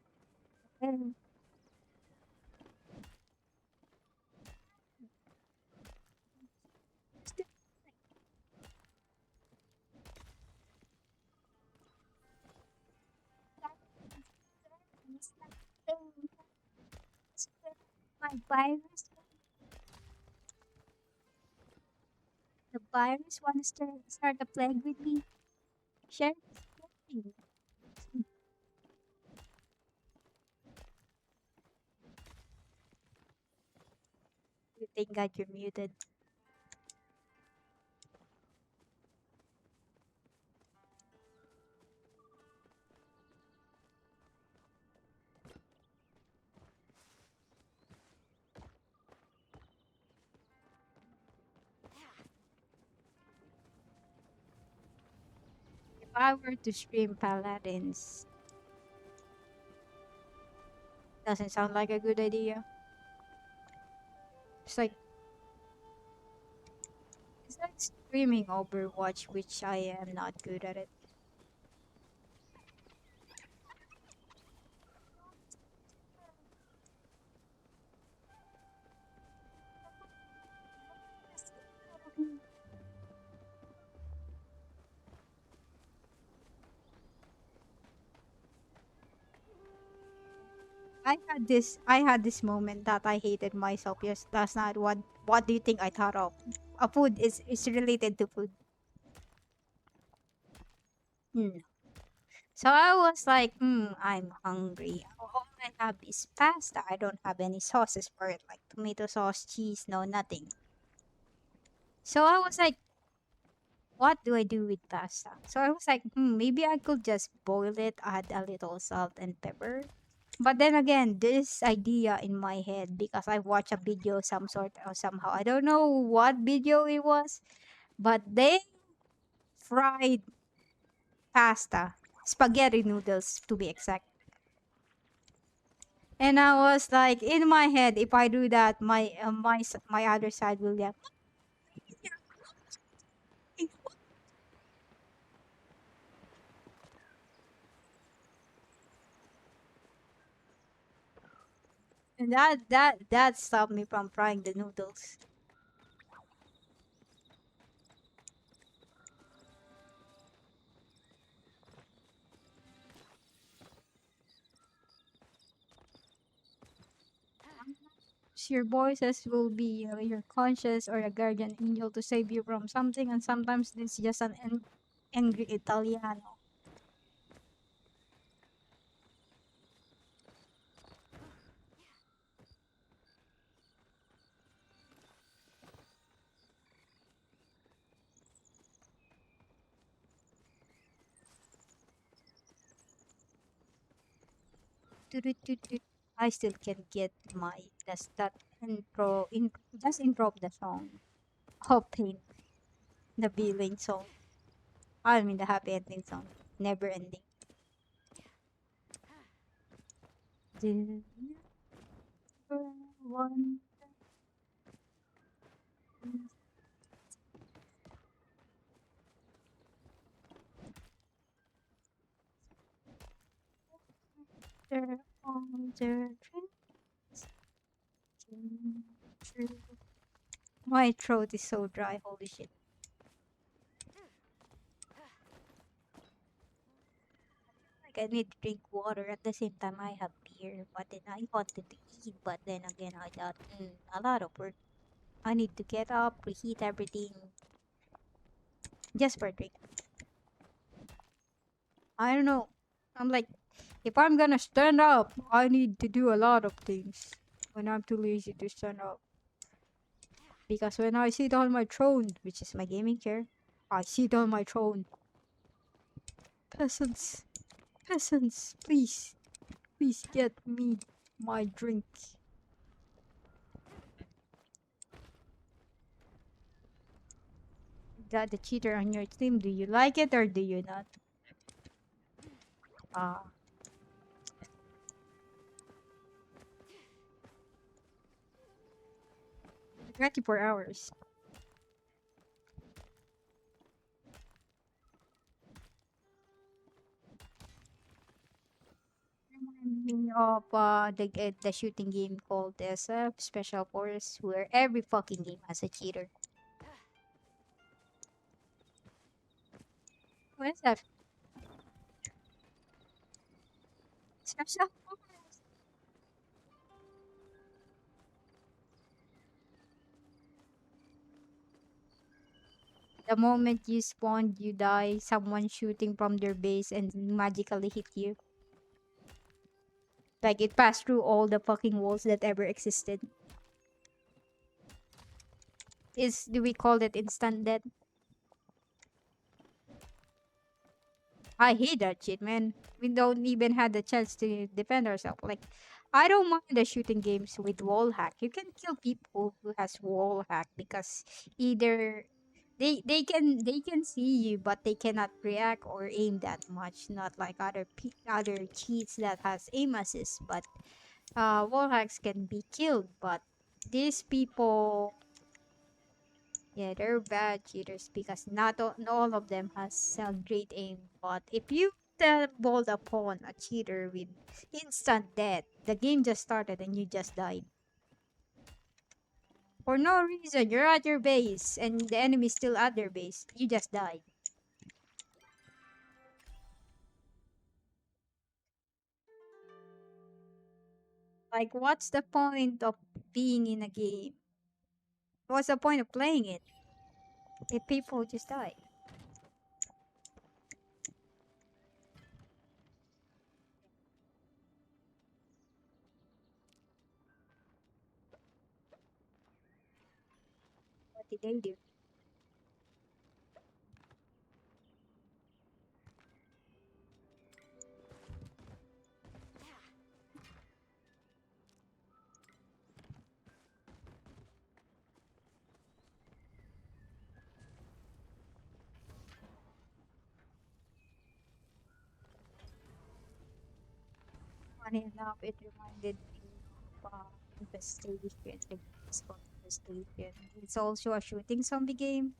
my virus, the virus wants to start a plague with me. Share this thing. You think that you're muted? If I were to stream paladins, doesn't sound like a good idea. It's like it's like streaming Overwatch, which I am not good at it. I had this moment that I hated myself yes last night. What do you think I thought of? A food is related to food. Hmm. So I was like, I'm hungry. All I have is pasta. I don't have any sauces for it, like tomato sauce, cheese, no nothing. So I was like, what do I do with pasta? So I was like, maybe I could just boil it, add a little salt and pepper. But then again, this idea in my head because I watched a video some sort or somehow. I don't know what video it was, but they fried pasta, spaghetti noodles to be exact. And I was like in my head, if I do that, my other side will yell. And that stopped me from frying the noodles. Your voices will be your conscience or a guardian angel to save you from something, and sometimes it's just an angry Italiano. I still can get my that intro of the song. Oh, pain. The billing song. I mean the happy ending song. Never ending. Do you ever wonder all the dreams came true? My throat is so dry, holy shit. Like I need to drink water at the same time I have beer, but then I wanted to eat, but then again I thought, a lot of work. I need to get up, reheat everything, just for a drink. I don't know. I'm like, if I'm gonna stand up, I need to do a lot of things when I'm too lazy to stand up. Because when I sit on my throne, which is my gaming chair, I sit on my throne. Peasants, peasants, please, please get me my drink. Got the cheater on your team. Do you like it or do you not? Ah, 24 hours. Remind me of the shooting game called SF Special Force, where every fucking game has a cheater. What is that? Special Force. The moment you spawn, you die. Someone shooting from their base and magically hit you. Like it passed through all the fucking walls that ever existed. Do we call it instant death? I hate that shit, man. We don't even have the chance to defend ourselves. Like, I don't mind the shooting games with wall hack. You can kill people who has wall hack because either they can see you, but they cannot react or aim that much. Not like other cheats that has aim assist. But wall hacks can be killed. But these people, yeah, they're bad cheaters because not all of them has great aim. But if you stumbled upon a cheater with instant death, the game just started and you just died. For no reason, you're at your base and the enemy's still at their base. You just died. Like, what's the point of being in a game? What's the point of playing it if people just die? What did they do? Funny enough, it reminded me of Infestation, the game's called Infestation. It's also a shooting zombie game.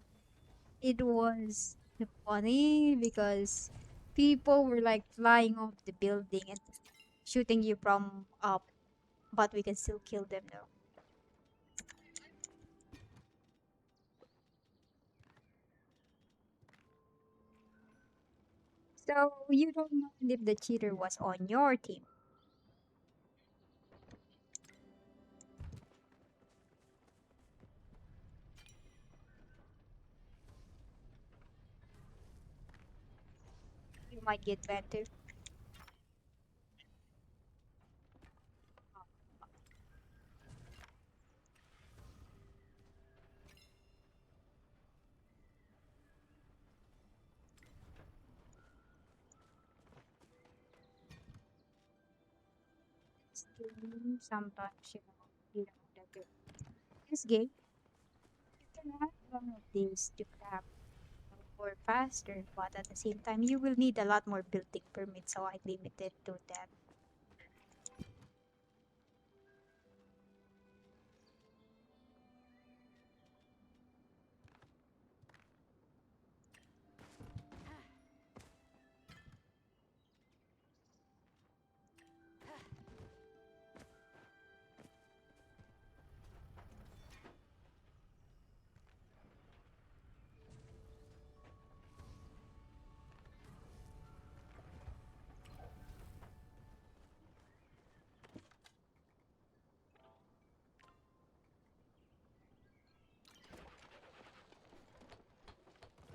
It was funny because people were like flying off the building and shooting you from up, but we can still kill them though. So you don't mind if the cheater was on your team. You might get banned too. Sometimes, that this game, you can have one of these to craft more faster, but at the same time, you will need a lot more building permits, so I limited to that.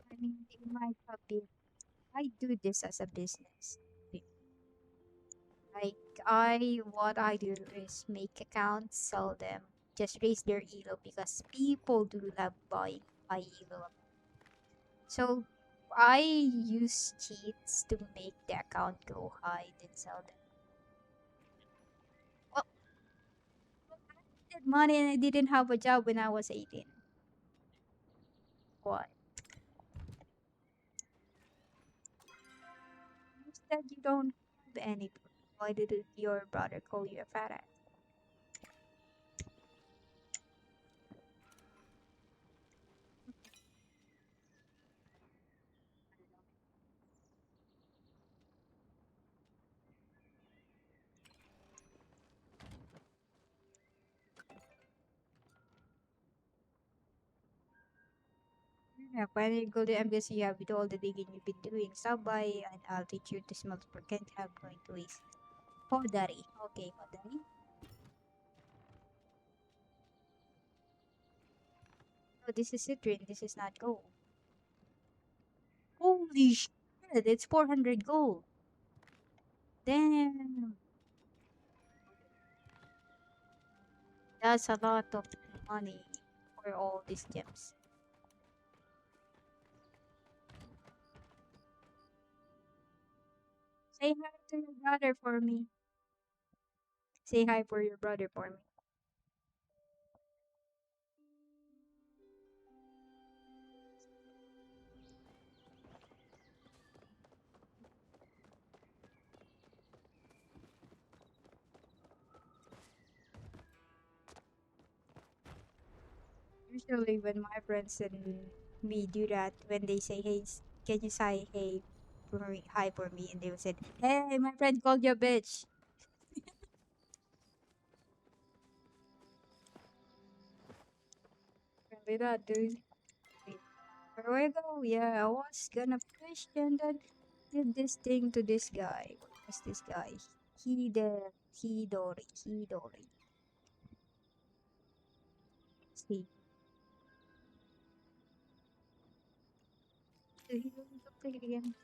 I mean, in my hobby, I do this as a business. Like what I do is make accounts, sell them, just raise their elo because people do love buying high elo. So I use cheats to make the account go high, then sell them. Well, I did money and I didn't have a job when I was 18. Why? You said you don't have any. Why did your brother call you a fat ass? Yeah, when you go to the embassy, you have with all the digging you've been doing. Stop by and I'll teach you to smell for can't have going to waste. Hodari. Okay, Hodari. No, this is citrine. This is not gold. Holy shit! It's 400 gold. Damn. That's a lot of money for all these gems. Say hi to your brother for me. Say hi for your brother for me. Usually, when my friends and me do that, when they say, "Hey, can you say hey for me, hi for me?" and they will say, "Hey, my friend called you a bitch." Remember that, dude? Wait, where we go? Yeah, I was gonna push and then did this thing to this guy. What was this guy? Hidori. See, so he will click it again.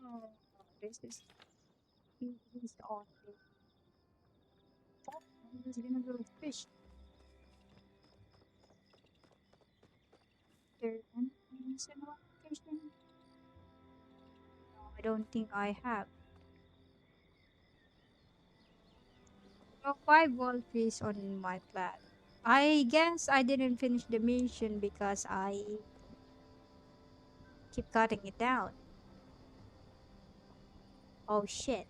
Oh, this is he's on the top. He's gonna go fish. There any recent notification? No, I don't think I have. So 5 wall is on my plat. I guess I didn't finish the mission because I keep cutting it down. Oh shit.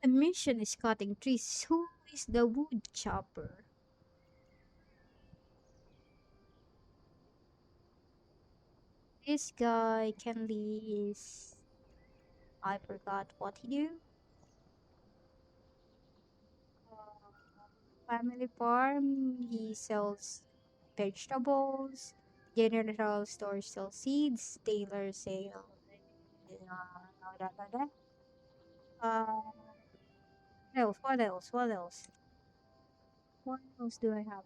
The mission is cutting trees. Who is the wood chopper? This guy Kenley is I forgot what he do. Family farm. He sells vegetables. General store sells seeds. Tailor sale. Da, da, da. What else? What else? What else? What else do I have?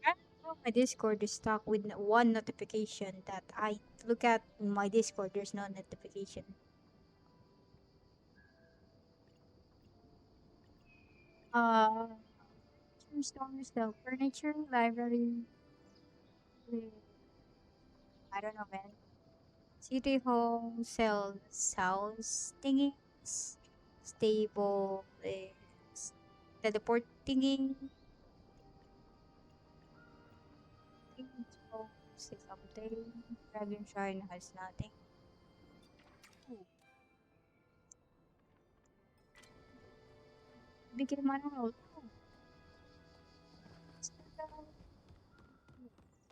Right now, my Discord is stuck with one notification that I look at my Discord. There's no notification. Uh, stores sell furniture, library, eh, I don't know, man. City hall sells house thingies. Stable is teleport thingy. Things say something. Dragon Shrine has nothing. Ooh, became an old. Oh,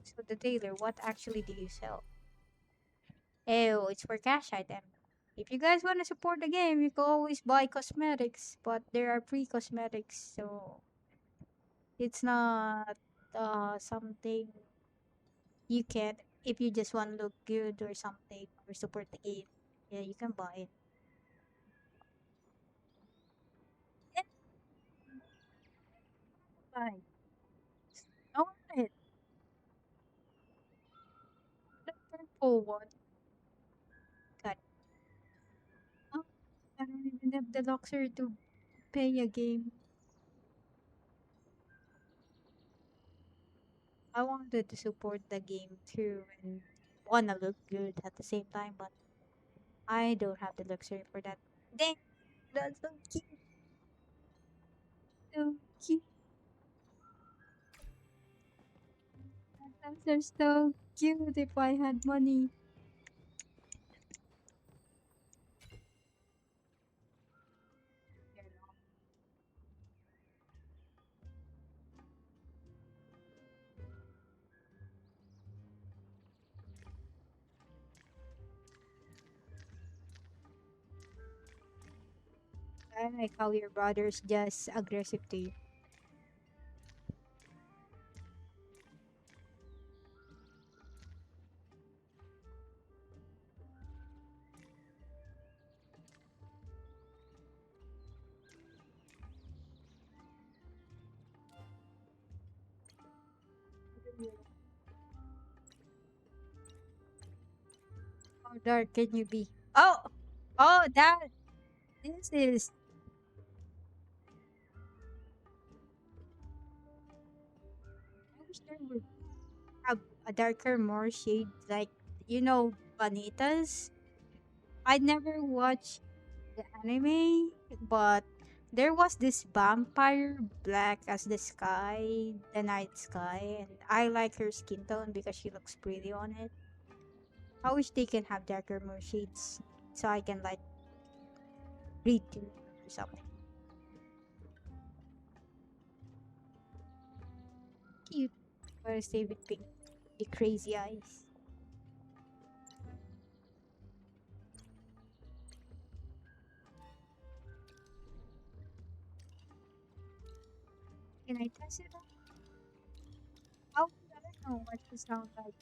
so the tailor, what actually do you sell? Oh, it's for cash item. If you guys want to support the game, you can always buy cosmetics, but there are free cosmetics, so it's not something you can if you just want to look good or something or support the game. Yeah, you can buy it. Yeah, buy. I want it. The purple one. God, oh, I don't even have the luxury to pay a game. I wanted to support the game too and wanna look good at the same time, but I don't have the luxury for that. Dang, that's so cute. So cute. Those are so cute if I had money. I like how your brother's just aggressive to you. How dark can you be? Oh! Oh, that! This is. I wish there would have a darker, more shade, like, Vanitas? I never watched the anime, but there was this vampire black as the sky, the night sky, and I like her skin tone because she looks pretty on it. I wish they can have darker, more shades so I can like read to or something. Cute. Or stay with pink. The crazy eyes. Can I test it out? How would I know what to sound like?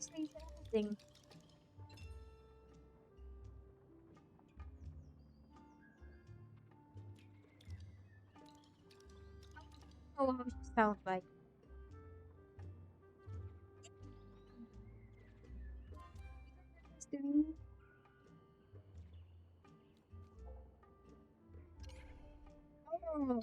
Say anything. Oh, how she sound like. Listening. Oh,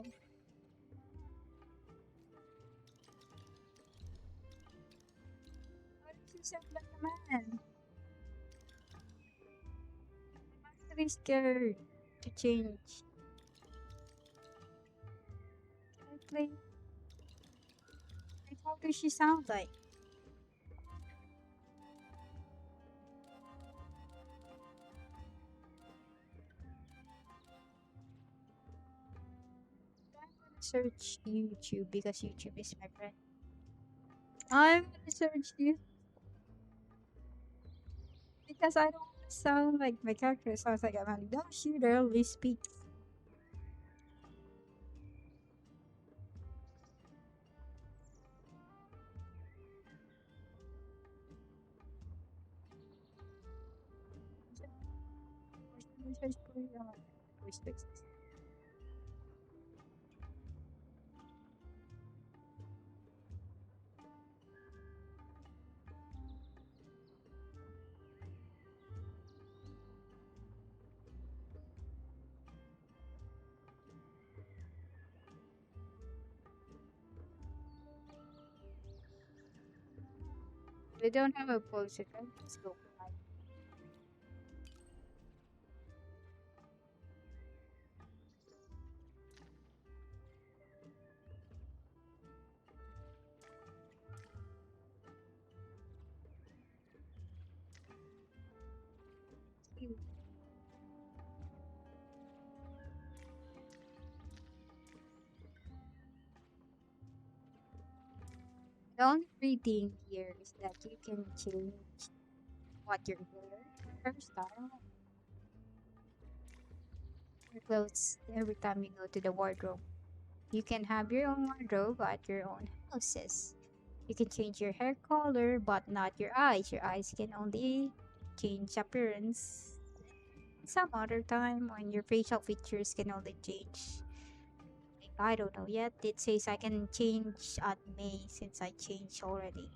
how does she sound like a man? I'm actually scared to change. Can I play? Like, how does she sound like? I'm gonna search YouTube because YouTube is my friend. I'm gonna search you because I don't want to sound like my character sounds like a man. No, she rarely speaks. Search for voice fixes. We don't have a poster. Let's go. The only free thing here is that you can change what you're wearing, hairstyle, your clothes every time you go to the wardrobe. You can have your own wardrobe at your own houses. You can change your hair color, but not your eyes. Your eyes can only change appearance some other time when your facial features can only change. Like, I don't know yet. It says I can change at May since I changed already.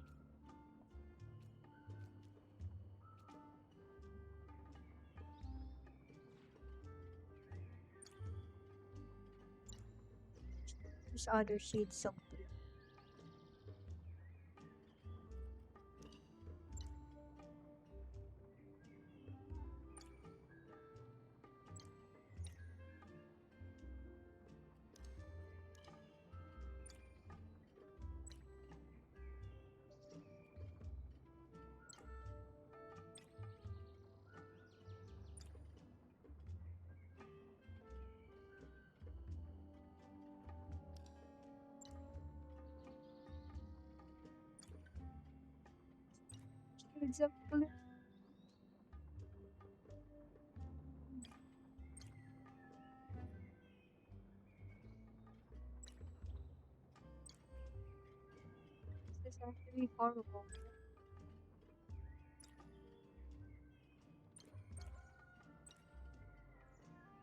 There's other shades of blue. Shades of blue. This is actually horrible.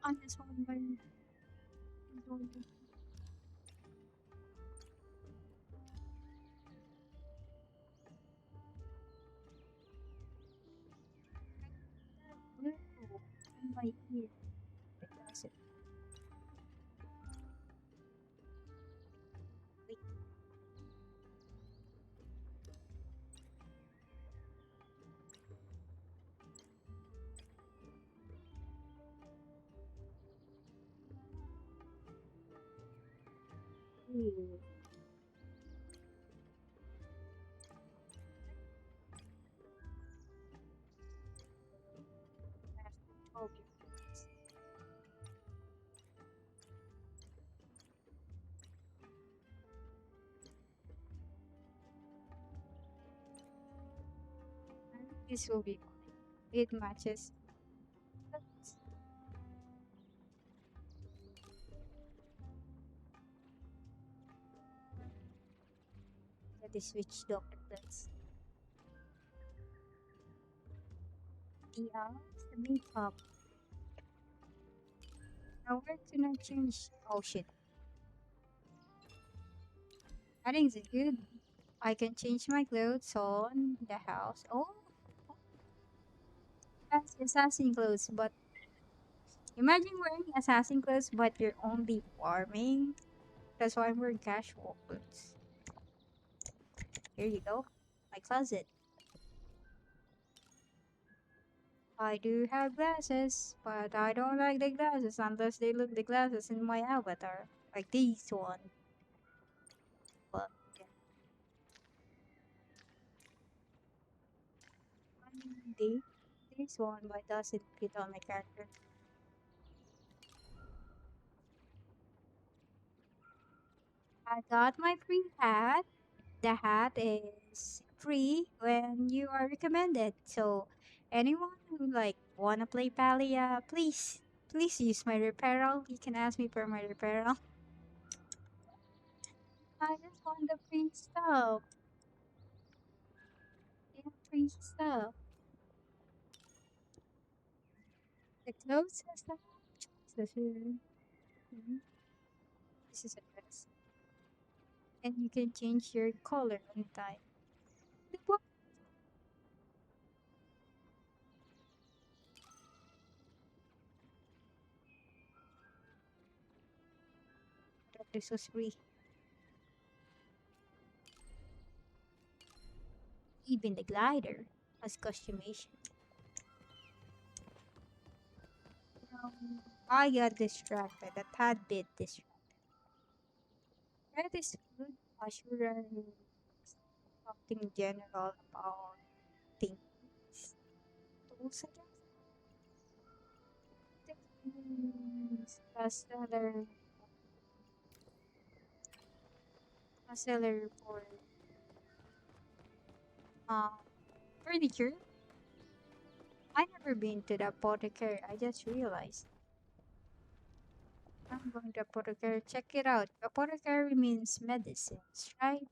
I just want my enjoyment. That blue in my ear. It doesn't. Wait, ew. I have control your face. I think this will be fine. It matches. Let's let us switch doctor plans. The eyes, the makeup. Now where can I change? Oh shit. I think it's good. I can change my clothes on the house. Oh, that's assassin clothes. But imagine wearing assassin clothes, but you're only farming. That's why I'm wearing casual clothes. Here you go. My closet. I do have glasses, but I don't like the glasses unless they look the glasses in my avatar. Like this one. But yeah, I mean this one, but doesn't fit on my character. I got my free hat. The hat is free when you are recommended. So anyone who like wanna play Palia, please use my referral. You can ask me for my referral. I just want the free stuff. They have free stuff. The clothes has the choices here. Mhm. This is a dress. And you can change your color anytime. The book this was free. Even the glider has customization. I got distracted, a tad bit distracted. That is good assurance. Something general about things. Tools, I guess. Things. A seller for uh, furniture. I never been to the apothecary. I just realized. I'm going to apothecary. Check it out. Apothecary means medicines, right?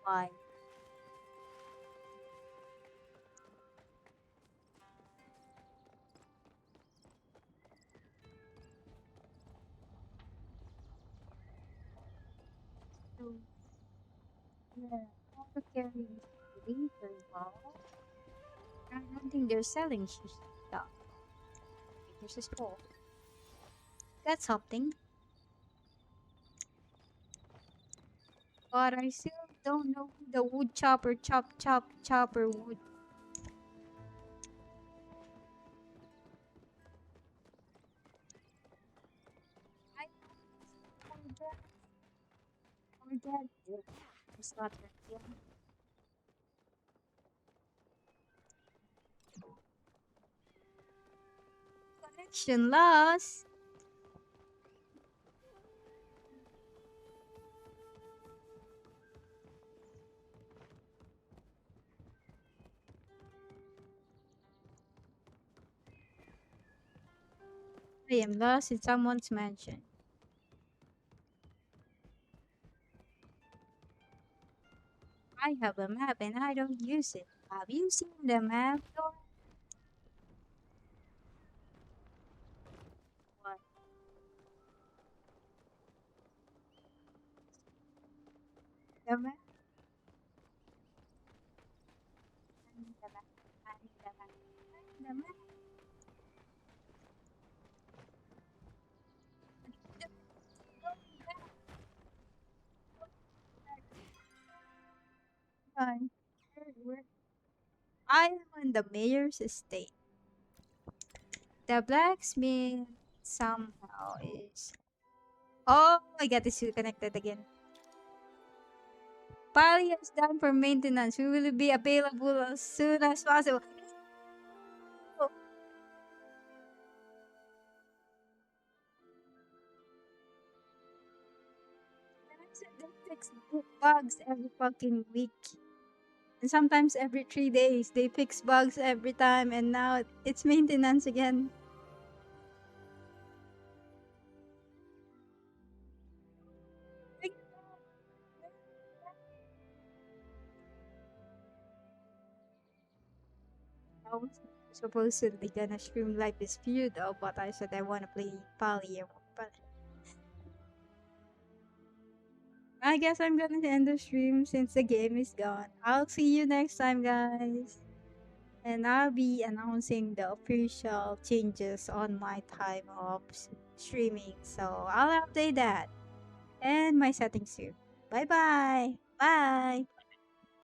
Why? So, yeah, apothecary is really very well. I don't think they're selling stuff. There's a store. That's something. But I still don't know who the wood chopper chopper wood. I forget it. It's not that young. Connection lost. I am lost in someone's mansion. I have a map and I don't use it. Have you seen the map, Dora? What? The map? I need the map. I need the map. I need the map. I need the map. Fine. Where? I am on the mayor's estate. The blacksmith somehow is. Oh, I got this connected again. Palia is done for maintenance. We will be available as soon as possible. Oh, and I said they fix bugs every fucking week. And sometimes every 3 days. They fix bugs every time, and now it's maintenance again. Like, I was supposedly gonna stream Life is Fear though, but I said I wanna play Palia. But I guess I'm gonna end the stream since the game is gone. I'll see you next time, guys. And I'll be announcing the official changes on my time of streaming. So I'll update that and my settings too. Bye bye. Bye.